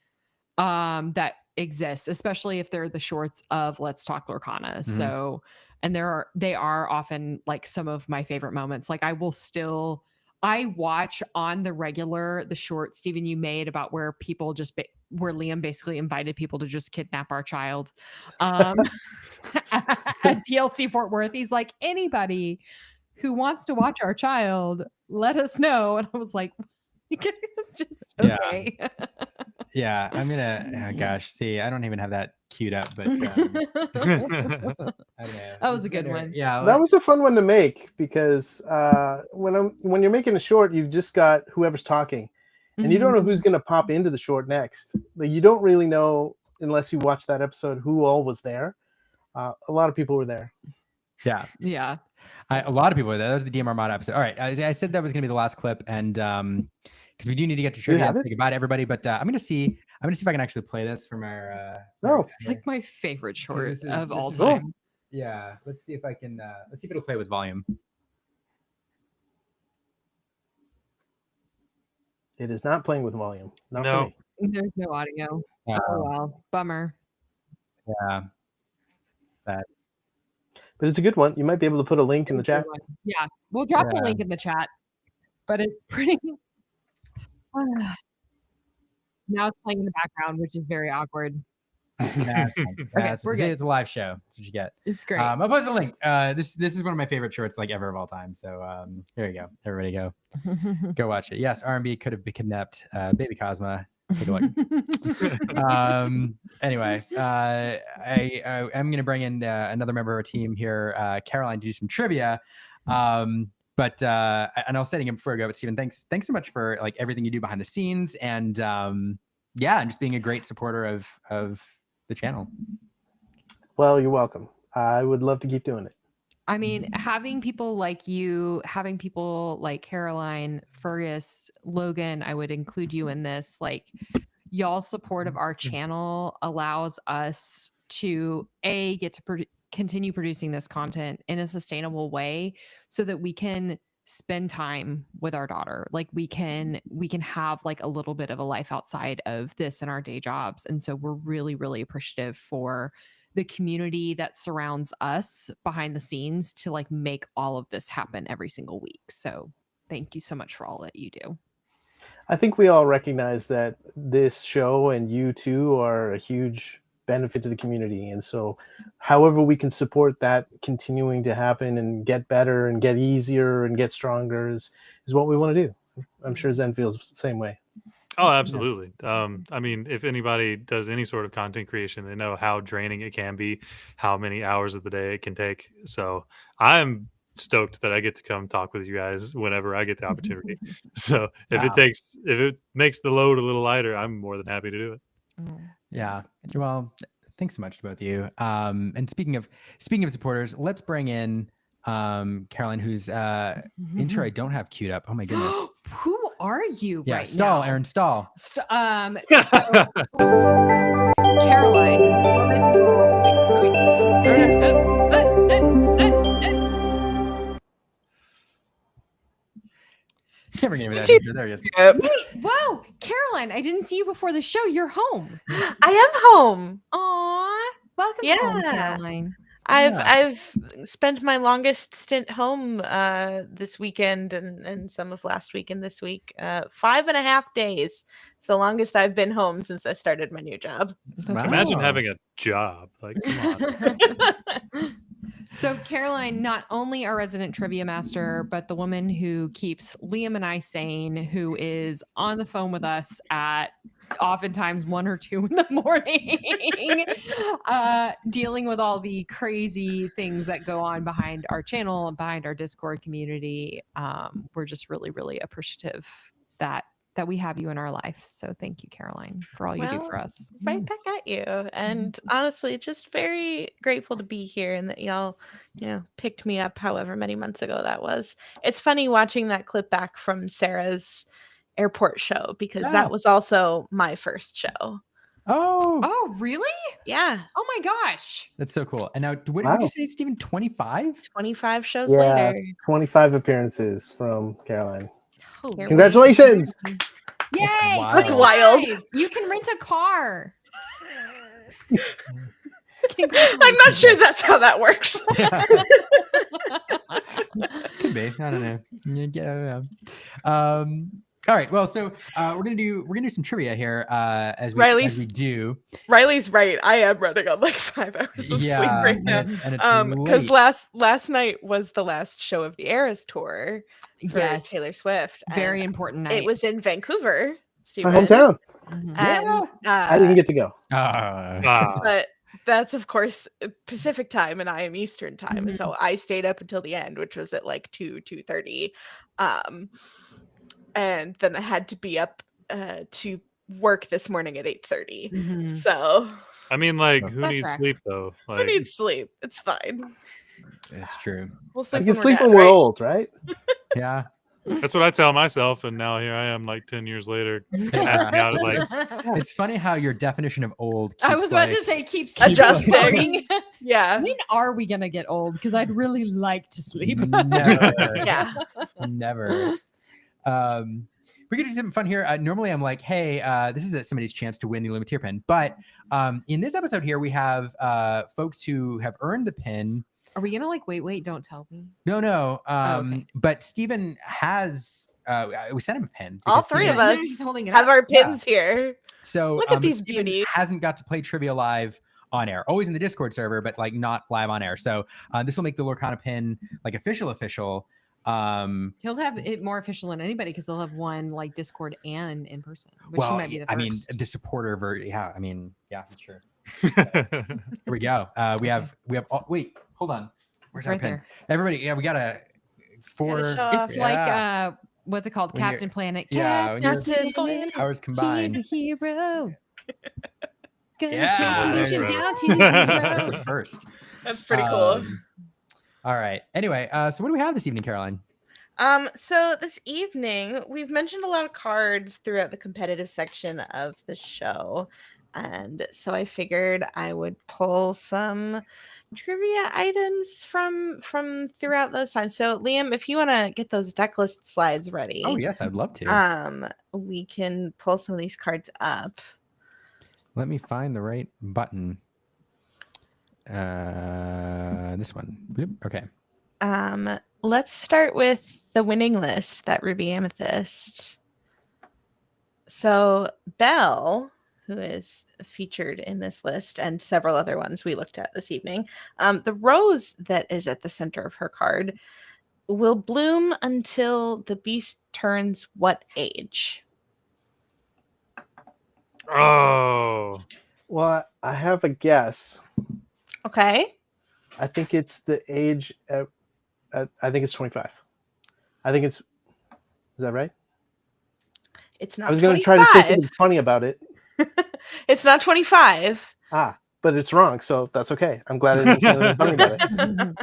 that exist, especially if they're the shorts of Let's Talk Lorcana. Mm-hmm. So, and they are often like some of my favorite moments. Like, I watch on the regular the short, Steven, you made about where people where Liam basically invited people to just kidnap our child at TLC Fort Worth. He's like, "Anybody who wants to watch our child, let us know." And I was like, it's just okay. Yeah, I'm gonna. Oh gosh, see, I don't even have that queued up, but I don't know. That was a good one. Yeah, that was a fun one to make because when you're making a short, you've just got whoever's talking, and you don't know who's going to pop into the short next. Like, you don't really know unless you watch that episode who all was there. A lot of people were there. Yeah, yeah. A lot of people were there. That was the DM Armada episode. All right, I said that was going to be the last clip, and because we do need to get to trivia and say goodbye to everybody, but I'm gonna see if I can actually play this from our. It's like my favorite short of all time. Yeah, let's see if I can. Let's see if it'll play with volume. It is not playing with volume. Not No. for me. There's no audio. Oh well, bummer. Yeah. But it's a good one. You might be able to put a link in the chat. Yeah, we'll drop a link in the chat. But it's pretty. Now it's playing in the background, which is very awkward. We're good. It's a live show. That's what you get. It's great. I'll post a link. This is one of my favorite shorts like ever of all time. So there you go. Everybody go watch it. Yes, R&B could have been kidnapped. Baby Cosma. Take a look. Anyway, I'm going to bring in another member of our team here, Caroline, to do some trivia. But and I was setting him before I go, but Steven, thanks so much for like everything you do behind the scenes, and and just being a great supporter of the channel. Well, you're welcome. I would love to keep doing it. I mean, having people like you, having people like Caroline, Fergus, Logan, I would include you in this. Like, y'all's support of our channel allows us to get to continue producing this content in a sustainable way so that we can spend time with our daughter. Like, we can have like a little bit of a life outside of this and our day jobs. And so we're really, really appreciative for the community that surrounds us behind the scenes to like make all of this happen every single week. So thank you so much for all that you do. I think we all recognize that this show and you too are a huge benefit to the community. And so however we can support that continuing to happen and get better and get easier and get stronger is what we want to do. I'm sure Zen feels the same way. Oh, absolutely. I mean, if anybody does any sort of content creation, they know how draining it can be, how many hours of the day it can take. So I'm stoked that I get to come talk with you guys whenever I get the opportunity. So if it makes the load a little lighter, I'm more than happy to do it. Yeah. Well, thanks so much to both of you. And speaking of supporters, let's bring in Caroline, whose intro I don't have queued up. Oh my goodness. Who are you Yeah, right Stahl, now? Aaron Stahl. Can't bring any of that intro. There he is. Wait, whoa, Caroline! I didn't see you before the show. You're home. I am home. Aw, welcome home, Caroline. I've spent my longest stint home this weekend and some of last week and this week. 5.5 days. It's the longest I've been home since I started my new job. Imagine having a job. Like, come on. So Caroline, not only our resident trivia master, but the woman who keeps Liam and I sane, who is on the phone with us at oftentimes 1 or 2 in the morning, dealing with all the crazy things that go on behind our channel and behind our Discord community. We're just really, really appreciative that we have you in our life. So thank you, Caroline, for all you do for us. Right back at you. And honestly, just very grateful to be here and that y'all, picked me up however many months ago that was. It's funny watching that clip back from Sarah's airport show because that was also my first show. Oh, really? Yeah. Oh my gosh. That's so cool. And now, what did you say, Stephen? 25? 25 shows later. 25 appearances from Caroline. Holy Congratulations! Yay! That's wild. You can rent a car. I'm not sure that's how that works. Could be. I don't know. Yeah. All right. Well, so we're gonna do some trivia here as we do. Riley's right. I am running on like 5 hours of sleep right now. Because last night was the last show of the Eras tour for Taylor Swift. Very important night. It was in Vancouver, Stephen. My hometown. And, I didn't get to go. But that's of course Pacific time and I am Eastern time. And so I stayed up until the end, which was at like 2:30. And then I had to be up to work this morning at 8:30. So I mean, like, who needs sleep though? Like, who needs sleep? It's fine. It's true. We'll sleep. You can sleep when we're old, right? Yeah. That's what I tell myself, and now here I am, like 10 years later. It's funny how your definition of old. Keeps, I was about to say keeps adjusting. Yeah. When are we gonna get old? Because I'd really like to sleep. Never. Yeah. Never. We're gonna do something fun here. Normally, I'm like, "Hey, this is somebody's chance to win the Limiteer pin." But in this episode here, we have folks who have earned the pin. Are we gonna like wait? Don't tell me. No. Okay. But Stephen has. We sent him a pin. All three of us He's holding it have up. our pins here. So look at these Stephen beauties. hasn't got to play trivia live on air. Always in the Discord server, but like not live on air. So this will make the Lorcana pin like official. He'll have it more official than anybody because they'll have one like Discord and in person. Which he might be the first. I mean, the supporter version. Yeah, I mean, yeah, that's true. Here we go. We have. Wait, hold on. Where's our pin? There. Everybody, yeah, we got a 4. It's like what's it called? When Captain Planet. Yeah, Captain Planet. Powers combined. He's a hero. Yeah, take pollution down to 0. That's a first. That's pretty cool. All right. Anyway, so what do we have this evening, Caroline? So this evening we've mentioned a lot of cards throughout the competitive section of the show, and so I figured I would pull some trivia items from throughout those times. So Liam, if you want to get those deck list slides ready. Oh yes, I'd love to. We can pull some of these cards up. Let me find the right button. This one. Okay. Let's start with the winning list, that Ruby Amethyst. So Belle, who is featured in this list and several other ones we looked at this evening, the rose that is at the center of her card will bloom until the beast turns what age? Oh. Well, I have a guess. Okay. I think it's the age at I think it's 25. I think it's. Is that right? It's not. I was going to try to say something funny about it. It's not 25. But it's wrong, so that's okay. I'm glad I didn't say anything funny about it.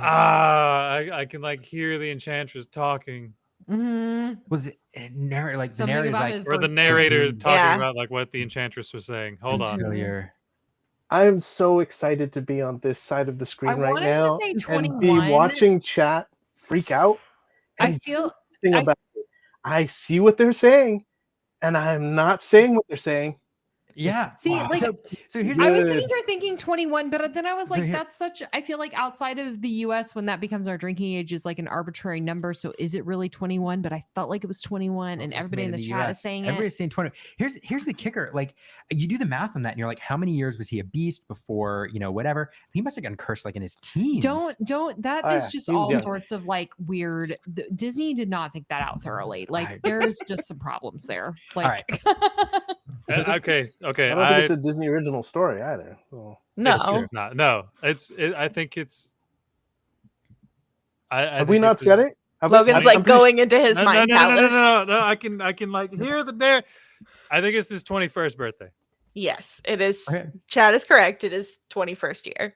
I can like hear the enchantress talking. Was it like the narrator's like, or the narrator talking about like what the enchantress was saying? Hold on. I am so excited to be on this side of the screen right now and be watching chat freak out. I feel about it. I see what they're saying, and I'm not saying what they're saying. Yeah. See, wow. like, so here's I was sitting here thinking 21, but then I was like, that's such, I feel like outside of the US, when that becomes our drinking age is like an arbitrary number. So is it really 21? But I felt like it was 21 and everybody in the chat is saying everybody's saying 20. Here's the kicker. Like you do the math on that and you're like, how many years was he a beast before, whatever? He must have gotten cursed like in his teens. That is just all sorts of like weird. Disney did not think that out thoroughly. Like there's just some problems there. Like, okay. I don't think it's a Disney original story either. So. No, it's not. No, I think it's. Have we not said it? Logan's like going into his mind palace. No. I can like hear the there. I think it's his 21st birthday. Yes, it is. Okay. Chad is correct. It is 21st year.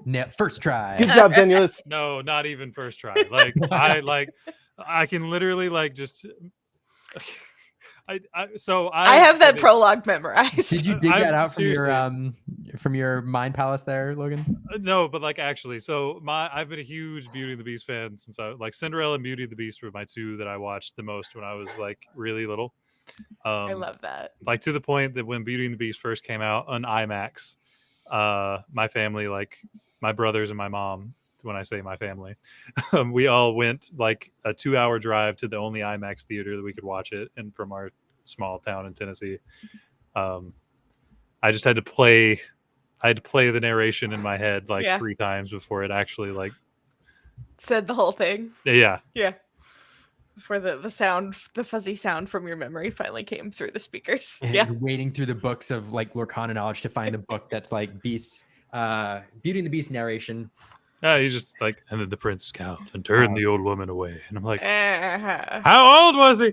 No, first try. Good job, Danielus. No, not even first try. Like I can literally like just. I have that prologue memorized. Did you dig that out from your mind palace there, Logan? No, but like actually, so I've been a huge Beauty and the Beast fan since I like Cinderella and Beauty and the Beast were my two that I watched the most when I was like really little. I love that. Like to the point that when Beauty and the Beast first came out on IMAX, my family, like my brothers and my mom. When I say my family, we all went like a 2-hour drive to the only IMAX theater that we could watch it, and from our small town in Tennessee. I just had to play. I had to play the narration in my head like 3 times before it actually like said the whole thing. Yeah. Before the sound, the fuzzy sound from your memory finally came through the speakers. And you're wading through the books of like Lorcana knowledge to find the book that's like Beast's Beauty and the Beast narration. He's just like, and then the prince scowled and turned the old woman away. And I'm like, how old was he?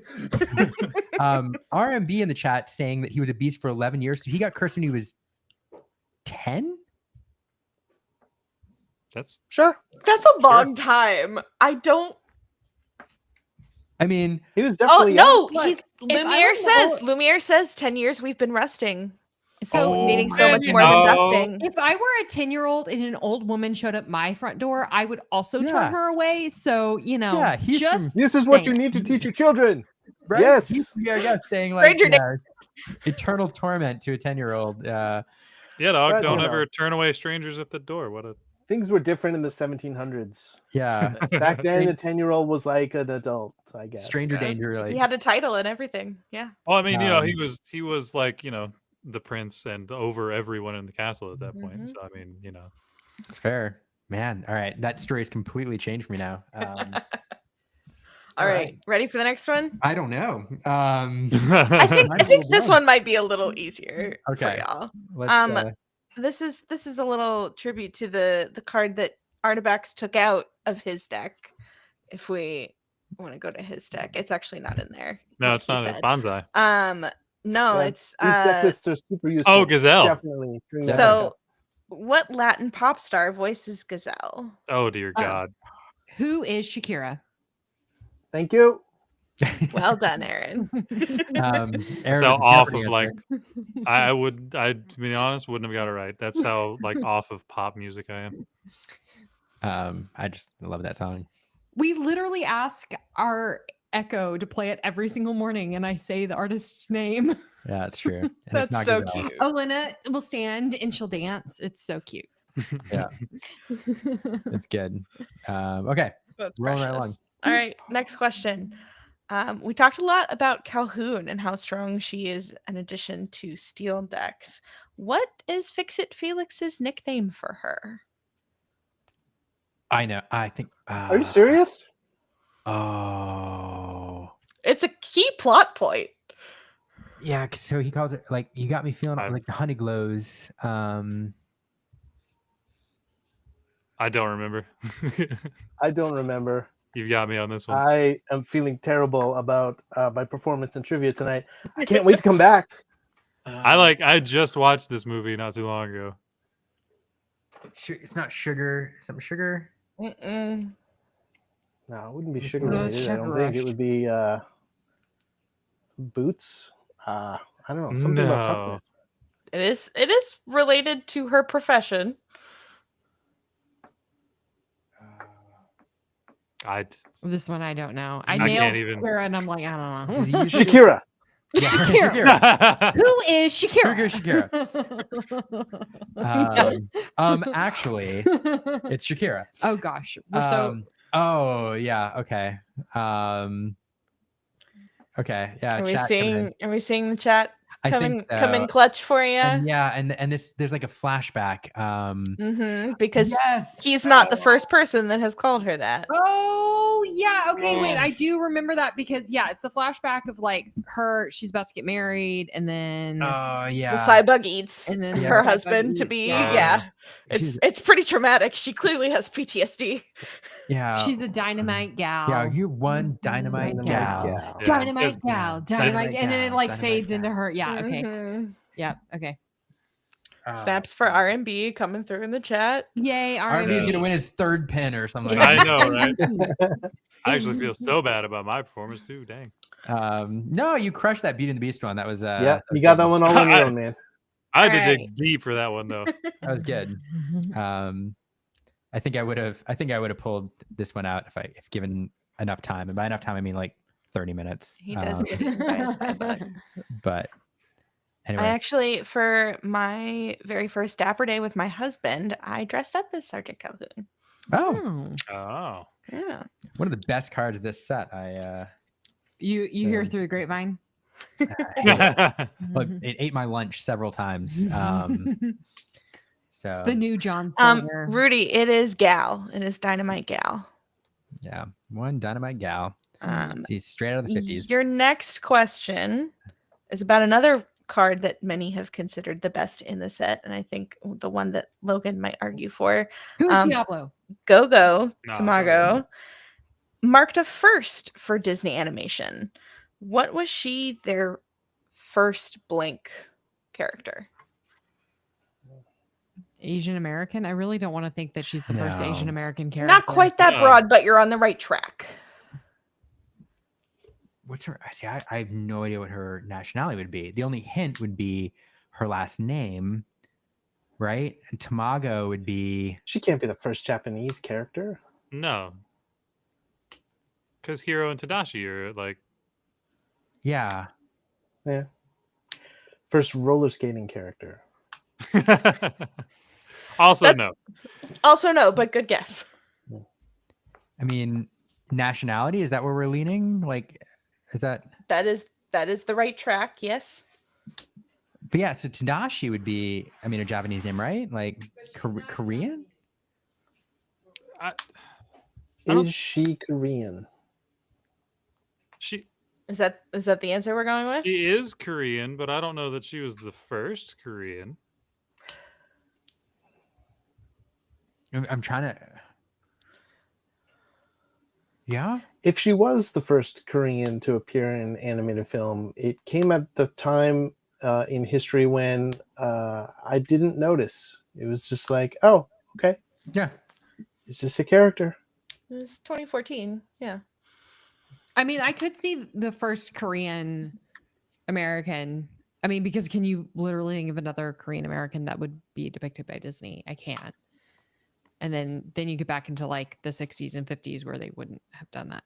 RMB in the chat saying that he was a beast for 11 years. So he got cursed when he was 10? That's a long time. I mean, he was definitely Lumiere says 10 years we've been resting. So needing so much more than dusting. If I were a 10-year-old and an old woman showed up my front door, I would also turn her away. So, this is what you need to teach your children. Right? Yes. Saying like eternal torment to a 10-year-old. Dog, don't ever turn away strangers at the door. Things were different in the 1700s. Yeah. Back then, the 10-year-old was like an adult, I guess. Stranger danger. Like. He had a title and everything. Yeah. Well, I mean, he was like, the prince and over everyone in the castle at that point. So, I mean, It's fair. Man, all right. That story has completely changed for me now. All right. Ready for the next one? I don't know. I think this one might be a little easier for y'all. This is a little tribute to the card that Artabax took out of his deck. If we want to go to his deck, it's actually not in there. No, it's not. It's Bonsai. No, it's these deck lists are super useful. Oh, Gazelle. Definitely. So, what Latin pop star voices Gazelle? Oh dear God. Who is Shakira? Thank you. Well done, Aaron. Aaron so off of like, to be honest, wouldn't have got it right. That's how like off of pop music I am. I just love that song. We literally ask our Echo to play it every single morning, and I say the artist's name. Yeah, it's true. And That's it's not so Gazelle. cute. Olena will stand and she'll dance. It's so cute. Yeah, it's good. Okay, That's rolling precious. right along. All right, next question. We talked a lot about Calhoun and how strong she is an addition to Steel decks. What is Fix-It Felix's nickname for her? I know. I think. Are you serious? Oh. It's a key plot point. Yeah, so he calls it like you got me feeling like the honey glows. I don't remember. I don't remember. You've got me on this one. I am feeling terrible about my performance in trivia tonight. I can't wait to come back. I just watched this movie not too long ago. It's not sugar. Something sugar. Mm-mm. No, it wouldn't be sugar No, it's related. I don't Sugar think it Rush. would be boots. I don't know. Something about No. toughness. It is related to her profession. This one I don't know. I I nailed can't even- Shakira, and I'm like, I don't know. Does he use Shakira. Yeah, Shakira. Who is Shakira? Who is Actually, it's Shakira. Oh gosh, we're so. Oh yeah. Okay. Okay. Yeah. Are we chat coming in. seeing? Are we seeing the chat I come think come in clutch for you? And yeah, and this there's like a flashback. Because yes, he's not the first person that has called her that. Oh yeah. Okay. Wait. I Yes. do remember that because yeah, it's the flashback of like her. She's about to get married, and then Oh yeah. The Cybug eats And then her the husband Cybug to eats, be. yeah. Yeah, She's- it's pretty traumatic. She clearly has PTSD. Yeah. she's a dynamite gal. yeah. You one dynamite Dynamite gal. gal. Yeah, Dynamite it's- gal. Dynamite Dynamite. And then it gal, like dynamite fades gal. into her. Yeah. Okay. Mhm. Yeah. Okay. Snaps for R&B coming through in the chat. Yay. R&B's R&B. gonna win his third pin or something. Yeah. Like I know, right? I actually feel so bad about my performance too. Dang. that. No, you crushed that Beauty and the Beast one. That was Yeah, you got that one all on your own, man. I had to Alright. dig deep for that one though. That was good. I think I would have pulled this one out if given enough time, and by enough time I mean like 30 minutes. He does get eaten by a Cybug. But anyway, I actually, for my very first Dapper Day with my husband, I dressed up as Sergeant Calhoun. oh, Oh. Yeah. one of the best cards of this set. I You hear So- through the grapevine. Look, it ate my lunch several times. So It's the new John Silver. Rudy, it is Gal. It is Dynamite Gal. yeah, one dynamite gal. She's straight out of the 50s. Your next question is about another card that many have considered the best in the set, and I think the one that Logan might argue for. Who's Diablo? Go-Go No, Tamago marked a first for Disney animation. What was she their first blank character? Asian American. I really don't want to think that she's the first No. Asian American character. Not quite that No. broad, but you're on the right track. What's her? See, I have no idea what her nationality would be. The only hint would be her last name, right? And Tamago would be. She can't be the first Japanese character. No. Because Hiro and Tadashi are like Yeah. Yeah. First roller skating character. also no. Also, no, but good guess. I mean, nationality, is that where we're leaning? Like, is that. That is the right track. Yes. But yeah, so Tadashi would be, I mean, a Japanese name, right? Like Korean? I don't- Is she Korean? She Is that the answer we're going with? she is Korean, but I don't know that she was the first Korean. I'm trying to. Yeah. If she was the first Korean to appear in animated film, it came at the time in history when I didn't notice. It was just like, oh, okay, Yeah. it's just a character. It was 2014. Yeah. I mean, I could see the first Korean American. I mean, because can you literally think of another Korean American that would be depicted by Disney? I can't. And then you get back into like the 60s and 50s where they wouldn't have done that.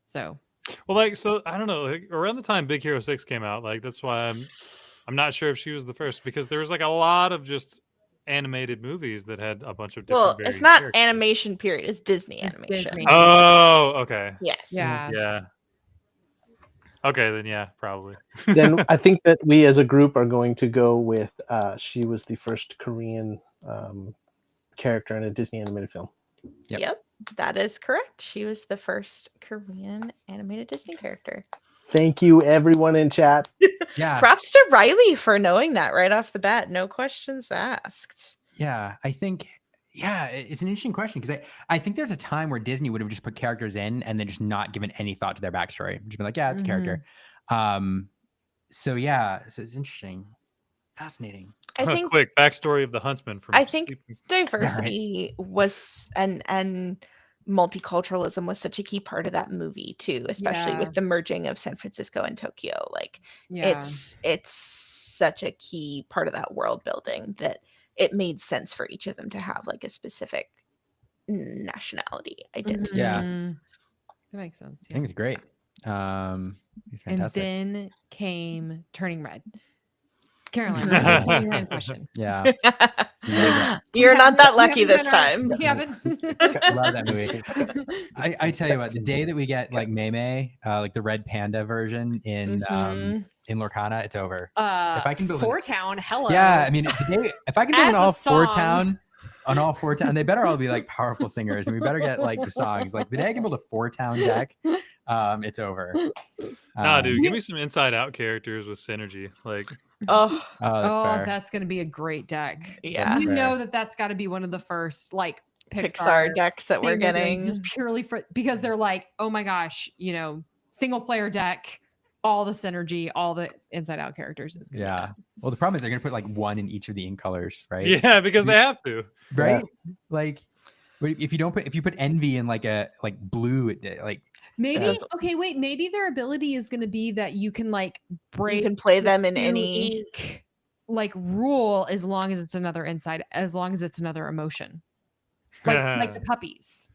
So Well, like, so I don't know. Like, around the time Big Hero 6 came out, like that's why I'm not sure if she was the first, because there was like a lot of just animated movies that had a bunch of different. Well, it's varied not characters. animation. Period. It's Disney It's animation. Disney. Oh, okay. Yes. yeah. Yeah. Okay, then yeah, probably. Then I think that we as a group are going to go with she was the first Korean character in a Disney animated film. Yep. That is correct. She was the first Korean animated Disney character. Thank you, everyone in chat. Yeah. Props to Riley for knowing that right off the bat. No questions asked. Yeah. I think, Yeah, it's an interesting question because I think there's a time where Disney would have just put characters in and then just not given any thought to their backstory. Just been like, yeah, it's a character. So it's interesting. Fascinating. I think quick backstory of the huntsman from I think diversity was and multiculturalism was such a key part of that movie too, especially with the merging of San Francisco and Tokyo. Like it's such a key part of that world building that it made sense for each of them to have like a specific nationality identity. Yeah. That makes sense. I think it's great. He's fantastic. And then came Turning Red. Caroline, question. Yeah. You're not that lucky this time. We haven't. I love that movie. I tell you what, the day that we get like Mei, like the red panda version in Lorcana, it's over. If I can build Four Town, hello. Yeah, I mean, if I can build As on all four town, they better all be like powerful singers, and we better get like the songs. Like the day I can build a 4-town deck, it's over. Nah, dude, give me some inside out characters with synergy. Like, that's gonna be a great deck. Yeah, you know that's got to be one of the first like Pixar decks that we're getting, just purely for because they're like, oh my gosh, single player deck. All the synergy, all the inside out characters is gonna be awesome. Well, the problem is they're gonna put like one in each of the ink colors, right? Yeah, because they have to, right? Yeah. Like, if you put envy in like a blue, like maybe maybe their ability is gonna be that you can like break, you can play them in any ink like rule as long as it's another emotion, like the puppies.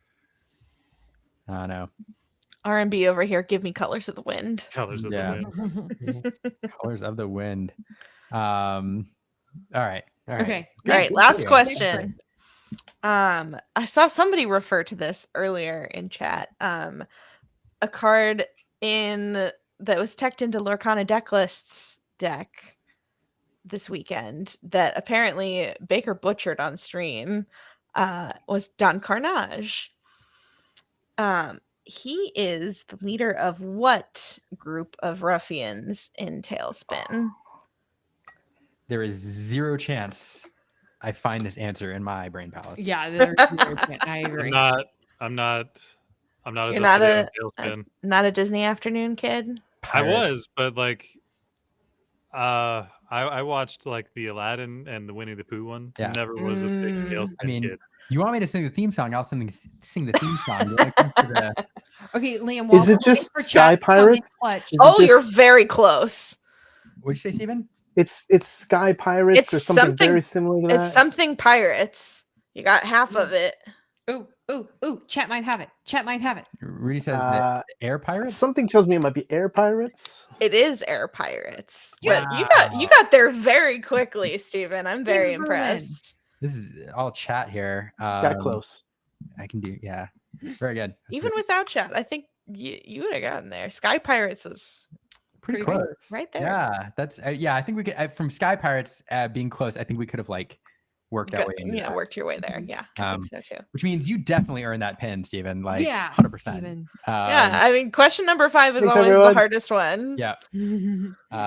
I don't know. R&B over here, give me Colors of the Wind. Colors of the Wind. Colors of the Wind. All right. Okay. Great. Last question. I saw somebody refer to this earlier in chat. A card that was teched into Lorcana deck lists deck this weekend that apparently Baker butchered on stream was Don Carnage. He is the leader of what group of ruffians in Tailspin? There is zero chance I find this answer in my brain palace. Yeah, there's zero chance. I agree. I'm not as You're not a Disney afternoon kid? I was, but like I watched like the Aladdin and the Winnie the Pooh one. Yeah. Never was a big Tailspin kid. You want me to sing the theme song? I'll sing the theme song. Okay, Liam. Is it just Sky Pirates? You're very close. What'd you say, Steven? It's Sky Pirates or something very similar to that. It's something pirates. You got half of it. Ooh! Chat might have it. Rudy says Air Pirates. Something tells me it might be Air Pirates. It is Air Pirates. But you got there very quickly, Steven. I'm very impressed. This is all chat here. Got close. I can do, very good. Even without chat, I think you would have gotten there. Sky Pirates was pretty close, right there. Yeah, that's I think we could from Sky Pirates being close. I think we could have like worked our way into that. Worked your way there. Yeah, I think so too. Which means you definitely earned that pin, Steven. Like, 100%. I mean, question number 5 is always the hardest one. Yeah.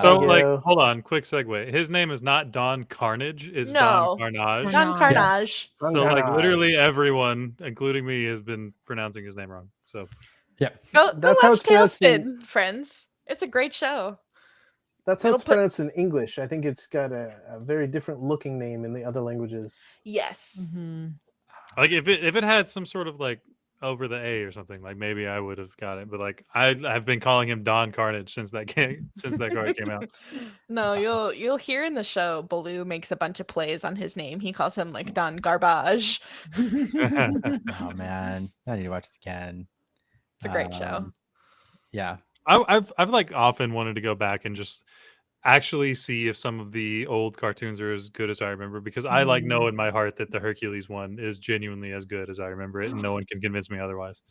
So, like, hold on, quick segue. His name is not Don Carnage. It's Don Carnage. Don Carnage. So, like, literally everyone, including me, has been pronouncing his name wrong. So, yeah. Go watch Tailspin, friends. It's a great show. That's how it's pronounced in English. I think it's got a very different looking name in the other languages. Yes. Mm-hmm. Like if it had some sort of like over the A or something, like maybe I would have got it. But like I've been calling him Don Carnage since that card came out. No, you'll hear in the show Baloo makes a bunch of plays on his name. He calls him like Don Garbage. Oh man, I need to watch this again. It's a great show. Yeah. I've like often wanted to go back and just actually see if some of the old cartoons are as good as I remember, because I like know in my heart that the Hercules one is genuinely as good as I remember it, and no one can convince me otherwise.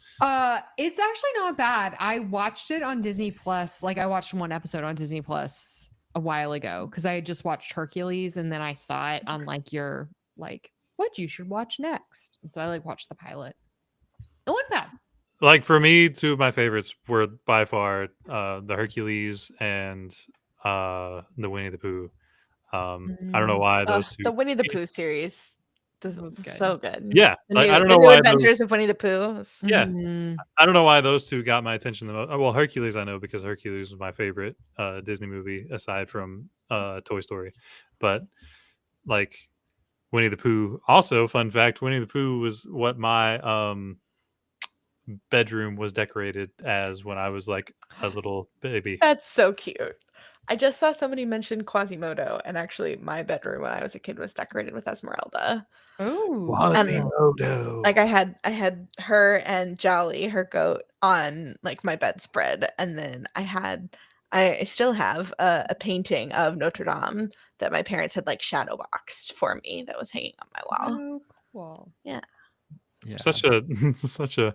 It's actually not bad. I watched it on Disney Plus. Like I watched one episode on Disney Plus a while ago because I had just watched Hercules, and then I saw it on like your like what you should watch next, and so I like watched the pilot. It wasn't bad. Like for me, 2 of my favorites were by far the Hercules and the Winnie the Pooh. I don't know why those two. The Winnie the Pooh series. This was good. so good. Yeah, The like, new, I don't the know new why. Adventures of Winnie the Pooh. Yeah. Mhm. I don't know why those two got my attention the most. Well, Hercules, I know because Hercules is my favorite Disney movie aside from Toy Story. But like Winnie the Pooh, also fun fact, Winnie the Pooh was what my bedroom was decorated as when I was like a little baby. That's so cute. I just saw somebody mention Quasimodo, and actually, my bedroom when I was a kid was decorated with Esmeralda. Oh, Quasimodo. Like I had her and Jolly, her goat, on like my bedspread, and then I still have a painting of Notre Dame that my parents had like shadow boxed for me that was hanging on my wall. oh, cool. Yeah. Yeah. Such a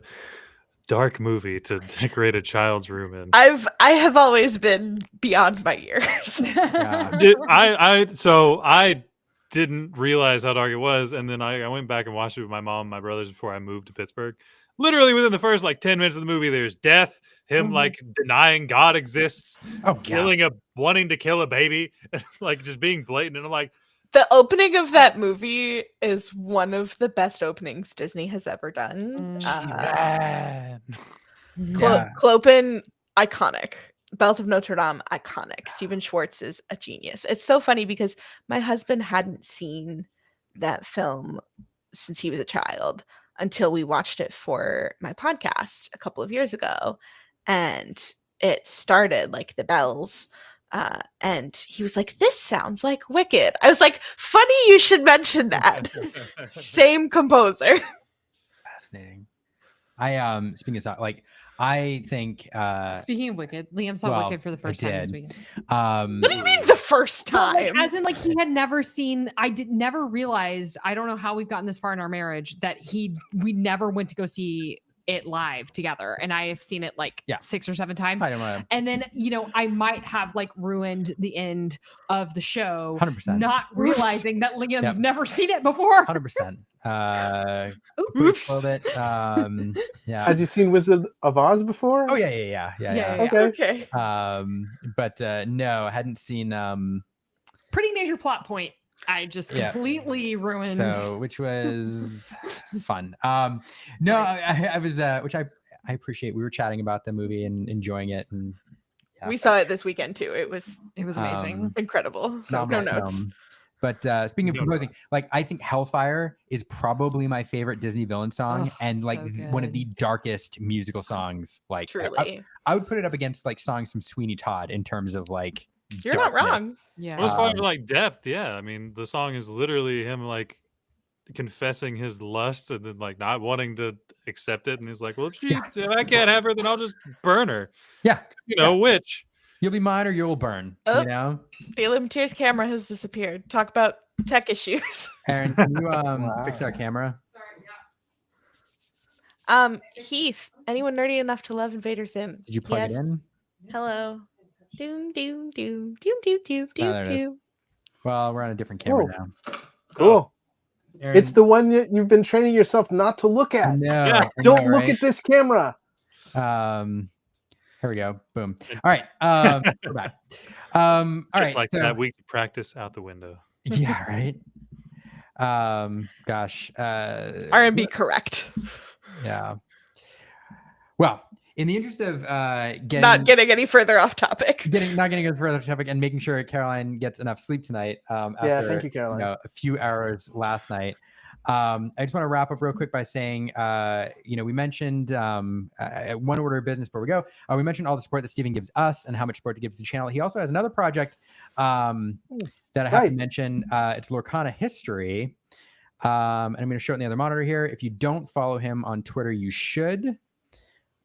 dark movie to decorate a child's room in. I have always been beyond my years. Yeah. I didn't realize how dark it was, and then I went back and watched it with my mom and my brothers before I moved to Pittsburgh. Literally within the first like 10 minutes of the movie, there's death, him like denying God exists, wanting to kill a baby, like just being blatant. And I'm like, The opening of that movie is one of the best openings Disney has ever done. Clopin, iconic. Bells of Notre Dame, iconic. Stephen Schwartz is a genius. It's so funny because my husband hadn't seen that film since he was a child until we watched it for my podcast a couple of years ago. And it started like the bells. And he was like, "This sounds like Wicked." I was like, "Funny you should mention that." Same composer. Fascinating. I speaking of like, I think Speaking of Wicked, Liam saw Wicked for the first time this weekend. What do you mean the first time? Like, as in, like he had never seen. Never realized. I don't know how we've gotten this far in our marriage that we never went to go see it live together, and I have seen it like 6 or 7 times. And then I might have like ruined the end of the show, 100%, not realizing that Liam's never seen it before. 100%. Oops. A little bit. Yeah. Had you seen Wizard of Oz before? Oh yeah. Okay. But no, I hadn't seen. Pretty major plot point. I just completely ruined. So, which was fun. No, I was, which I appreciate. We were chatting about the movie and enjoying it, and we saw it this weekend too. It was amazing, incredible. So no notes. But speaking of composing, like I think Hellfire is probably my favorite Disney villain song, and like one of the darkest musical songs. Like, truly, I would put it up against like songs from Sweeney Todd in terms of like. You're not wrong. Yeah. Well, as far as like depth, I mean, the song is literally him like confessing his lust and then like not wanting to accept it, and he's like, "Well, if I can't have her, then I'll just burn her." Yeah, which you'll be mine or you'll burn. Oh, you know, the Illuminator's camera has disappeared. Talk about tech issues. Aaron, can you fix our camera? Heath, anyone nerdy enough to love Invader Sim? Did you plug it in? Hello. Doom doom doom doom doom doom there it is. doom. Well, we're on a different camera now. Cool. Aaron, It's the one that you've been training yourself not to look at. No, Don't look at this camera. Here we go. Boom. All right. We're back. All just right. like that week of practice out the window. Yeah. Right. Gosh. R&B correct. Yeah. Well, in the interest of not getting any further off topic, not getting any further off topic, and making sure Caroline gets enough sleep tonight. After, thank you, Caroline. A few hours last night. I just want to wrap up real quick by saying, we mentioned one order of business before we go. We mentioned all the support that Steven gives us and how much support he gives the channel. He also has another project that I have to mention. It's Lorcana History. And I'm going to show it in the other monitor here. If you don't follow him on Twitter, you should.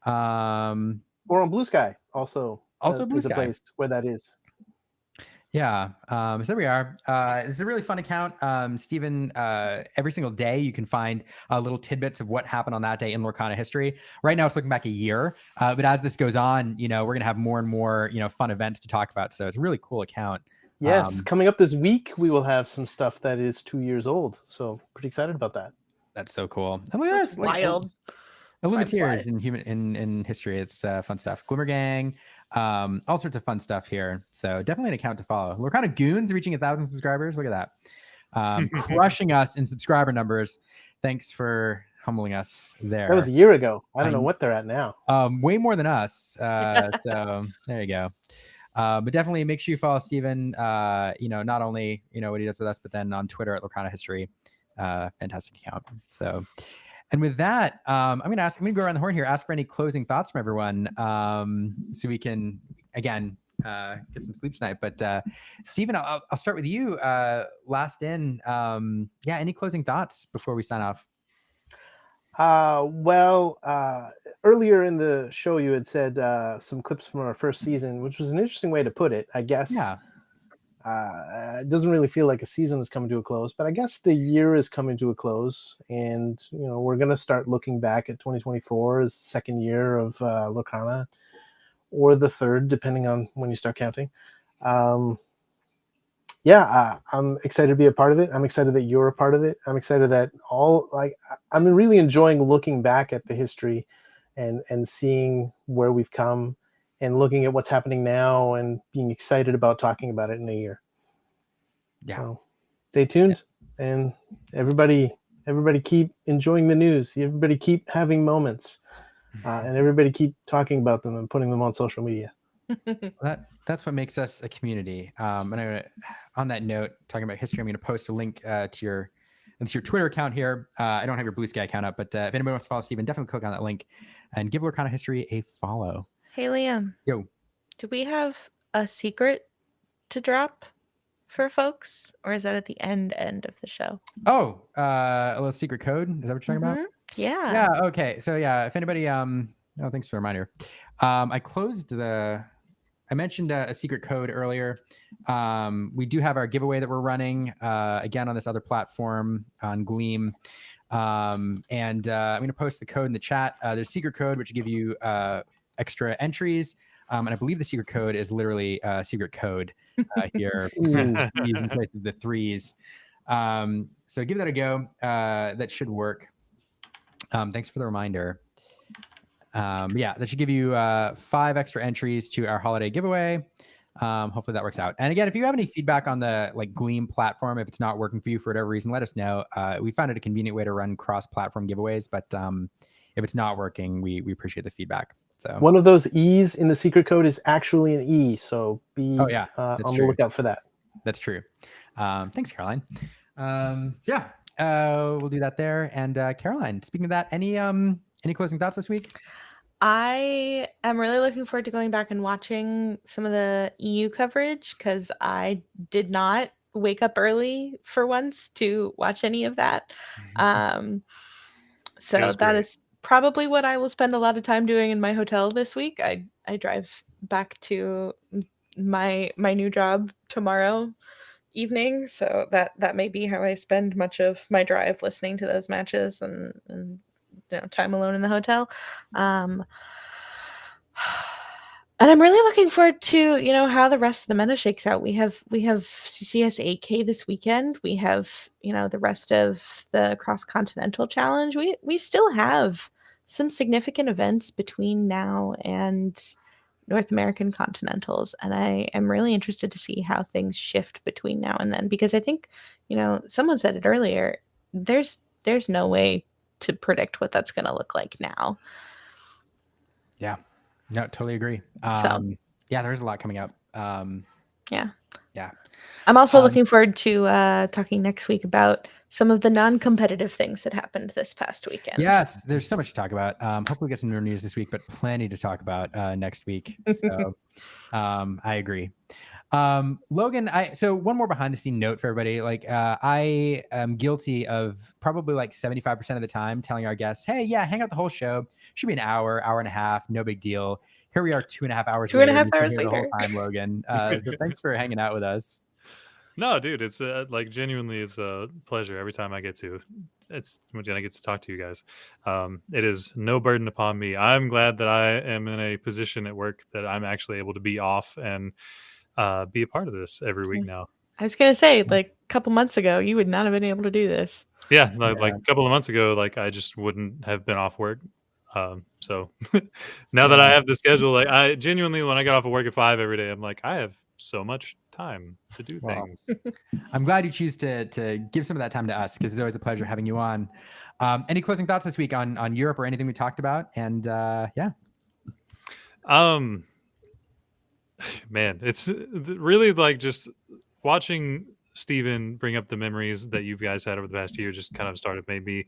Or on Blue Sky, also Blue Sky. A place where that is. Yeah. So there we are. This is a really fun account. Steven, every single day you can find little tidbits of what happened on that day in Lorcana history. Right now it's looking back a year, but as this goes on, we're going to have more and more, fun events to talk about. So it's a really cool account. Yes. Coming up this week, we will have some stuff that is 2 years old. So pretty excited about that. That's so cool. And look at this. Wild. Illuminateers in history. It's fun stuff. Glimmer Gang, all sorts of fun stuff here. So definitely an account to follow. Lorcana Goons reaching 1,000 subscribers. Look at that. crushing us in subscriber numbers. Thanks for humbling us there. That was a year ago. I don't know what they're at now. Way more than us. So there you go. But definitely make sure you follow Steven, not only, what he does with us, but then on Twitter at Lorcana History. Fantastic account. So, and with that, I'm going to go around the horn here, ask for any closing thoughts from everyone. So we can, again, get some sleep tonight. But Steven, I'll start with you. Last in, any closing thoughts before we sign off? Earlier in the show, you had said some clips from our first season, which was an interesting way to put it, I guess. Yeah. It doesn't really feel like a season is coming to a close, but I guess the year is coming to a close, and we're going to start looking back at 2024 as the second year of Lorcana, or the third, depending on when you start counting. I'm excited to be a part of it. I'm excited that you're a part of it. I'm excited that I'm really enjoying looking back at the history and seeing where we've come and looking at what's happening now and being excited about talking about it in a year. Yeah. So stay tuned, and everybody keep enjoying the news. Everybody keep having moments, and everybody keep talking about them and putting them on social media. That's what makes us a community. And on that note, talking about history, I'm going to post a link to your Twitter account here. I don't have your Blue Sky account up, but if anybody wants to follow Steven, definitely click on that link and give Lorcana History a follow. Hey, Liam. Yo. Do we have a secret to drop for folks, or is that at the end of the show? Oh, a little secret code. Is that what you're talking about? Yeah. Yeah. Okay. So yeah, if anybody, thanks for the reminder. I mentioned a secret code earlier. We do have our giveaway that we're running again on this other platform on Gleam. I'm going to post the code in the chat. There's a secret code which will give you extra entries. And I believe the secret code is literally secret code here. These in place of the 3s. So give that a go. That should work. Thanks for the reminder. That should give you 5 extra entries to our holiday giveaway. Hopefully that works out. And again, if you have any feedback on the Gleam platform, if it's not working for you for whatever reason, let us know. We found it a convenient way to run cross-platform giveaways, but if it's not working, we appreciate the feedback. So one of those E's in the secret code is actually an E, so be on the lookout for that. That's true. Thanks, Caroline. We'll do that there. And Caroline, speaking of that, any closing thoughts this week? I am really looking forward to going back and watching some of the EU coverage, because I did not wake up early for once to watch any of that. So that is probably what I will spend a lot of time doing in my hotel this week. I drive back to my new job tomorrow evening, so that may be how I spend much of my drive, listening to those matches and time alone in the hotel. And I'm really looking forward to how the rest of the meta shakes out. We have CCS 8K this weekend. We have the rest of the Cross Continental Challenge. We still have some significant events between now and North American Continentals, and I am really interested to see how things shift between now and then, because I think someone said it earlier, there's no way to predict what that's going to look like now. Yeah, no, totally agree. There's a lot coming up. Yeah. I'm also looking forward to talking next week about some of the non-competitive things that happened this past weekend. Yes, there's so much to talk about. Hopefully we get some more news this week, but plenty to talk about next week. So I agree. Logan, so one more behind the scene note for everybody. I am guilty of probably 75% of the time telling our guests, hey, hang out the whole show. Should be an hour and a half. No big deal. Here we are 2.5 hours later. 2.5 hours later. The whole time, Logan. So thanks for hanging out with us. No, dude, it's genuinely, it's a pleasure every time I get to. It's when I get to talk to you guys. It is no burden upon me. I'm glad that I am in a position at work that I'm actually able to be off and be a part of this every week now. I was gonna say, a couple months ago, you would not have been able to do this. Yeah, like a couple of months ago, I just wouldn't have been off work. So now that I have the schedule, I genuinely, when I get off of work at 5 every day, I'm like, I have so much time to do Well, things. I'm glad you choose to give some of that time to us, because it's always a pleasure having you on. Any closing thoughts this week on Europe or anything we talked about? And yeah. Man, it's really like just watching Steven bring up the memories that you guys had over the past year just kind of made me,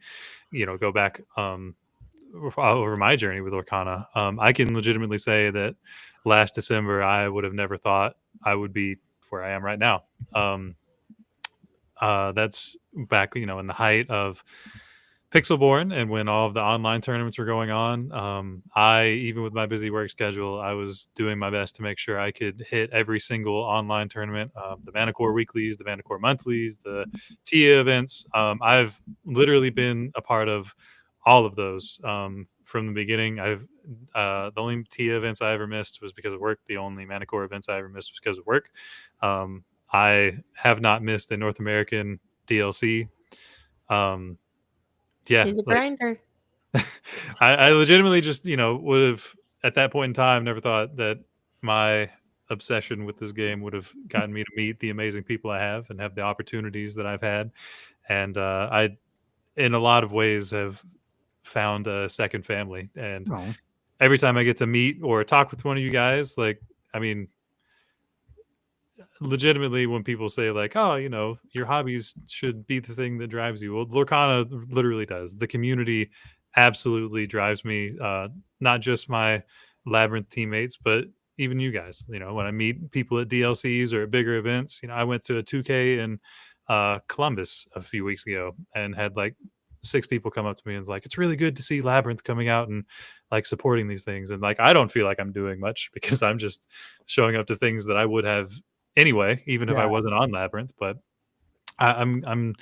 go back over my journey with Lorcana. I can legitimately say that last December, I would have never thought I would be where I am right now. That's back, in the height of Pixelborn and when all of the online tournaments were going on. Even with my busy work schedule, I was doing my best to make sure I could hit every single online tournament, the Manicore weeklies, the Manicore monthlies, the TIA events. I've literally been a part of all of those from the beginning. The only TIA events I ever missed was because of work. The only Manicore events I ever missed was because of work. I have not missed a North American DLC. Yeah, He's a grinder. I legitimately just, would have at that point in time never thought that my obsession with this game would have gotten me to meet the amazing people I have and have the opportunities that I've had. And I, in a lot of ways, have found a second family. And every time I get to meet or talk with one of you guys, legitimately, when people say like, oh, your hobbies should be the thing that drives you, well, Lorcana literally does. The community absolutely drives me, not just my Labyrinth teammates, but even you guys. When I meet people at DLCs or at bigger events, I went to a 2K in Columbus a few weeks ago and had like 6 people come up to me and like, it's really good to see Labyrinth coming out and like supporting these things. And like, I don't feel like I'm doing much because I'm just showing up to things that I would have anyway, even if I wasn't on Labyrinth. But I'm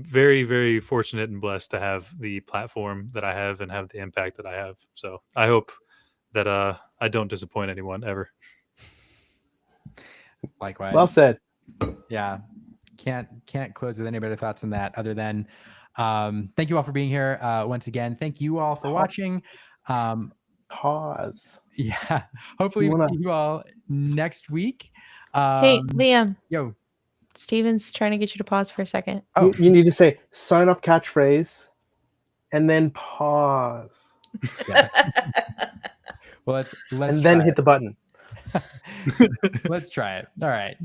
very, very fortunate and blessed to have the platform that I have and have the impact that I have. So I hope that I don't disappoint anyone ever. Likewise. Well said. Yeah. Can't close with any better thoughts than that, other than thank you all for being here once again. Thank you all for watching. Pause. Yeah. Hopefully we see you all next week. Hey, Liam. Yo. Steven's trying to get you to pause for a second. Oh. You need to say sign off catchphrase and then pause. Yeah. Well, let's and then hit the button. Let's try it. All right.